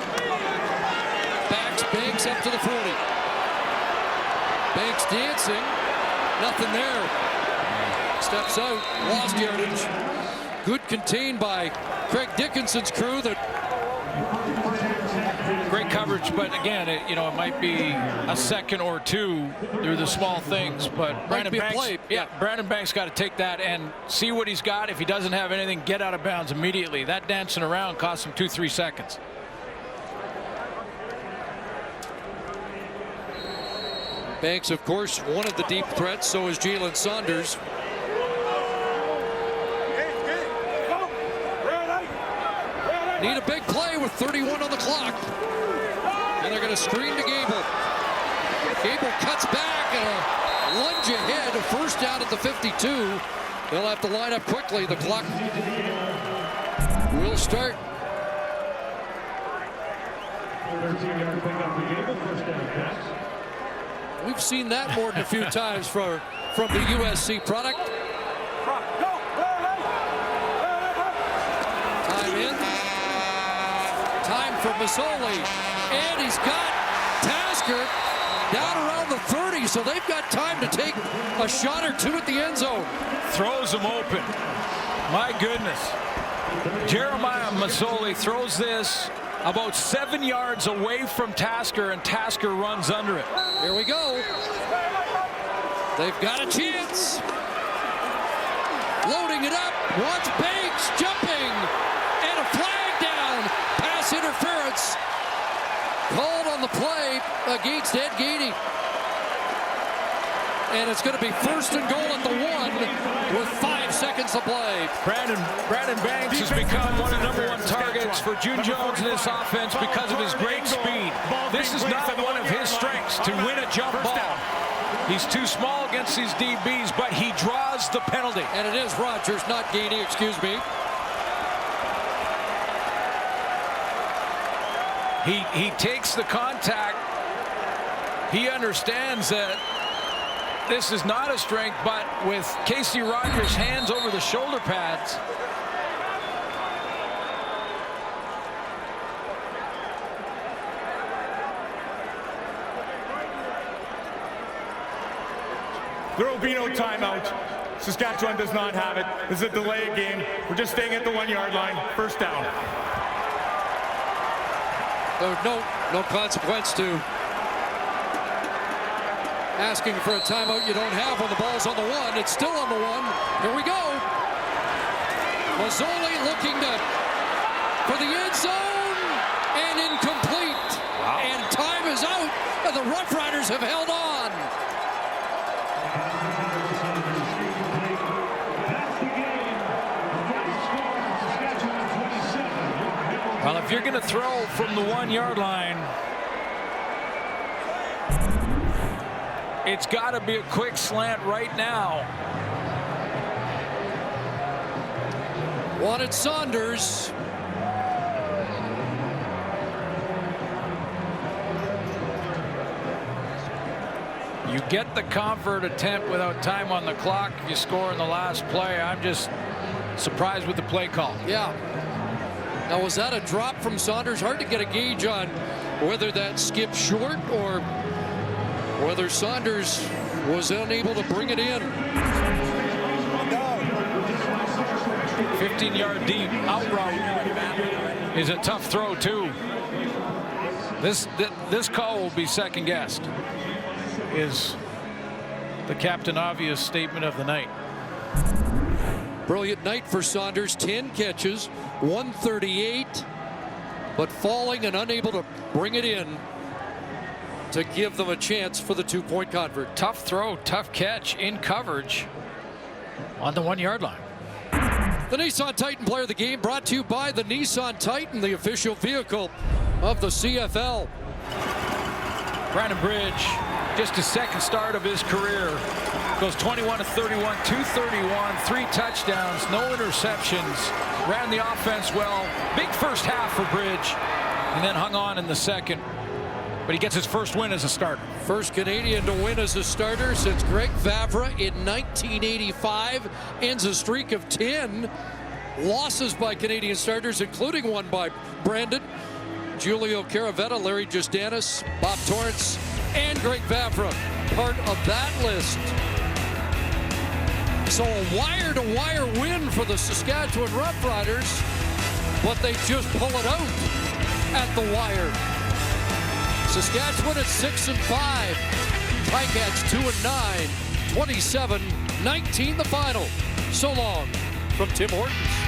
Backs Banks up to the 40. Banks dancing. Nothing there. Steps out. Lost yardage. Good contained by Craig Dickinson's crew. Great coverage, but again, it might be a second or two through the small things. But Brandon Banks got to take that and see what he's got. If he doesn't have anything, get out of bounds immediately. That dancing around cost him 2-3 seconds. Banks, of course, one of the deep threats. So is Jalen Saunders. Need a big play with 31 on the clock. And they're going to screen to Gable. Gable cuts back and a lunge ahead. A first down at the 52. They'll have to line up quickly. The clock will start. 13-yard pickup to Gable, first down pass. We've seen that more than a few times from the USC product. Time in. Time for Masoli. And he's got Tasker down around the 30, so they've got time to take a shot or two at the end zone. Throws him open. My goodness. Jeremiah Masoli throws this about 7 yards away from Tasker, and Tasker runs under it. Here we go. They've got a chance. Loading it up. Wants Banks jumping. And a flag down. Pass interference. Called on the play against Ed Gainey. And it's going to be first and goal at the 1 with 5 seconds to play. Brandon Banks has become one of the #1 targets for June Jones in this offense because of his great speed. This is not one of his strengths to win a jump ball. He's too small against these DBs, but he draws the penalty. And it is Rogers, not Gainey, excuse me. He takes the contact. He understands that this is not a strength, but with Casey Rogers' hands over the shoulder pads. There will be no timeout. Saskatchewan does not have it. This is a delay game. We're just staying at the 1 yard line. First down. No consequence to asking for a timeout you don't have when the ball's on the 1. It's still on the 1. Here we go. Masoli looking for the end zone and incomplete. Wow. And time is out. And the Roughriders have held on. Well, if you're going to throw from the 1 yard line, it's got to be a quick slant right now. Wanted Saunders. You get the convert attempt without time on the clock. You score in the last play. I'm just surprised with the play call. Yeah. Now, was that a drop from Saunders? Hard to get a gauge on whether that skipped short or whether Saunders was unable to bring it in. 15-yard deep out route is a tough throw too. This call will be second guessed, is the Captain Obvious statement of the night. Brilliant night for Saunders. 10 catches, 138, but falling and unable to bring it in to give them a chance for the 2-point convert. Tough throw, tough catch in coverage on the 1-yard line. The Nissan Titan player of the game brought to you by the Nissan Titan, the official vehicle of the CFL. Brandon Bridge, just his second start of his career. Goes 21 of 31, 231, 3 touchdowns, no interceptions. Ran the offense well. Big first half for Bridge, and then hung on in the second. But he gets his first win as a starter. First Canadian to win as a starter since Greg Vavra in 1985. Ends a streak of 10 losses by Canadian starters, including one by Brandon, Julio Caravetta, Larry Justanis, Bob Torrance, and Greg Vavra, part of that list. So a wire-to-wire win for the Saskatchewan Roughriders, but they just pull it out at the wire. Saskatchewan at 6-5. Ticats 2-9. 27-19 the final. So long from Tim Hortons.